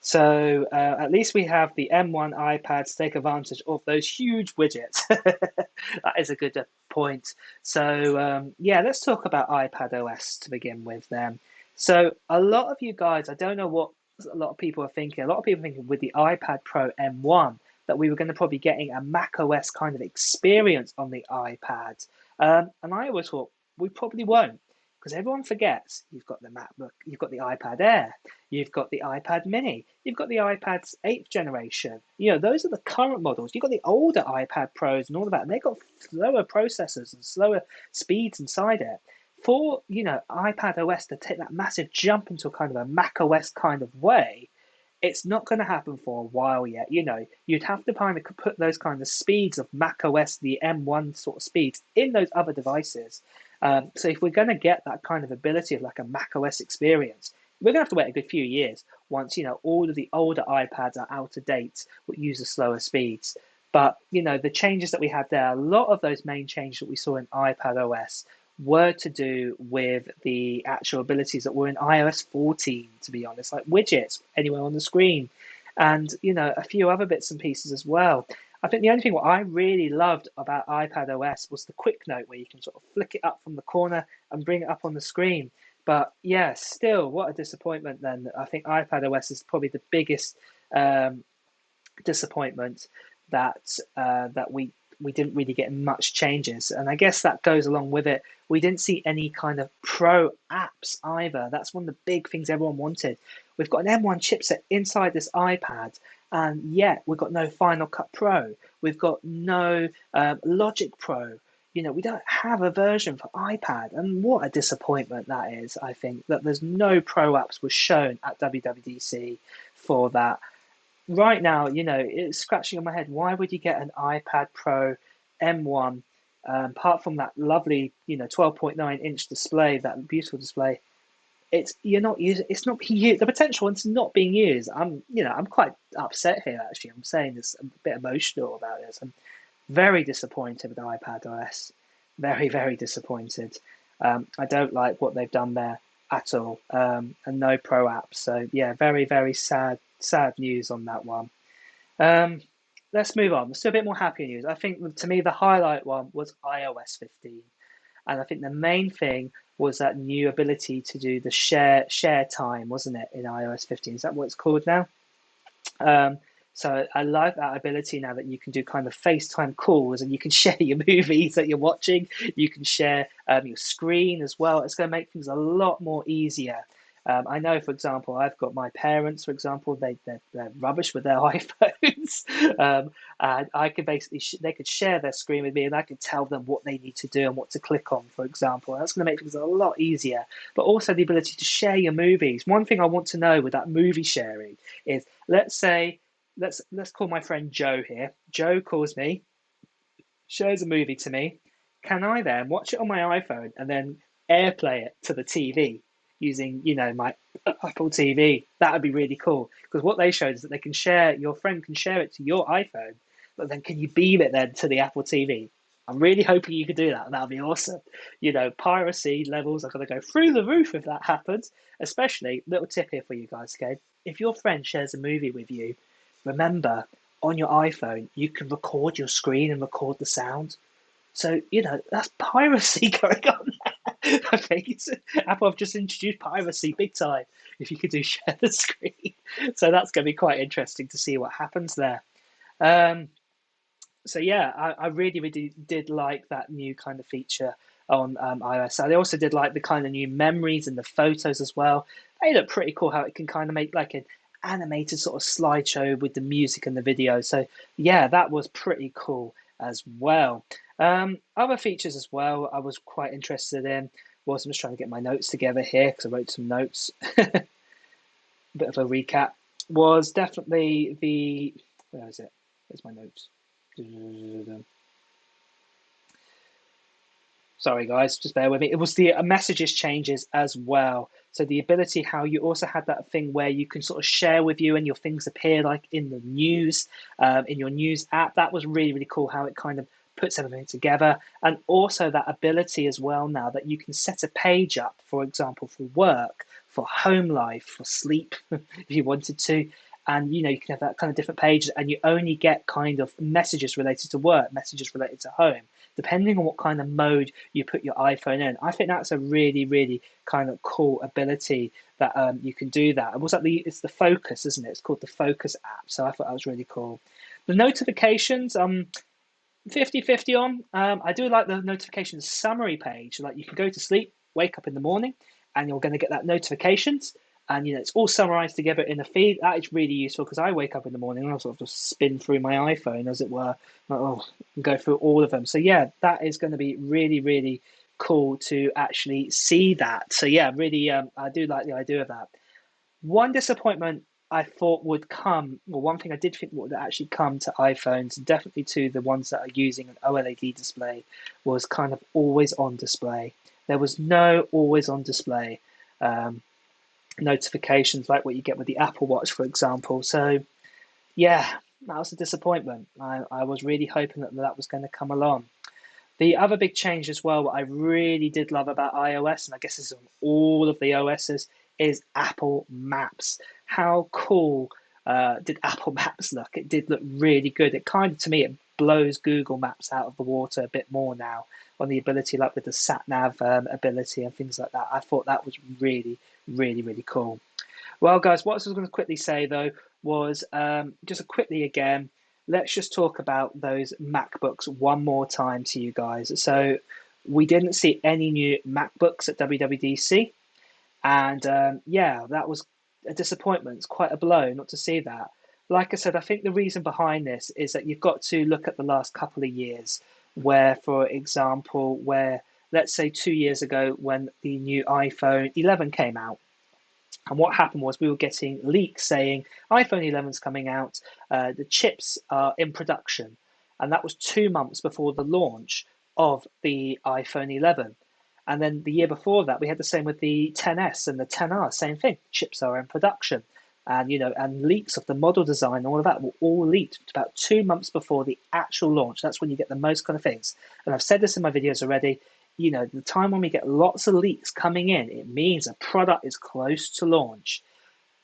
So at least we have the M1 iPad to take advantage of those huge widgets. That is a good point. So yeah, let's talk about iPadOS to begin with then. So a lot of you guys, I don't know what a lot of people are thinking. A lot of people are thinking with the iPad Pro M1 that we were going to probably getting a macOS kind of experience on the iPad. And I always thought we probably won't, because everyone forgets you've got the MacBook, you've got the iPad Air, you've got the iPad Mini, you've got the iPad's 8th generation. Those are the current models. You've got the older iPad Pros and all of that, and they've got slower processors and slower speeds inside it. For, iPadOS to take that massive jump into a kind of a macOS kind of way, it's not going to happen for a while yet. You'd have to kind of put those kind of speeds of macOS, the M1 sort of speeds, in those other devices. So if we're going to get that kind of ability of like a macOS experience, we're going to have to wait a good few years once, all of the older iPads are out of date, which use the slower speeds. But, the changes that we had there, a lot of those main changes that we saw in iPadOS were to do with the actual abilities that were in iOS 14, to be honest, like widgets anywhere on the screen, and, a few other bits and pieces as well. I think the only thing what I really loved about iPadOS was the quick note, where you can sort of flick it up from the corner and bring it up on the screen. But yeah, still, what a disappointment then. I think iPadOS is probably the biggest disappointment that we didn't really get much changes. And I guess that goes along with it. We didn't see any kind of pro apps either. That's one of the big things everyone wanted. We've got an M1 chipset inside this iPad, and yet we've got no Final Cut Pro. We've got no Logic Pro. We don't have a version for iPad, and what a disappointment that is. I think that there's no pro apps was shown at WWDC for that. Right now, it's scratching on my head. Why would you get an iPad Pro M1 apart from that lovely, 12.9-inch display, that beautiful display? You're not using. It's not being used. The potential one's not being used. I'm quite upset here. Actually, I'm saying this a bit emotional about this. I'm very disappointed with iPadOS. Very, very disappointed. I don't like what they've done there at all. And no pro apps. So yeah, very, very sad news on that one. Let's move on. Let's do a bit more happy news. I think, to me, the highlight one was iOS 15. And I think the main thing was that new ability to do the share time, wasn't it, in iOS 15? Is that what it's called now? So I like that ability now, that you can do kind of FaceTime calls, and you can share your movies that you're watching. You can share your screen as well. It's going to make things a lot more easier. I know, for example, I've got my parents, for example, they're rubbish with their iPhones, and I could basically they could share their screen with me, and I could tell them what they need to do and what to click on, for example. That's going to make things a lot easier. But also the ability to share your movies. One thing I want to know with that movie sharing is, let's say, let's call my friend Joe here. Joe calls me, shows a movie to me. Can I then watch it on my iPhone and then AirPlay it to the TV using, my Apple TV? That would be really cool, because what they showed is that they can share, your friend can share it to your iPhone, but then can you beam it then to the Apple TV? I'm really hoping you could do that. That would be awesome. Piracy levels are going to go through the roof if that happens. Especially, little tip here for you guys, okay? If your friend shares a movie with you, remember, on your iPhone, you can record your screen and record the sound. So, that's piracy going on there. I think Apple have just introduced piracy big time if you could do share the screen. So that's going to be quite interesting to see what happens there. Um, so yeah, I really, really did like that new kind of feature on iOS. I also did like the kind of new memories and the photos as well. They look pretty cool, how it can kind of make like an animated sort of slideshow with the music and the video. So yeah, that was pretty cool as well. Other features as well I was quite interested in was, I'm just trying to get my notes together here because I wrote some notes. Bit of a recap was definitely the, where is it? Where's my notes? Sorry, guys, just bear with me. It was the messages changes as well. So the ability, how you also had that thing where you can sort of share with you and your things appear like in the news, in your news app. That was really, really cool, how it kind of puts everything together. And also that ability as well now that you can set a page up, for example, for work, for home life, for sleep, if you wanted to. And you can have that kind of different pages, and you only get kind of messages related to work, messages related to home, depending on what kind of mode you put your iPhone in. I think that's a really, really kind of cool ability that you can do that. It's the Focus, isn't it? It's called the Focus app. So I thought that was really cool. The notifications, 50-50 on. I do like the notifications summary page. Like, you can go to sleep, wake up in the morning, and you're going to get that notifications. And it's all summarized together in a feed. That is really useful, because I wake up in the morning and I sort of just spin through my iPhone, as it were, and go through all of them. So yeah, that is going to be really, really cool to actually see that. So yeah, really, I do like the idea of that. One disappointment I thought would come, well, one thing I did think would actually come to iPhones, definitely to the ones that are using an OLED display, was kind of always on display. There was no always on display notifications like what you get with the Apple Watch, for example. So yeah, that was a disappointment. I was really hoping that was going to come along. The other big change as well, what I really did love about iOS, and I guess it's on all of the OSs, is Apple Maps. How cool did Apple Maps look? It did look really good. It kind of, to me, it blows Google Maps out of the water a bit more now, on the ability, like with the sat nav ability and things like that. I thought that was really, really, really cool. Well, guys, what I was going to quickly say though was, just quickly again, let's just talk about those MacBooks one more time to you guys. So we didn't see any new MacBooks at WWDC, and yeah, that was a disappointment. It's quite a blow not to see that. Like I said, I think the reason behind this is that you've got to look at the last couple of years, where, for example, let's say 2 years ago when the new iPhone 11 came out. And what happened was, we were getting leaks saying iPhone 11 is coming out, the chips are in production. And that was 2 months before the launch of the iPhone 11. And then the year before that, we had the same with the 10s and the 10R, same thing. Chips are in production. And and leaks of the model design and all of that were all leaked about 2 months before the actual launch. That's when you get the most kind of things. And I've said this in my videos already. The time when we get lots of leaks coming in, it means a product is close to launch.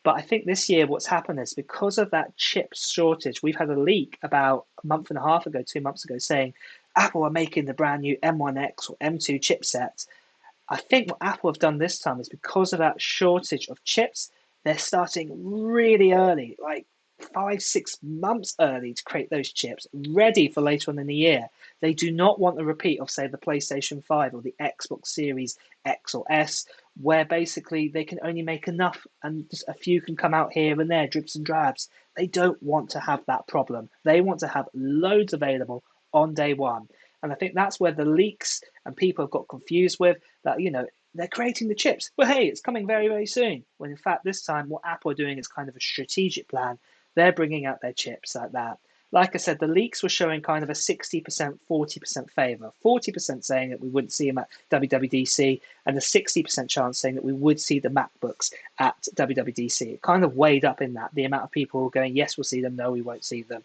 But I think this year what's happened is, because of that chip shortage, we've had a leak about a month and a half ago, 2 months ago, saying Apple are making the brand new M1X or M2 chipset. I think what Apple have done this time is, because of that shortage of chips, they're starting really early, like 5-6 months early, to create those chips ready for later on in the year. They do not want a repeat of, say, the PlayStation 5 or the Xbox Series X or S, where basically they can only make enough and just a few can come out here and there, drips and drabs. They don't want to have that problem. They want to have loads available on day one. And I think that's where the leaks and people have got confused with that, they're creating the chips. Well, hey, it's coming very, very soon. When in fact, this time, what Apple are doing is kind of a strategic plan. They're bringing out their chips like that. Like I said, the leaks were showing kind of a 60%, 40% favor. 40% saying that we wouldn't see them at WWDC, and a 60% chance saying that we would see the MacBooks at WWDC. It kind of weighed up in that, the amount of people going, yes, we'll see them, no, we won't see them,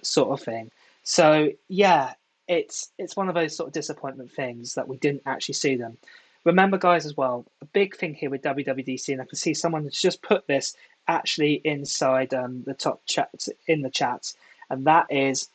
sort of thing. So, yeah, it's one of those sort of disappointment things that we didn't actually see them. Remember, guys, as well, a big thing here with WWDC, and I can see someone has just put this actually inside the top chat in the chat, and that is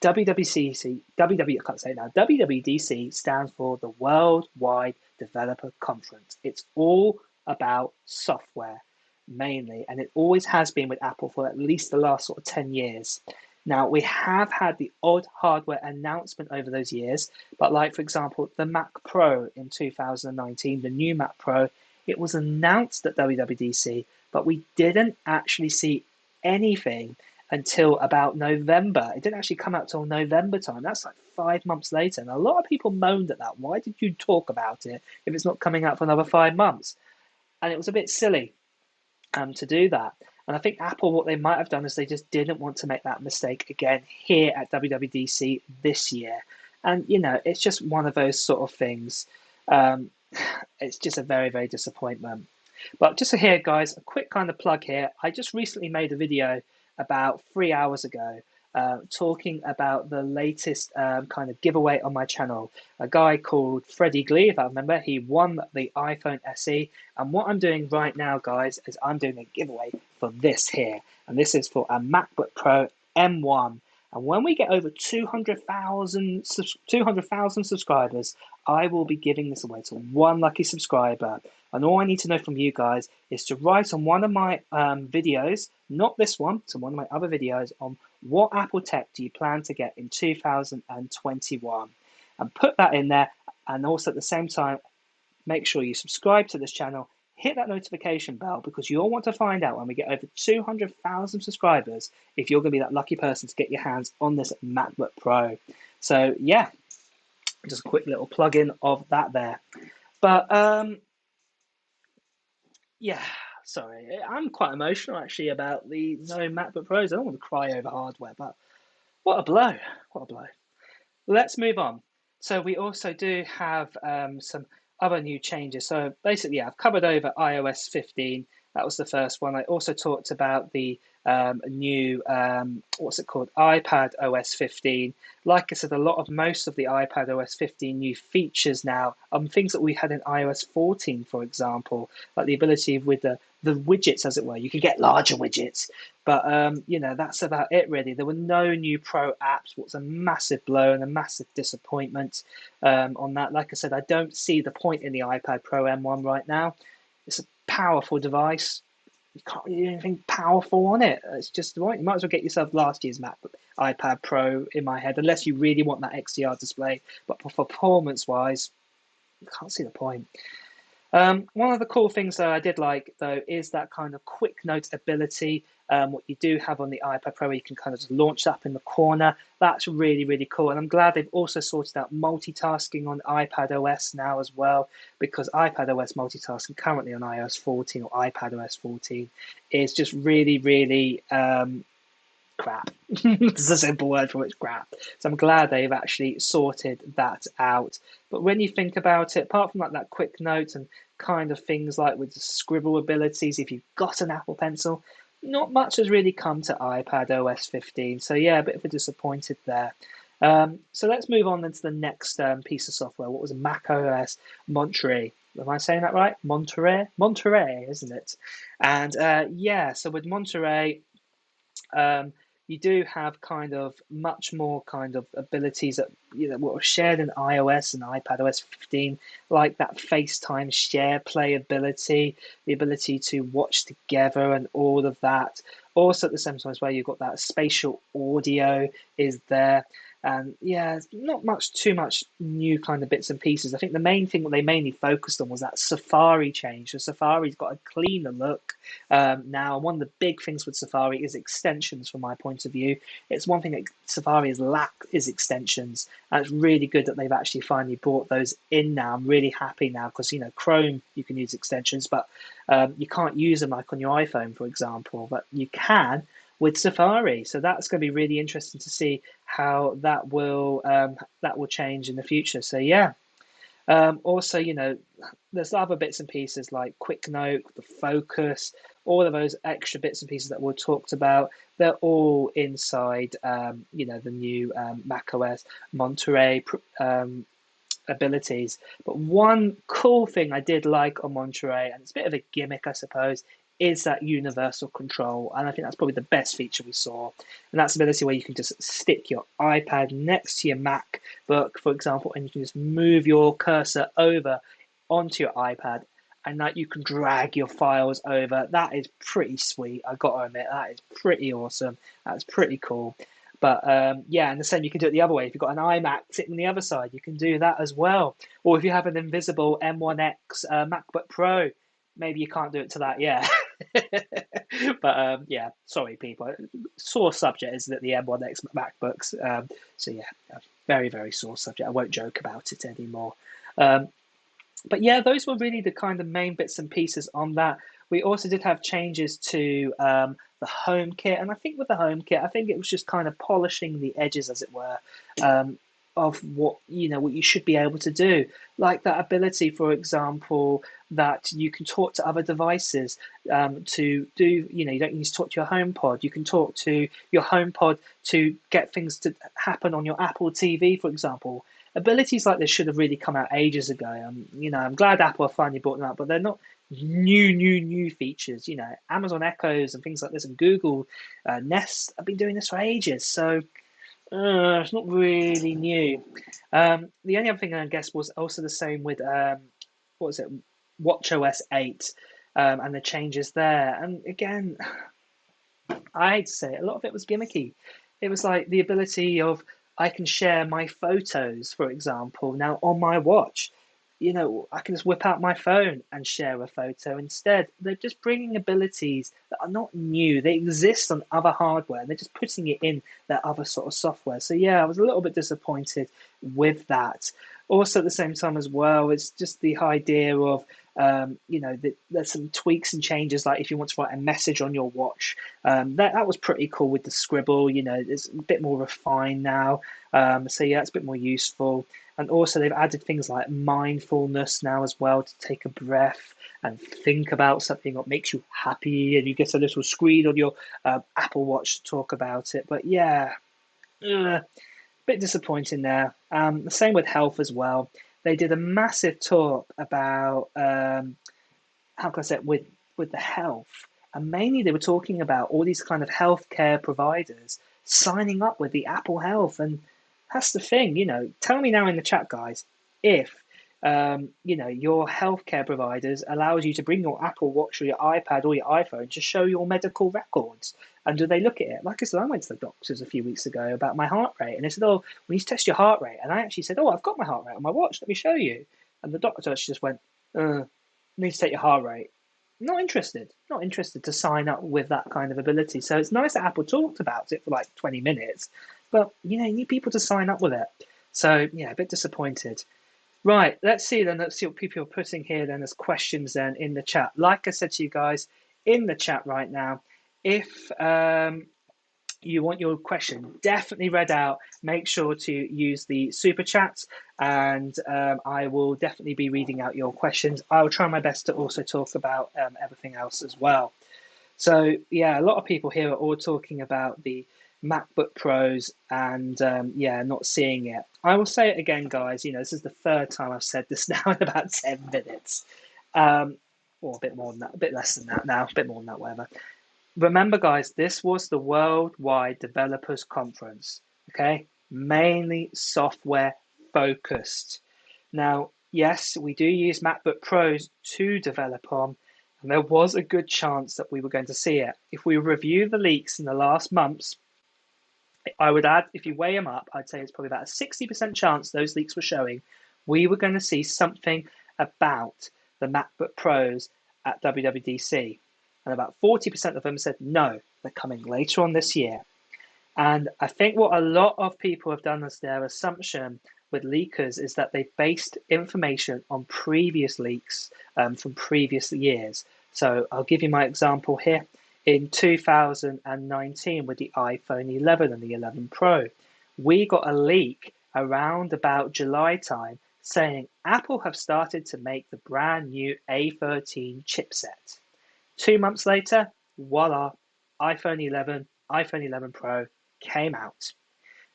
WWDC. I can't say it now. WWDC stands for the Worldwide Developer Conference. It's all about software mainly, and it always has been with Apple for at least the last sort of 10 years. Now, we have had the odd hardware announcement over those years, but like, for example, the Mac Pro in 2019, the new Mac Pro, it was announced at WWDC, but we didn't actually see anything until about November. It didn't actually come out till November time. That's like 5 months later. And a lot of people moaned at that. Why did you talk about it if it's not coming out for another 5 months? And it was a bit silly to do that. And I think Apple, what they might have done is they just didn't want to make that mistake again here at WWDC this year. And, it's just one of those sort of things. It's just a very, very disappointment. But just here, guys, a quick kind of plug here. I just recently made a video about 3 hours ago talking about the latest kind of giveaway on my channel. A guy called Freddie Glee, if I remember, he won the iPhone SE. And what I'm doing right now, guys, is I'm doing a giveaway for this here. And this is for a MacBook Pro M1. And when we get over 200,000 subscribers, I will be giving this away to one lucky subscriber. And all I need to know from you guys is to write on one of my videos, not this one, so one of my other videos, on what Apple tech do you plan to get in 2021. And put that in there. And also at the same time, make sure you subscribe to this channel. Hit that notification bell because you'll want to find out when we get over 200,000 subscribers if you're going to be that lucky person to get your hands on this MacBook Pro. So, yeah, just a quick little plug-in of that there. But, yeah, sorry, I'm quite emotional actually about the no MacBook Pros. I don't want to cry over hardware, but what a blow. What a blow. Let's move on. So we also do have some other new changes. So basically, I've covered over iOS 15. That was the first one. I also talked about the new, iPadOS 15. Like I said, most of the iPadOS 15 new features now, things that we had in iOS 14, for example, like the ability with the widgets, as it were. You can get larger widgets, but that's about it really. There were no new Pro apps, what's a massive blow and a massive disappointment on that. Like I said, I don't see the point in the iPad Pro M1 right now. It's a powerful device. You can't really do anything powerful on it. It's just right. You might as well get yourself last year's iPad Pro in my head, unless you really want that XDR display. But for performance-wise, you can't see the point. One of the cool things that I did like, though, is that kind of quick note ability. What you do have on the iPad Pro, where you can kind of just launch up in the corner. That's really, really cool. And I'm glad they've also sorted out multitasking on iPadOS now as well, because iPadOS multitasking currently on iOS 14 or iPadOS 14 is just really, really crap. It's a simple word for it's crap. So I'm glad they've actually sorted that out. But when you think about it, apart from like that quick note and kind of things like with the scribble abilities, if you've got an Apple Pencil, not much has really come to iPadOS 15. So yeah, a bit of a disappointed there. So let's move on then to the next piece of software. What was macOS Monterey? Am I saying that right? Monterey, isn't it? And so with Monterey, you do have kind of much more kind of abilities that were shared in iOS and iPadOS 15, like that FaceTime share play ability, the ability to watch together and all of that. Also at the same time as well, you've got that spatial audio is there. And yeah, not too much new kind of bits and pieces. I think the main thing that they mainly focused on was that Safari change. So Safari's got a cleaner look now. And one of the big things with Safari is extensions, from my point of view. It's one thing that Safari has lacked is extensions. And it's really good that they've actually finally brought those in now. I'm really happy now because, Chrome, you can use extensions, but you can't use them like on your iPhone, for example, but you can with Safari. So that's going to be really interesting to see how that will change in the future. So yeah. Also, there's other bits and pieces like Quick Note, the Focus, all of those extra bits and pieces that we talked about. They're all inside, the new macOS Monterey abilities. But one cool thing I did like on Monterey, and it's a bit of a gimmick, I suppose, is that universal control. And I think that's probably the best feature we saw. And that's the ability where you can just stick your iPad next to your MacBook, for example, and you can just move your cursor over onto your iPad and that you can drag your files over. That is pretty sweet. I got to admit, that is pretty awesome. That's pretty cool. But yeah, and the same, you can do it the other way. If you've got an iMac sitting on the other side, you can do that as well. Or if you have an invisible M1X MacBook Pro, maybe you can't do it to that yet. But yeah, sorry, people. Sore subject, isn't it? The M1X MacBooks. So yeah, very, very sore subject. I won't joke about it anymore. Um, but yeah, those were really the kind of main bits and pieces on that. We also did have changes to the HomeKit, and I think with the HomeKit, I think it was just kind of polishing the edges, as it were, of what you should be able to do, like that ability, for example, that you can talk to other devices to do. You don't need to talk to your HomePod. You can talk to your HomePod to get things to happen on your Apple TV, for example. Abilities like this should have really come out ages ago. I'm glad Apple finally brought them out, but they're not new features. Amazon Echoes and things like this, and Google Nest have been doing this for ages. So it's not really new. The only other thing I guess was also the same with what was it, WatchOS 8 and the changes there. And again, I'd say a lot of it was gimmicky. It was like the ability of I can share my photos, for example, now on my watch. I can just whip out my phone and share a photo instead. They're just bringing abilities that are not new. They exist on other hardware. They're just putting it in their other sort of software. So yeah, I was a little bit disappointed with that. Also, at the same time as well, it's just the idea of there's some tweaks and changes. Like if you want to write a message on your watch, that was pretty cool with the scribble. It's a bit more refined now. So yeah, it's a bit more useful. And also they've added things like mindfulness now as well, to take a breath and think about something that makes you happy, and you get a little screen on your Apple Watch to talk about it. But yeah, bit disappointing there. The same with health as well. They did a massive talk about how can I say it, with the health, and mainly they were talking about all these kind of healthcare providers signing up with the Apple Health. And that's the thing. Tell me now in the chat, guys, if your healthcare providers allows you to bring your Apple Watch or your iPad or your iPhone to show your medical records. And do they look at it? Like I said, I went to the doctors a few weeks ago about my heart rate, and they said, "Oh, we need to test your heart rate." And I actually said, "Oh, I've got my heart rate on my watch. Let me show you." And the doctor just went, "Need to take your heart rate." Not interested. Not interested to sign up with that kind of ability. So it's nice that Apple talked about it for like 20 minutes, but you need people to sign up with it. So yeah, a bit disappointed. Right, let's see then. Let's see what people are putting here then as questions then in the chat. Like I said to you guys in the chat right now, if you want your question definitely read out, make sure to use the super chats, and I will definitely be reading out your questions. I will try my best to also talk about everything else as well. So yeah, a lot of people here are all talking about the MacBook Pros and not seeing it. I will say it again, guys. This is the third time I've said this now in about 10 minutes. Or a bit more than that, a bit less than that now, a bit more than that, whatever. Remember, guys, this was the Worldwide Developers Conference, okay? Mainly software focused. Now, yes, we do use MacBook Pros to develop on, and there was a good chance that we were going to see it. If we review the leaks in the last months, I would add, if you weigh them up, I'd say it's probably about a 60% chance those leaks were showing we were going to see something about the MacBook Pros at WWDC. And about 40% of them said no, they're coming later on this year. And I think what a lot of people have done as their assumption with leakers is that they've based information on previous leaks from previous years. So I'll give you my example here. In 2019 with the iPhone 11 and the 11 Pro, we got a leak around about July time saying Apple have started to make the brand new A13 chipset. 2 months later, voila, iPhone 11, iPhone 11 Pro came out.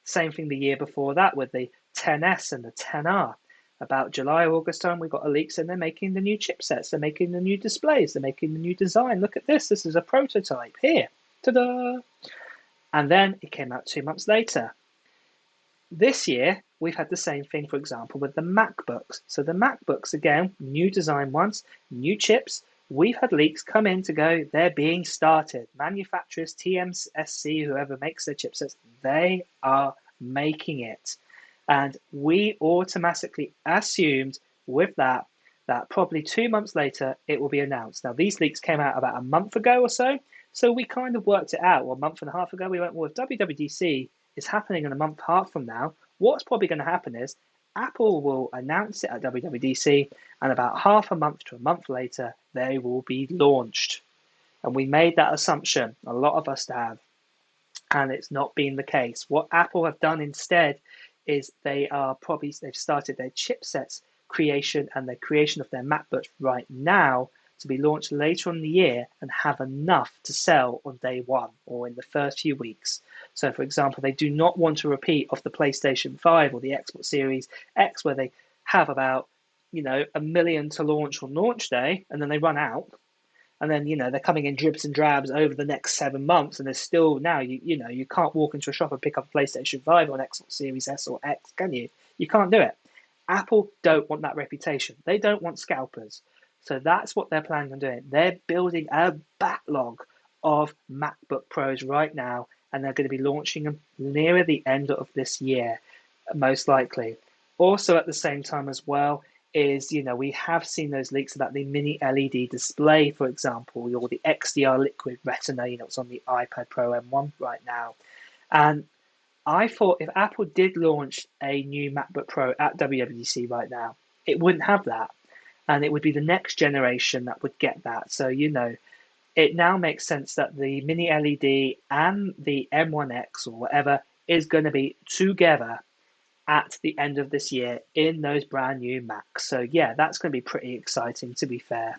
Same thing the year before that with the 10S and the 10R. About July, August time, we got a leak saying they're making the new chipsets, they're making the new displays, they're making the new design. Look at this, this is a prototype here. Ta-da! And then it came out 2 months later. This year, we've had the same thing, for example, with the MacBooks. So the MacBooks, again, new design ones, new chips. We've had leaks come in to go, they're being started. Manufacturers, TSMC, whoever makes their chipsets, they are making it. And we automatically assumed with that probably 2 months later it will be announced. Now, these leaks came out about a month ago or so, so we kind of worked it out. Well, a month and a half ago, we went, well, if WWDC is happening in a month and a half from now, what's probably going to happen is Apple will announce it at WWDC, and about half a month to a month later, they will be launched. And we made that assumption, a lot of us have, and it's not been the case. What Apple have done instead is they've started their chipsets creation and the creation of their MacBooks right now to be launched later in the year and have enough to sell on day one or in the first few weeks. So, for example, they do not want to repeat of the PlayStation 5 or the Xbox Series X, where they have about, 1 million to launch on launch day, and then they run out. And then, they're coming in dribs and drabs over the next 7 months, and there's still now, you can't walk into a shop and pick up a PlayStation 5 or an Xbox Series S or X, can you? You can't do it. Apple don't want that reputation. They don't want scalpers. So that's what they're planning on doing. They're building a backlog of MacBook Pros right now, and they're going to be launching them nearer the end of this year, most likely. Also, at the same time as well, is, we have seen those leaks about the mini LED display, for example, or the XDR Liquid Retina, it's on the iPad Pro M1 right now. And I thought if Apple did launch a new MacBook Pro at WWDC right now, it wouldn't have that. And it would be the next generation that would get that. So, it now makes sense that the mini LED and the M1X or whatever is going to be together at the end of this year in those brand new Macs. So yeah, that's going to be pretty exciting, to be fair.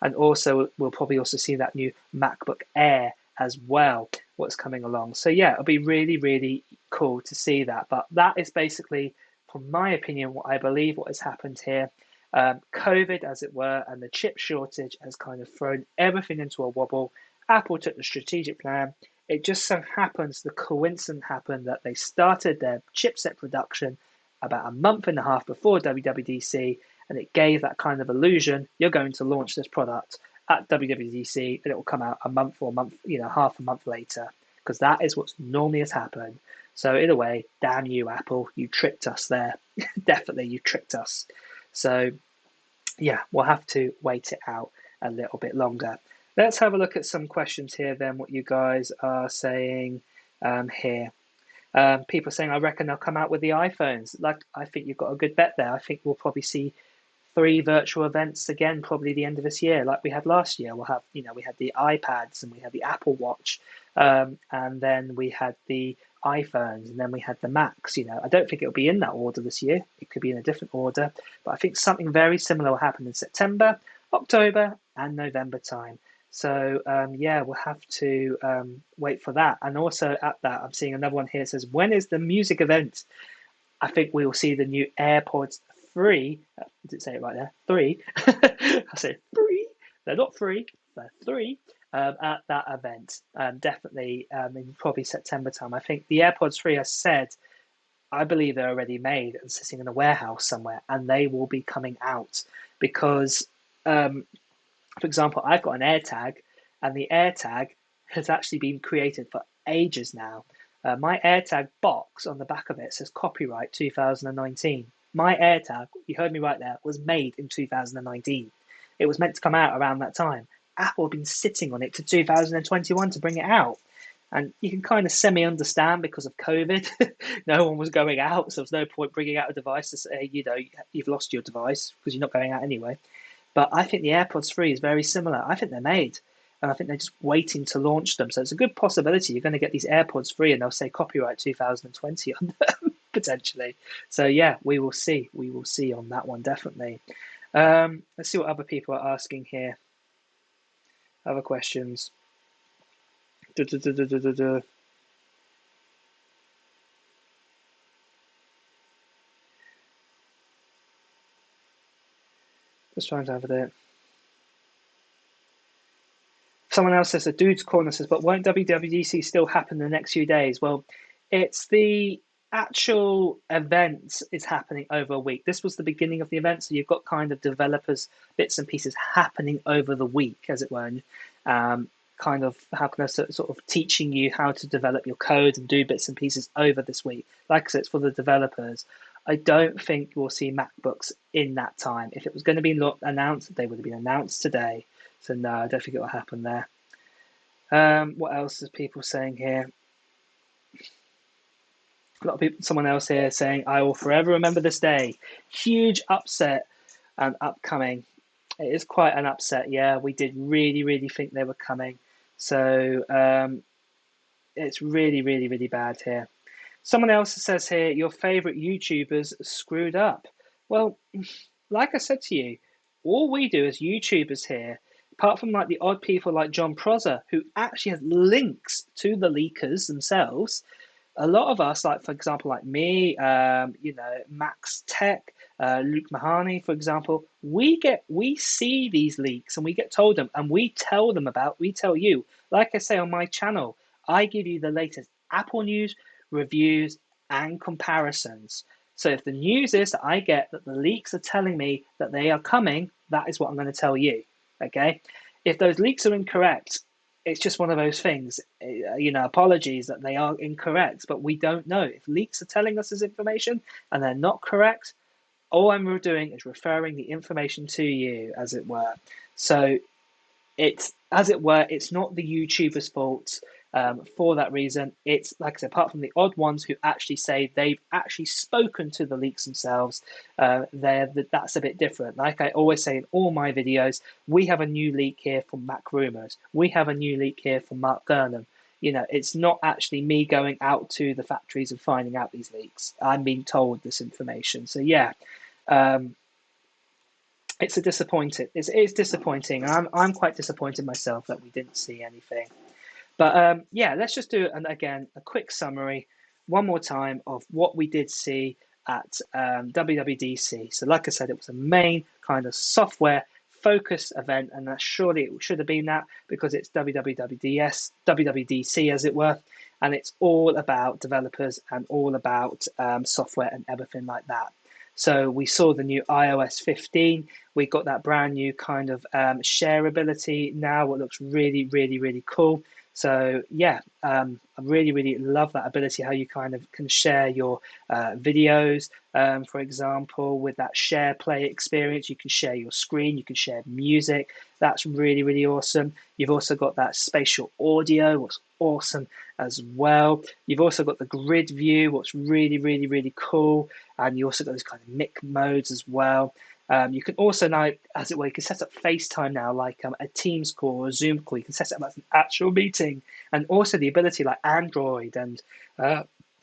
And also, we'll probably also see that new MacBook Air as well, what's coming along. So yeah, it'll be really, really cool to see that. But that is basically, from my opinion, what I believe what has happened here. COVID, as it were, and the chip shortage has kind of thrown everything into a wobble. Apple took the strategic plan. It just so happens, the coincidence happened that they started their chipset production about a month and a half before WWDC, and it gave that kind of illusion you're going to launch this product at WWDC, and it will come out half a month later, because that is what normally has happened. So in a way, damn you, Apple, you tricked us there. Definitely, you tricked us. So yeah, we'll have to wait it out a little bit longer. Let's have a look at some questions here then, what you guys are saying here. People saying, I reckon they'll come out with the iPhones. I think you've got a good bet there. I think we'll probably see 3 virtual events again, probably the end of this year, like we had last year. We'll have, we had the iPads and we had the Apple Watch, and then we had the iPhones, and then we had the Macs. I don't think it'll be in that order this year. It could be in a different order, but I think something very similar will happen in September, October, and November time. So yeah, we'll have to wait for that. And also at that, I'm seeing another one here. It says, when is the music event? I think we will see the new AirPods 3. Did it say it right there? 3. I said 3. They're not 3. They're 3 at that event. Definitely in probably September time. I think the AirPods 3 are said, I believe they're already made and sitting in a warehouse somewhere, and they will be coming out because for example, I've got an AirTag, and the AirTag has actually been created for ages now. My AirTag box on the back of it says copyright 2019. My AirTag, you heard me right there, was made in 2019. It was meant to come out around that time. Apple had been sitting on it to 2021 to bring it out. And you can kind of semi-understand because of COVID. No one was going out, so there's no point bringing out a device to say, you've lost your device because you're not going out anyway. But I think the AirPods 3 is very similar. I think they're made, and I think they're just waiting to launch them. So it's a good possibility you're going to get these AirPods 3 and they'll say copyright 2020 on them, potentially. So yeah, we will see. We will see on that one, definitely. Let's see what other people are asking here. Other questions. Just trying to have it. Someone else says, a dude's corner says, but won't WWDC still happen in the next few days? Well, it's the actual event is happening over a week. This was the beginning of the event, so you've got kind of developers, bits and pieces happening over the week, as it were. Kind of, how can I sort of teaching you how to develop your code and do bits and pieces over this week. Like I said, it's for the developers. I don't think we'll see MacBooks in that time. If it was going to be announced, they would have been announced today. So no, I don't think it will happen there. What else is people saying here? A lot of people, someone else here saying, I will forever remember this day. Huge upset and upcoming. It is quite an upset. Yeah, we did really, really think they were coming. So it's really, really, really bad here. Someone else says here, your favorite YouTubers screwed up. Well, like I said to you, all we do as YouTubers here, apart from like the odd people like John Prosser, who actually has links to the leakers themselves, a lot of us, like for example, like me, Max Tech, Luke Mahoney, for example, we see these leaks and we get told them and we tell you. Like I say on my channel, I give you the latest Apple news, reviews, and comparisons. So if the news is that I get that the leaks are telling me that they are coming, that is what I'm going to tell you. Okay? If those leaks are incorrect, it's just one of those things. Apologies that they are incorrect, but we don't know. If leaks are telling us this information and they're not correct, all I'm doing is referring the information to you, as it were. So it's not the YouTuber's fault for that reason. It's like I said, apart from the odd ones who actually say they've actually spoken to the leaks themselves, that's a bit different. Like I always say in all my videos, we have a new leak here from Mac Rumors. We have a new leak here from Mark Gurnham. It's not actually me going out to the factories and finding out these leaks. I'm being told this information. So yeah. It's disappointing. It's disappointing. I'm quite disappointed myself that we didn't see anything. But yeah, let's just do a quick summary one more time of what we did see at WWDC. So like I said, it was a main kind of software focused event, and that surely it should have been that because it's WWDC as it were, and it's all about developers and all about software and everything like that. So we saw the new iOS 15. We got that brand new kind of shareability now, what looks really, really, really cool. So yeah, I really, really love that ability, how you kind of can share your videos, for example, with that share play experience. You can share your screen, you can share music. That's really, really awesome. You've also got that spatial audio, what's awesome as well. You've also got the grid view, what's really, really, really cool. And you also got those kind of mic modes as well. You can also now, as it were, you can set up FaceTime now, like a Teams call or a Zoom call. You can set it up as an actual meeting. And also the ability like Android and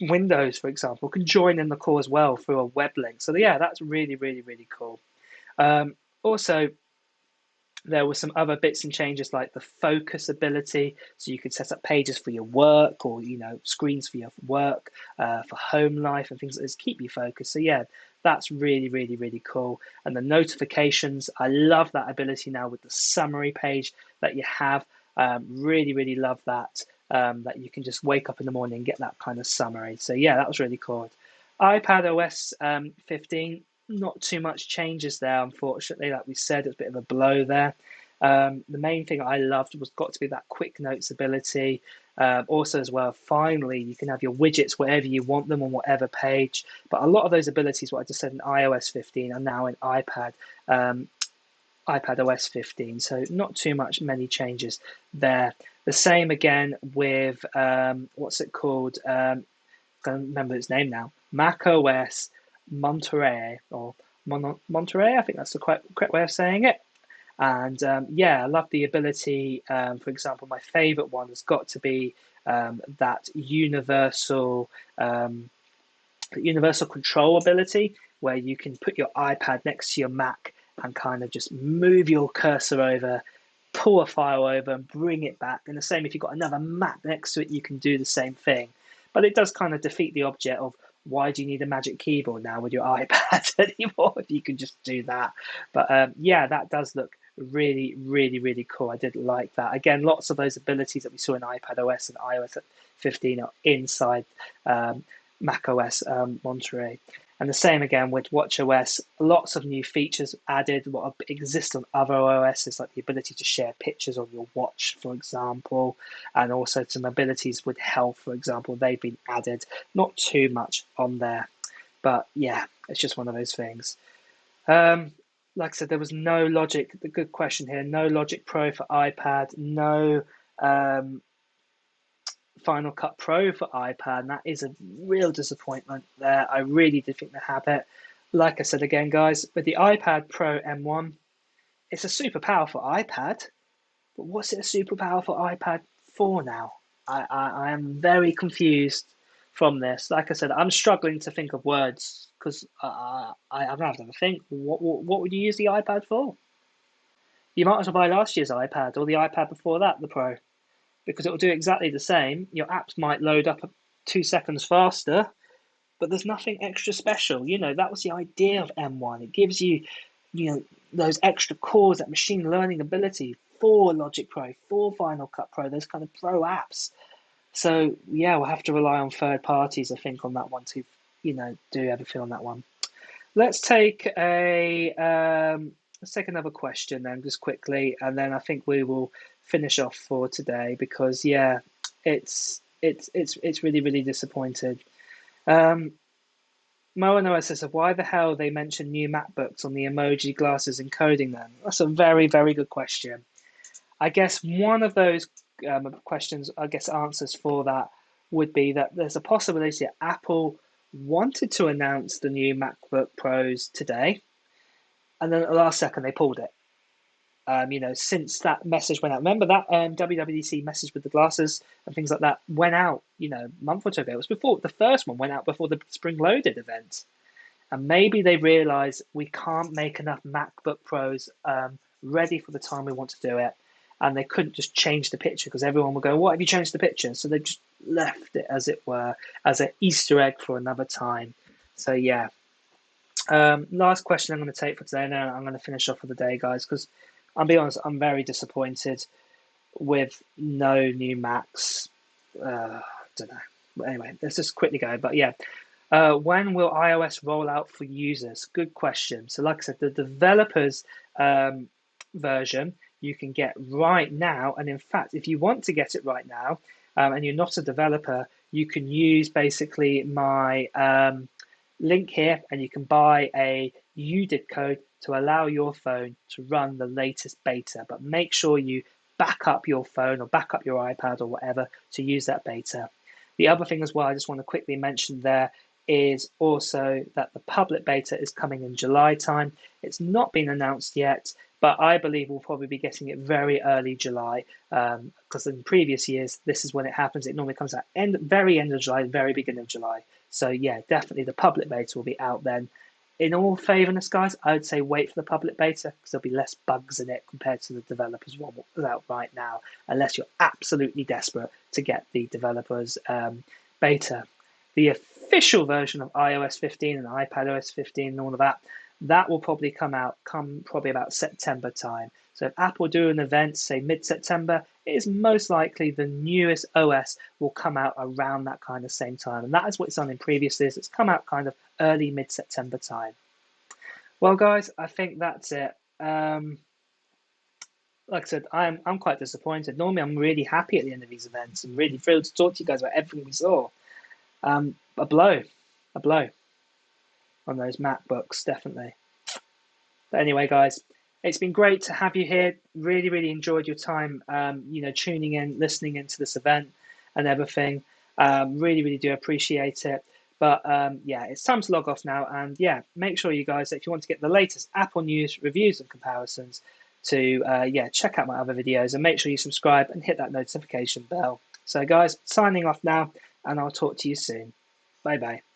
Windows, for example, can join in the call as well through a web link. So yeah, that's really, really, really cool. Also, there were some other bits and changes like the focus ability. So you could set up pages for your work or, screens for your work, for home life and things like this, keep you focused. So yeah, that's really, really, really cool. And the notifications, I love that ability now with the summary page that you have. Really, really love that, that you can just wake up in the morning and get that kind of summary. So yeah, that was really cool. iPadOS 15, not too much changes there, unfortunately. Like we said, it's a bit of a blow there. The main thing I loved was got to be that quick notes ability. Also, as well, finally, you can have your widgets wherever you want them on whatever page. But a lot of those abilities, what I just said in iOS 15, are now in iPadOS 15. So not too many changes there. The same again with what's it called? I can't remember its name now. macOS Monterey or Monterey. I think that's the correct way of saying it. And yeah, I love the ability. For example, my favorite one has got to be that universal control ability, where you can put your iPad next to your Mac and kind of just move your cursor over, pull a file over, and bring it back. And the same if you've got another Mac next to it, you can do the same thing. But it does kind of defeat the object of why do you need a magic keyboard now with your iPad anymore if you can just do that. But yeah, that does look really, really, really cool. I did like that. Again, lots of those abilities that we saw in iPadOS and iOS 15 are inside macOS Monterey. And the same again with WatchOS, lots of new features added, what exist on other OSs, like the ability to share pictures of your watch, for example, and also some abilities with health, for example, they've been added. Not too much on there, but yeah, it's just one of those things. Like I said, there was no Logic, the good question here, no Logic Pro for iPad, no Final Cut Pro for iPad, and that is a real disappointment there. I really did think they have it. Like I said again, guys, with the iPad Pro M1, it's a super powerful iPad, but what's it a super powerful iPad for now? I am very confused from this. Like I said, I'm struggling to think of words because I'm gonna have to think. What would you use the iPad for? You might as well buy last year's iPad or the iPad before that, the Pro, because it will do exactly the same. Your apps might load up 2 seconds faster, but there's nothing extra special. That was the idea of M1. It gives you, those extra cores, that machine learning ability for Logic Pro, for Final Cut Pro, those kind of pro apps. So yeah, we'll have to rely on third parties, I think, on that one to, do everything on that one. Let's take let's take another question then, just quickly, and then I think we will finish off for today because yeah, it's really really disappointed. Moano says, why the hell they mention new MacBooks on the emoji glasses encoding them? That's a very very good question. I guess one of those questions, answers for that would be that there's a possibility that Apple wanted to announce the new MacBook Pros today, and then at the last second they pulled it. Since that message went out, remember that WWDC message with the glasses and things like that went out, a month or two ago. It was before the first one went out before the Spring Loaded event, and maybe they realised we can't make enough MacBook Pros ready for the time we want to do it, and they couldn't just change the picture because everyone would go, "What have you changed the picture?" So they just left it, as it were, as an Easter egg for another time. So yeah. Last question I'm going to take for today. Now I'm going to finish off for the day, guys, because I'll be honest, I'm very disappointed with no new Macs. I don't know. But anyway, let's just quickly go. But yeah, when will iOS roll out for users? Good question. So like I said, the developers version you can get right now. And in fact, if you want to get it right now and you're not a developer, you can use basically my link here and you can buy a UDID code to allow your phone to run the latest beta. But make sure you back up your phone or back up your iPad or whatever to use that beta. The other thing as well, I just want to quickly mention there is also that the public beta is coming in July time. It's not been announced yet, but I believe we'll probably be getting it very early July because in previous years, this is when it happens. It normally comes out very end of July, very beginning of July. So yeah, definitely the public beta will be out then. In all fairness, guys, I would say wait for the public beta because there'll be less bugs in it compared to the developers one that's out right now, unless you're absolutely desperate to get the developers beta. The official version of iOS 15 and iPadOS 15 and all of that will probably come probably about September time. So if Apple do an event, say mid-September, it is most likely the newest OS will come out around that kind of same time. And that is what it's done in previous years. It's come out kind of early mid-September time. Well, guys, I think that's it. like I said, I'm quite disappointed. Normally, I'm really happy at the end of these events and really thrilled to talk to you guys about everything we saw. A blow, a blow on those MacBooks, definitely. But anyway, guys, it's been great to have you here. Really, really enjoyed your time, tuning in, listening into this event and everything. Really, really do appreciate it. But yeah, it's time to log off now. And yeah, make sure you guys, if you want to get the latest Apple news, reviews, and comparisons, to check out my other videos and make sure you subscribe and hit that notification bell. So, guys, signing off now, and I'll talk to you soon. Bye bye.